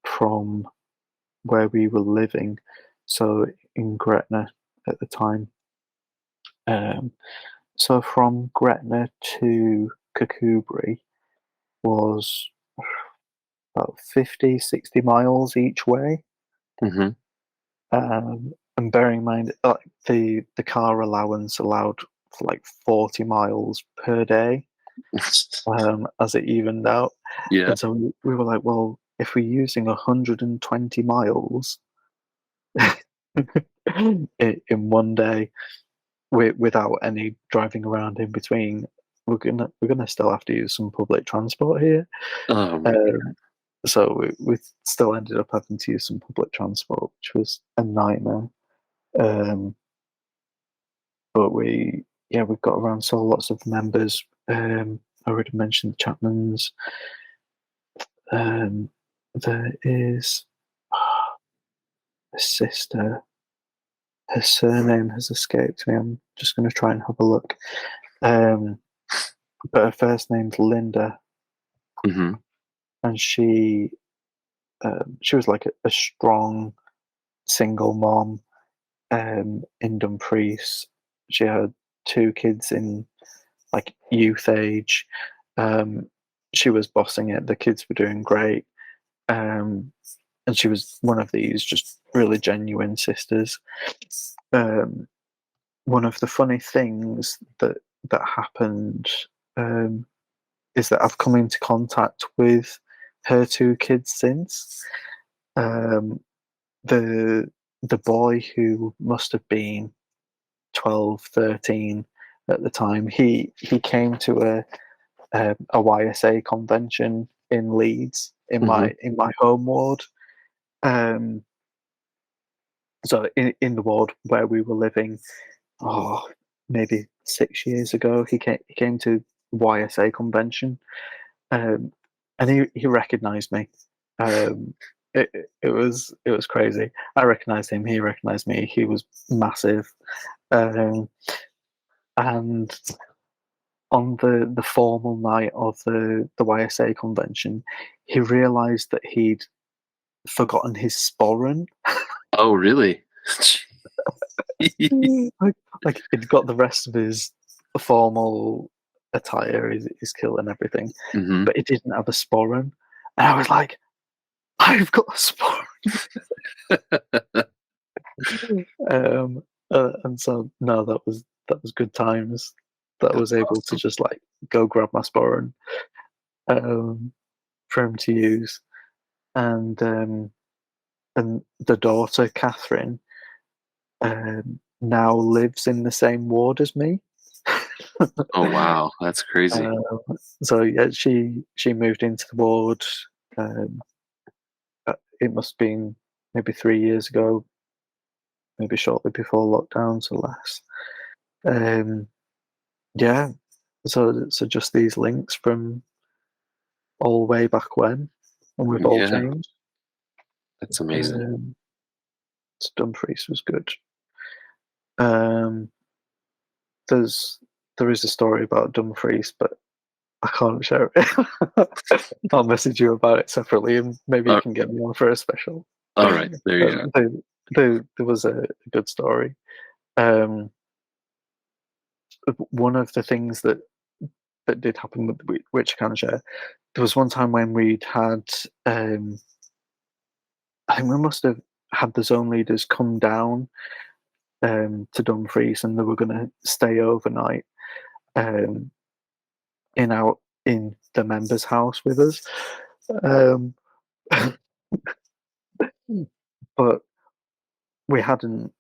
from where we were living. So in Gretna at the time. So from Gretna to Kakubri was about 50, 60 miles each way. Hmm. And bearing in mind, the car allowance allowed for like 40 miles per day, as it evened out. Yeah. And so we were like, well, if we're using 120 miles in one day without any driving around in between, we're gonna still have to use some public transport here. Oh my Um, so we still ended up having to use some public transport, which was a nightmare. Um, but we've got around, so lots of members. I already mentioned the Chapmans. There is a sister. Her surname has escaped me. I'm just going to try and have a look. But her first name's Linda, Hmm. and she was like a strong single mom, in Dumfries. She had 2 kids in like youth age. Um, she was bossing it. The kids were doing great. And she was one of these just really genuine sisters. One of the funny things that happened, um, is that I've come into contact with her two kids since. The boy, who must have been 12, 13 at the time, he came to a YSA convention in Leeds in my home ward. So in the ward where we were living, maybe 6 years ago, he came to YSA convention, and he recognised me. It was crazy. I recognised him. He recognised me. He was massive, and on the formal night of the YSA convention, he realised that he'd forgotten his sporran. Oh, really? like he'd got the rest of his formal attire, his kilt and everything, but he didn't have a sporran. And I was like, I've got a sporran. And so no, that was good times. That I was able to just like go grab my sporran for him to use, and the daughter Catherine now lives in the same ward as me. Oh wow, that's crazy. So yeah, she moved into the ward. It must have been maybe 3 years ago, maybe shortly before lockdown, so less. Yeah, so just these links from all way back when, and we've all changed. That's amazing. So Dumfries was good. There is a story about Dumfries, but I can't share it. I'll message you about it separately, and maybe you can get me on for a special. All right, there you go. There was a good story. One of the things that did happen, which I can share, there was one time when we'd had, I think we must have had the zone leaders come down to Dumfries, and they were going to stay overnight in the members' house with us. But we hadn't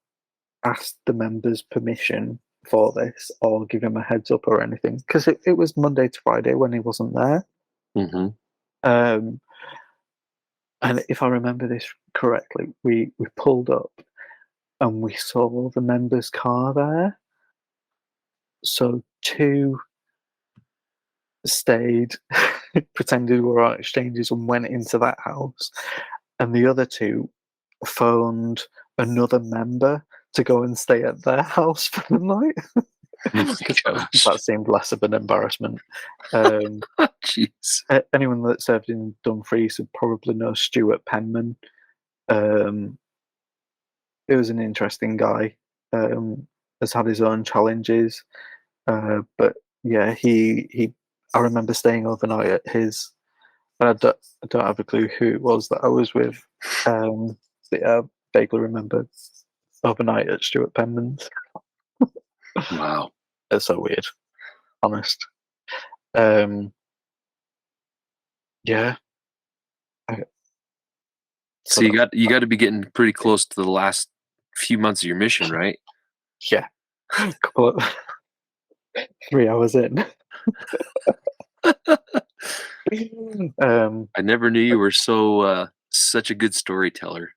asked the members' permission for this or give him a heads up or anything, because it was Monday to Friday when he wasn't there. And if I remember this correctly, we pulled up and we saw the members' car there. So two stayed, pretended we were on exchanges, and went into that house, and the other two phoned another member to go and stay at their house for the night. That seemed less of an embarrassment. Jeez. Anyone that served in Dumfries would probably know Stuart Penman. He was an interesting guy. Has had his own challenges, but yeah, he. I remember staying overnight at his. I don't have a clue who it was that I was with. But I vaguely remember overnight at Stuart Penman's. Wow, it's so weird, honest. Yeah. So you got to be getting pretty close to the last few months of your mission, right? Yeah. 3 hours in. I never knew you were such a good storyteller.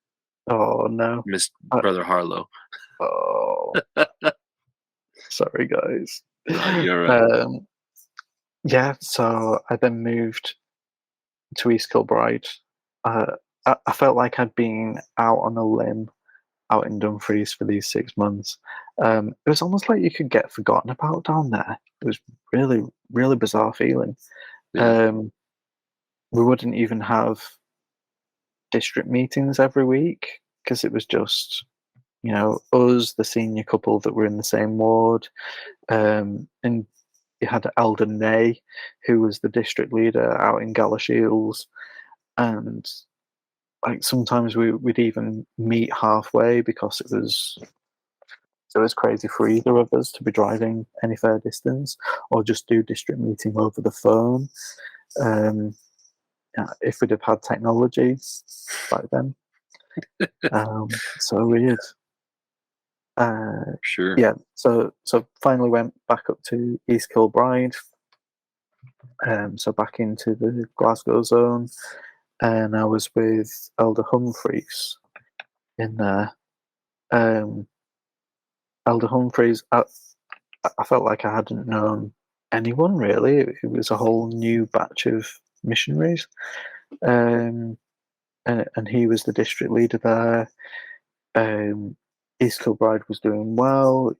Oh no, Brother Harlow. Oh, sorry guys. No, you're right. Yeah, so I then moved to East Kilbride. I felt like I'd been out on a limb out in Dumfries for these 6 months. It was almost like you could get forgotten about down there. It was really, really bizarre feeling. Yeah. We wouldn't even have district meetings every week because it was just, us, the senior couple that were in the same ward, and you had Eldon Ney, who was the district leader out in Galashiels, and like sometimes we'd even meet halfway because it was So it was crazy for either of us to be driving any fair distance or just do district meeting over the phone. If we'd have had technology back then. So weird. Sure. Yeah, so finally went back up to East Kilbride, so back into the Glasgow zone, and I was with Elder Humphreys in there. Elder Humphreys, I felt like I hadn't known anyone really. It was a whole new batch of missionaries, and he was the district leader there. East Kilbride was doing well.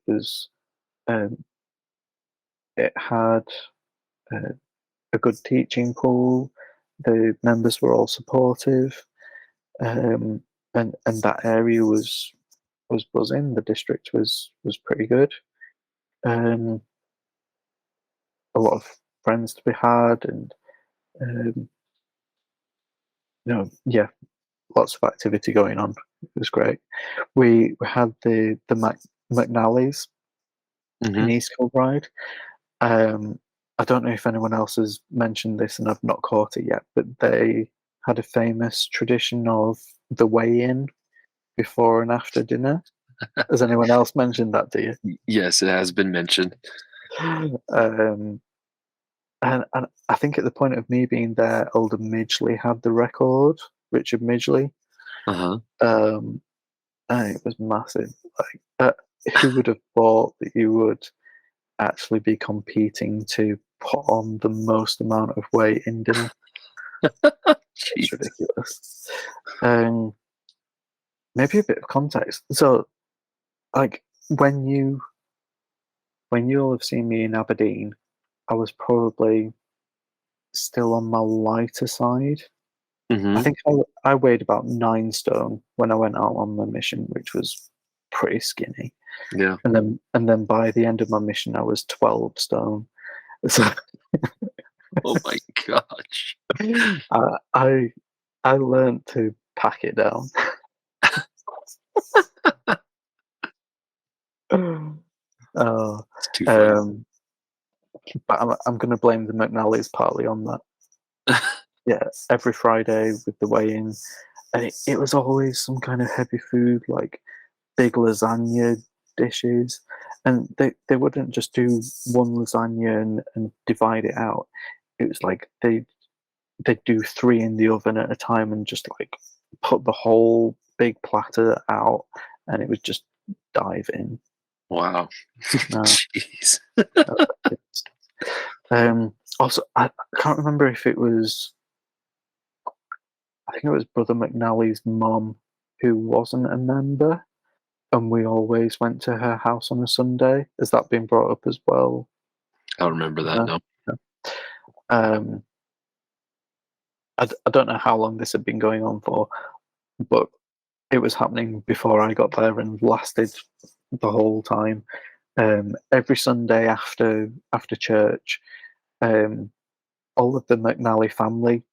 It had a good teaching pool. The members were all supportive, and that area was buzzing. The district was pretty good. A lot of friends to be had, and lots of activity going on. It was great. We had the McNallys in East Kilbride. I don't know if anyone else has mentioned this and I've not caught it yet, but they had a famous tradition of the weigh-in before and after dinner. Has anyone else mentioned that to you? Yes, it has been mentioned. And I think at the point of me being there, Elder Midgley had the record, Richard Midgley. Uh-huh. And it was massive. Like, who would have thought that you would actually be competing to put on the most amount of weight in dinner? It's ridiculous. Maybe a bit of context. So, like, when you'll have seen me in Aberdeen, I was probably still on my lighter side. I think I weighed about 9 stone when I went out on my mission, which was pretty skinny. Yeah. And then by the end of my mission, I was 12 stone. So Oh my gosh. I learned to pack it down. It's too funny. But I'm going to blame the McNallys partly on that. Yeah, every Friday with the weigh-in, and it was always some kind of heavy food, like big lasagna dishes, and they wouldn't just do one lasagna and divide it out. It was like they'd do 3 in the oven at a time and just like put the whole big platter out, and it was just dive in. Wow. Jeez. Also, I can't remember if it was. I think it was Brother McNally's mum who wasn't a member, and we always went to her house on a Sunday. Has that been brought up as well? I don't remember that, no. I don't know how long this had been going on for, but it was happening before I got there and lasted the whole time. Every Sunday after church, all of the McNally family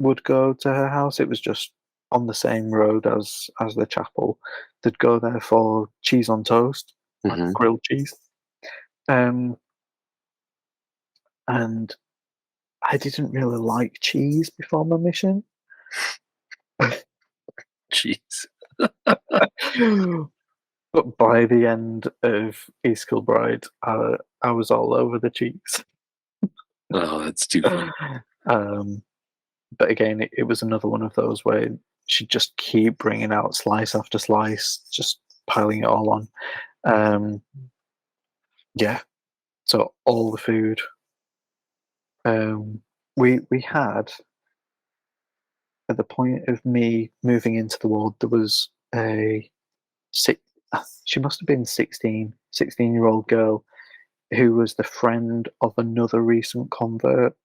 would go to her house. It was just on the same road as the chapel. They'd go there for cheese on toast, like grilled cheese. And I didn't really like cheese before my mission. Jeez. But by the end of East Kilbride, I was all over the cheese. Oh, that's too funny. But again, it was another one of those where she'd just keep bringing out slice after slice, just piling it all on. Yeah, so all the food. We had, at the point of me moving into the ward, there was she must have been 16-year-old girl who was the friend of another recent convert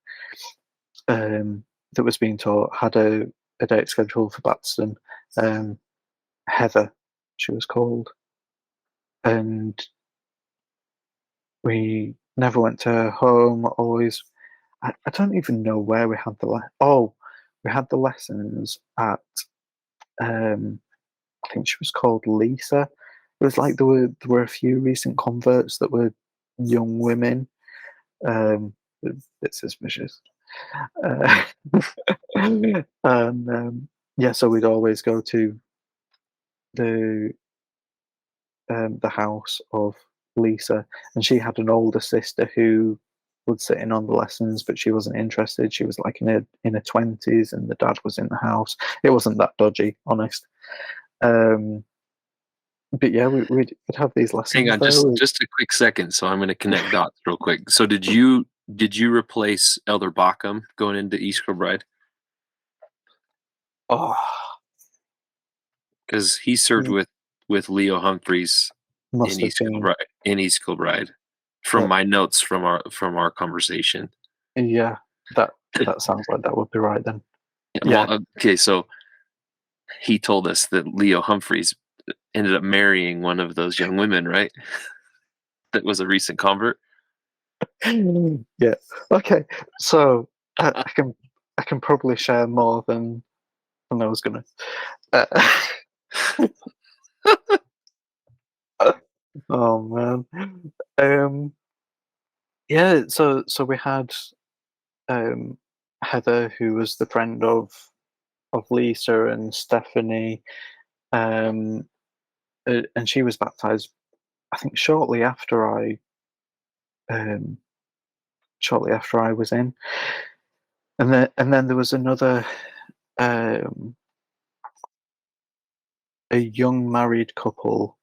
that was being taught, had a date scheduled for baptism. Heather, she was called. And we never went to her home, always. I don't even know where we had we had the lessons at, I think she was called Lisa. was like there were a few recent converts that were young women. A bit suspicious. And yeah, so we'd always go to the house of Lisa, and she had an older sister who would sit in on the lessons, but she wasn't interested. She was like in her 20s, and the dad was in the house. It wasn't that dodgy, honest. But yeah, we'd have these lessons. Hang on, there. just a quick second. So I'm going to connect dots real quick. So did you replace Elder Bockham going into East Kilbride? Oh, Because he served with Leo Humphreys must have been. In East Kilbride, from my notes from our conversation. Yeah, that sounds like that would be right then. Yeah. Well, okay, so he told us that Leo Humphreys ended up marrying one of those young women, right? That was a recent convert. Yeah. Okay. So I can probably share more than I was gonna. Oh man. Yeah. So we had Heather, who was the friend of Lisa and Stephanie, and she was baptized, I think, shortly after I was in, and then there was another, a young married couple.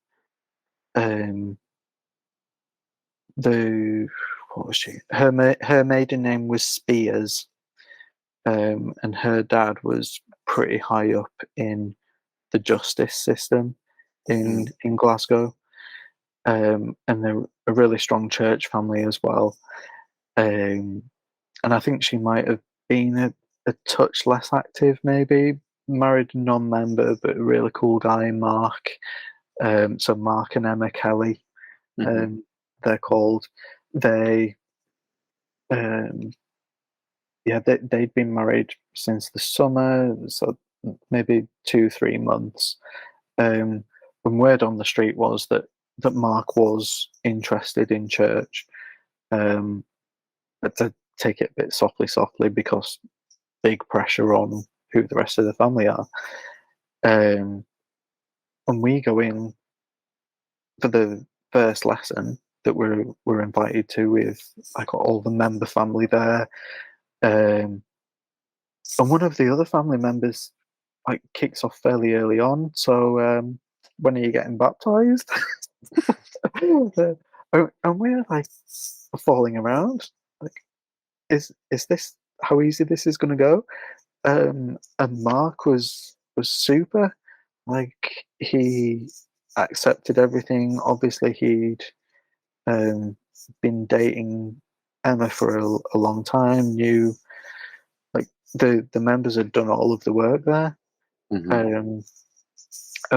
What was she? Her maiden name was Spears, and her dad was pretty high up in the justice system in Glasgow, and they're a really strong church family as well. And I think she might have been a touch less active, maybe. Married non-member, but a really cool guy, Mark. So Mark and Emma Kelly, they're called. They, they'd been married since the summer, so maybe 2-3 months. And word on the street was that Mark was interested in church. But to take it a bit softly, because big pressure on who the rest of the family are. And we go in for the first lesson that we're invited to, with I got all the member family there, and one of the other family members like kicks off fairly early on. So when are you getting baptized? And we're like falling around. Like, is this how easy this is going to go? And Mark was super. Like, he accepted everything. Obviously, he'd been dating Emma for a long time. Knew, like, the members had done all of the work there, and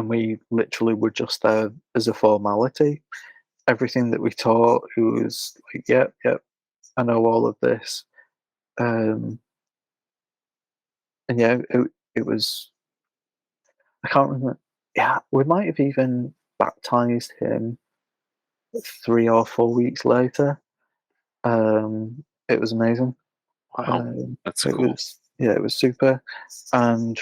we literally were just there as a formality. Everything that we taught, he was like, "Yep, I know all of this." And yeah, it was. I can't remember. Yeah, we might have even baptized him 3 or 4 weeks later. It was amazing. Wow, that's it cool. It was super, and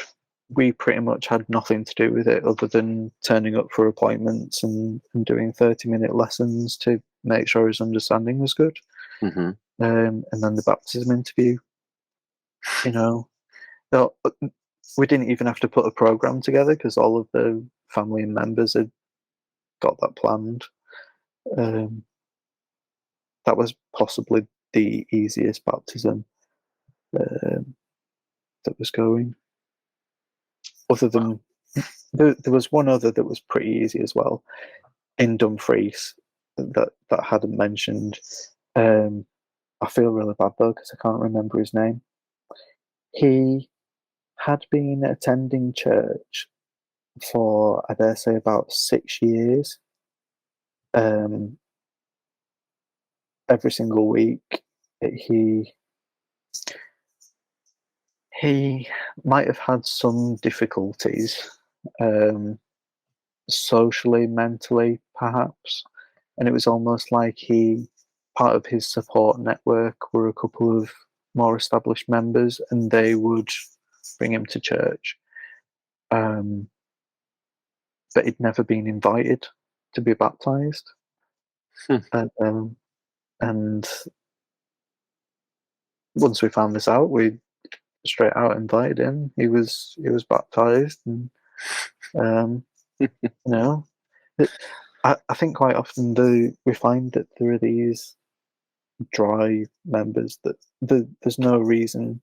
we pretty much had nothing to do with it other than turning up for appointments and doing 30-minute lessons to make sure his understanding was good. And then the baptism interview. We didn't even have to put a program together because all of the family and members had got that planned. That was possibly the easiest baptism that was going. Other than there was one other that was pretty easy as well, in Dumfries, that I hadn't mentioned. I feel really bad though because I can't remember his name. He had been attending church for, I dare say, about 6 years. Every single week, he might have had some difficulties, socially, mentally, perhaps. And it was almost like part of his support network were a couple of more established members, and they would bring him to church. But he'd never been invited to be baptized. And once we found this out, we straight out invited him. He was baptized, and I think quite often we find that there are these dry members that there's no reason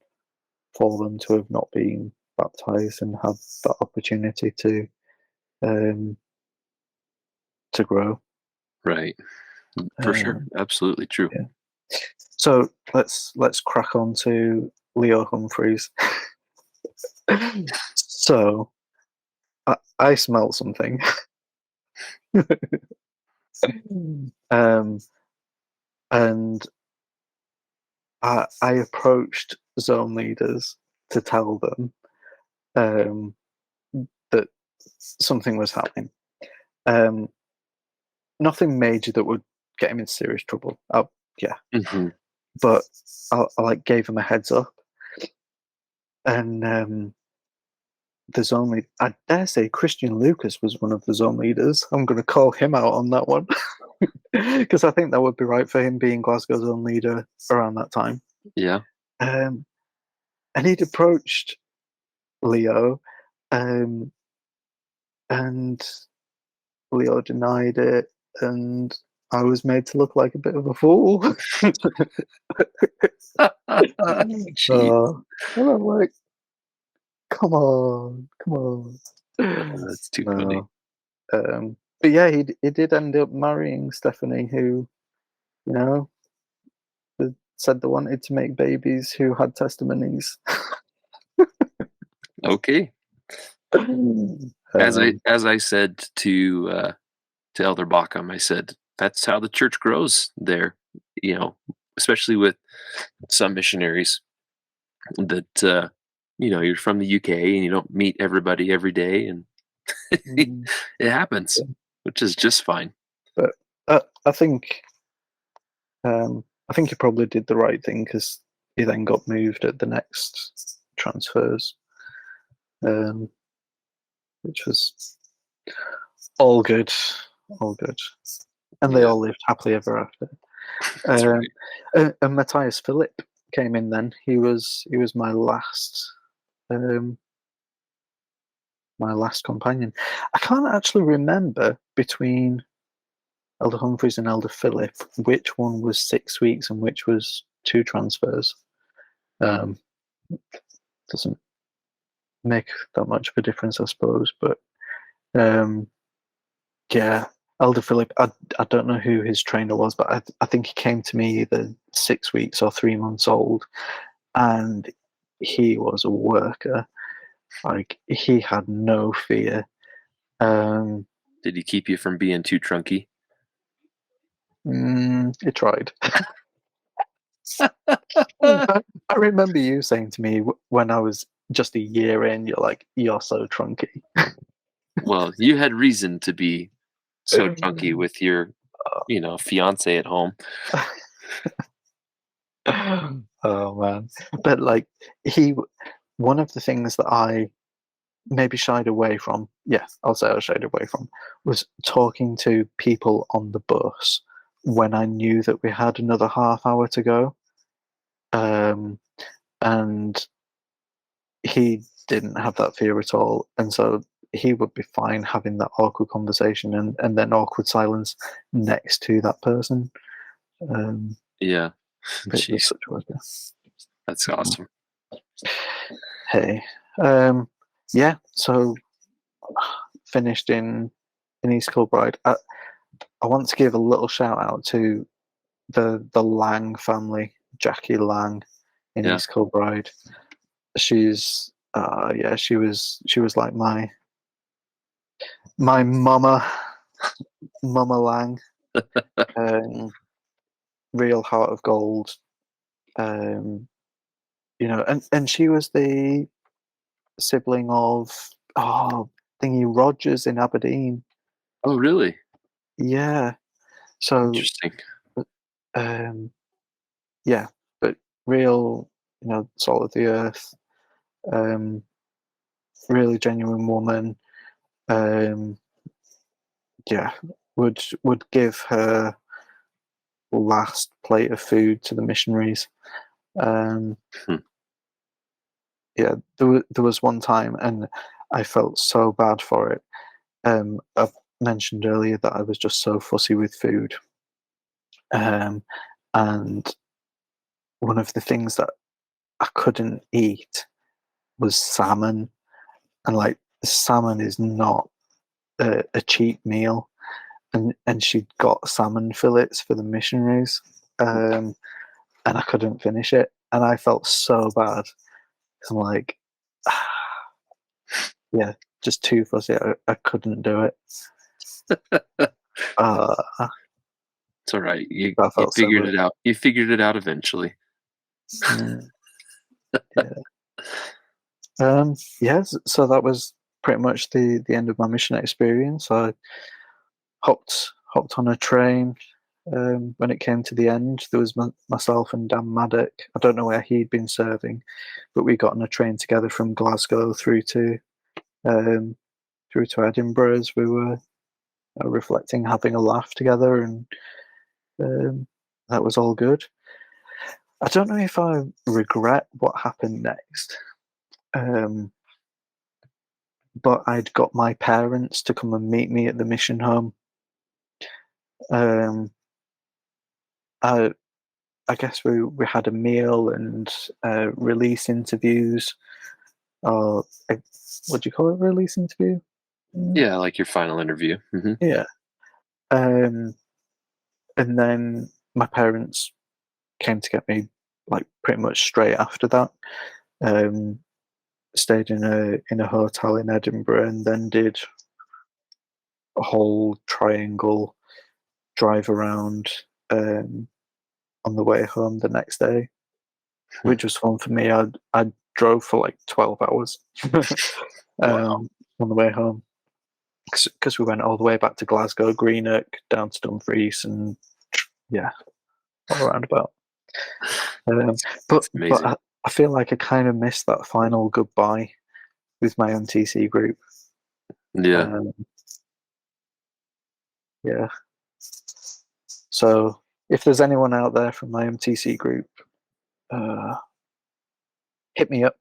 for them to have not been baptized and have that opportunity to grow. Right. For sure. Absolutely true. Yeah. So let's crack on to Leo Humphreys. So I smell something. And I approached zone leaders to tell them that something was happening. Nothing major that would get him in serious trouble. Mm-hmm. But I gave him a heads up, and the zone lead, I dare say Christian Lucas was one of the zone leaders. I'm going to call him out on that one because I think that would be right for him being Glasgow's zone leader around that time. Yeah. And he'd approached Leo, and Leo denied it, and I was made to look like a bit of a fool. And I'm like, come on. That's too funny. But yeah, he did end up marrying Stephanie, who, said they wanted to make babies who had testimonies. Okay. As I said to Elder Backham, I said that's how the church grows there. Especially with some missionaries that you're from the UK and you don't meet everybody every day, and it happens, which is just fine. But I think he probably did the right thing, because he then got moved at the next transfers, which was all good, and they all lived happily ever after. Right. And Matthias Philip came in then. He was my last companion. I can't actually remember between Elder Humphreys and Elder Philip which one was 6 weeks and which was 2 transfers. Doesn't make that much of a difference, I suppose, but yeah, Elder Philip, I don't know who his trainer was, but I think he came to me either 6 weeks or 3 months old, and he was a worker. Like, he had no fear. Did he keep you from being too trunky? He tried. I remember you saying to me when I was just a year in, you're like, you're so trunky. Well, you had reason to be so trunky with your, fiance at home. Oh man. But one of the things that I maybe shied away from, I'll say I shied away from, was talking to people on the bus when I knew that we had another half hour to go. And he didn't have that fear at all, and so he would be fine having that awkward conversation and then awkward silence next to that person. Yeah. Jeez. Such a worker. That's awesome. Hey. So finished in East Kilbride. I want to give a little shout out to the Lang family, Jackie Lang in East Kilbride. She's she was like my mama Lang. Real heart of gold. And she was the sibling of Thingy Rogers in Aberdeen. Oh, really? Yeah. So, Interesting. yeah, but real, salt of the earth, um, really genuine woman. Yeah, would give her last plate of food to the missionaries. Um, Hmm. yeah, there was one time, and I felt so bad for it. I've mentioned earlier that I was just so fussy with food, and one of the things that I couldn't eat was salmon, and like salmon is not a cheap meal, and she'd got salmon fillets for the missionaries, and I couldn't finish it, and I felt so bad. I'm like, yeah, just too fussy. I couldn't do it. Uh, It's all right. You I you felt so figured bad. it out. You figured it out eventually. Mm, yeah. Yeah. So that was pretty much the end of my mission experience. I hopped on a train. When it came to the end, there was myself and Dan Maddock. I don't know where he'd been serving, but we got on a train together from Glasgow um, through to Edinburgh as we were reflecting, having a laugh together, and that was all good. I don't know if I regret what happened next, um, but I'd got my parents to come and meet me at the mission home. Um, I I guess we had a meal and release interviews, or what do you call it? Release interview? Yeah, like your final interview. Hmm. Yeah. Um, and then my parents came to get me like pretty much straight after that. Um, Stayed in a hotel in Edinburgh and then did a whole triangle drive around um, on the way home the next day, which was fun for me. I drove for like 12 hours Wow. on the way home because we went all the way back to Glasgow, Greenock, down to Dumfries, and yeah, all around about. But It's amazing. I feel like I kind of missed that final goodbye with my MTC group. Yeah. Um, yeah. So if there's anyone out there from my MTC group, hit me up.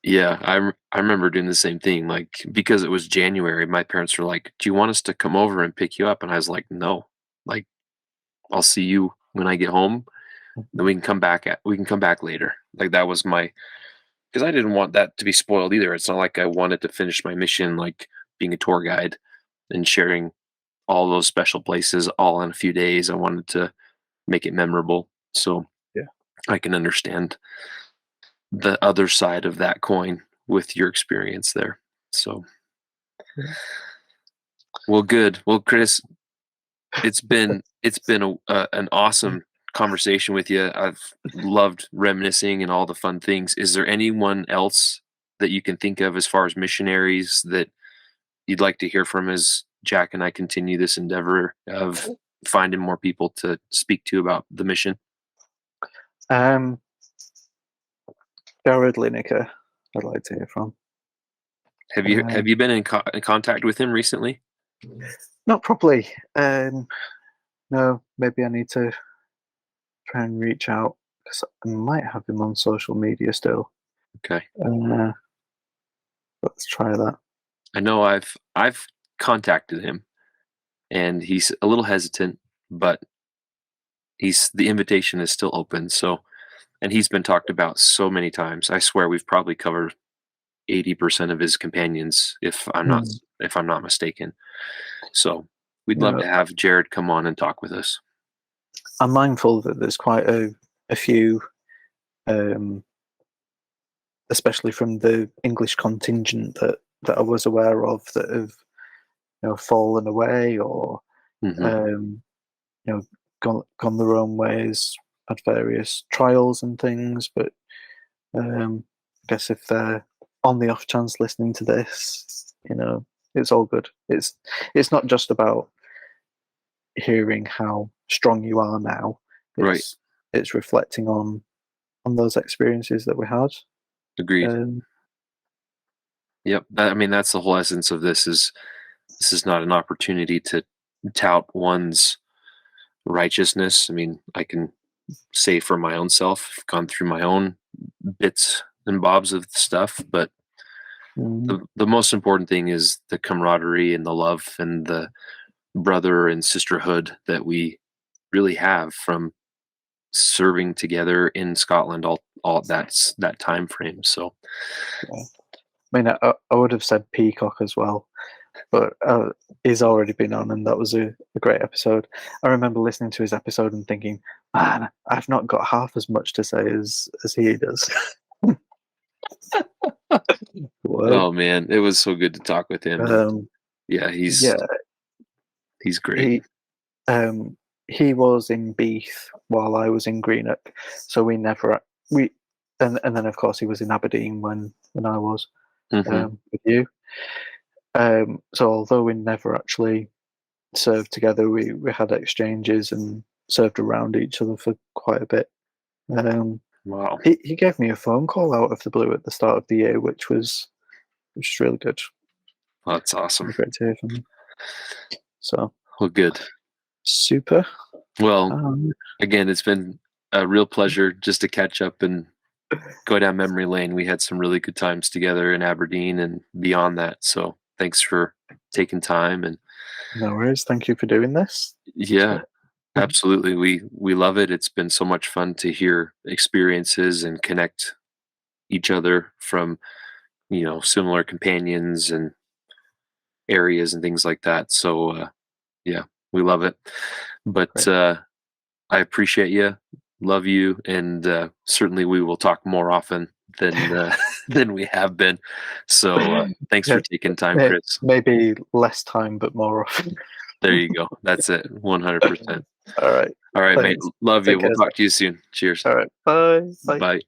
Yeah, I remember doing the same thing. Like because it was January, my parents were like, "Do you want us to come over and pick you up?" And I was like, "No. Like I'll see you when I get home. Then we can come back later." Like that was my because I didn't want that to be spoiled either. It's not like I wanted to finish my mission like being a tour guide and sharing all those special places all in a few days. I wanted to make it memorable. So Yeah. I can understand the other side of that coin with your experience there. So, Yeah. well, good. Well, Chris, it's been an awesome conversation with you. I've loved reminiscing and all the fun things. Is there anyone else that you can think of as far as missionaries that you'd like to hear from as Jack and I continue this endeavor of finding more people to speak to about the mission? Um, Jared Lineker, I'd like to hear from. Have you been in contact with him recently? Not properly. No, maybe I need to try and reach out because I might have him on social media still. Okay. Let's try that. I know I've contacted him and he's a little hesitant, but the invitation is still open. So, and he's been talked about so many times. I swear we've probably covered 80% of his companions if I'm not mistaken. So, we'd love No, to have Jared come on and talk with us. I'm mindful that there's quite a few, especially from the English contingent that I was aware of that have fallen away or Hmm. um, gone their own ways, had various trials and things. But I guess if they're on the off chance listening to this, it's all good. It's not just about hearing how strong you are now. Right. It's reflecting on those experiences that we had. Agreed. Yep. That's the whole essence of this. This is not an opportunity to tout one's righteousness. I can say for my own self, I've gone through my own bits and bobs of stuff, but the most important thing is the camaraderie and the love and the brother and sisterhood that we really have from serving together in Scotland all that time frame. So I would have said Peacock as well, but he's already been on, and that was a great episode. I remember listening to his episode and thinking, man, I've not got half as much to say as he does. Oh man, it was so good to talk with him. He's great. He was in Beath while I was in Greenock, so and then of course he was in Aberdeen when I was with you. So although we never actually served together, we had exchanges and served around each other for quite a bit. Wow. He gave me a phone call out of the blue at the start of the year, which was really good. Oh, that's awesome. Great to hear from you. So, well, good. Super. Well, again, it's been a real pleasure just to catch up and go down memory lane. We had some really good times together in Aberdeen and beyond that. So thanks for taking time. And no worries. Thank you for doing this. Yeah, absolutely. We love it. It's been so much fun to hear experiences and connect each other from, similar companions and areas and things like that. So, we love it. But I appreciate you, love you, and certainly we will talk more often than we have been. So thanks for taking time, Chris. Maybe less time, but more often. There you go. That's it. 100%. All right. All right, mate. Love you. We'll talk to you soon. Cheers. All right. Bye. Bye.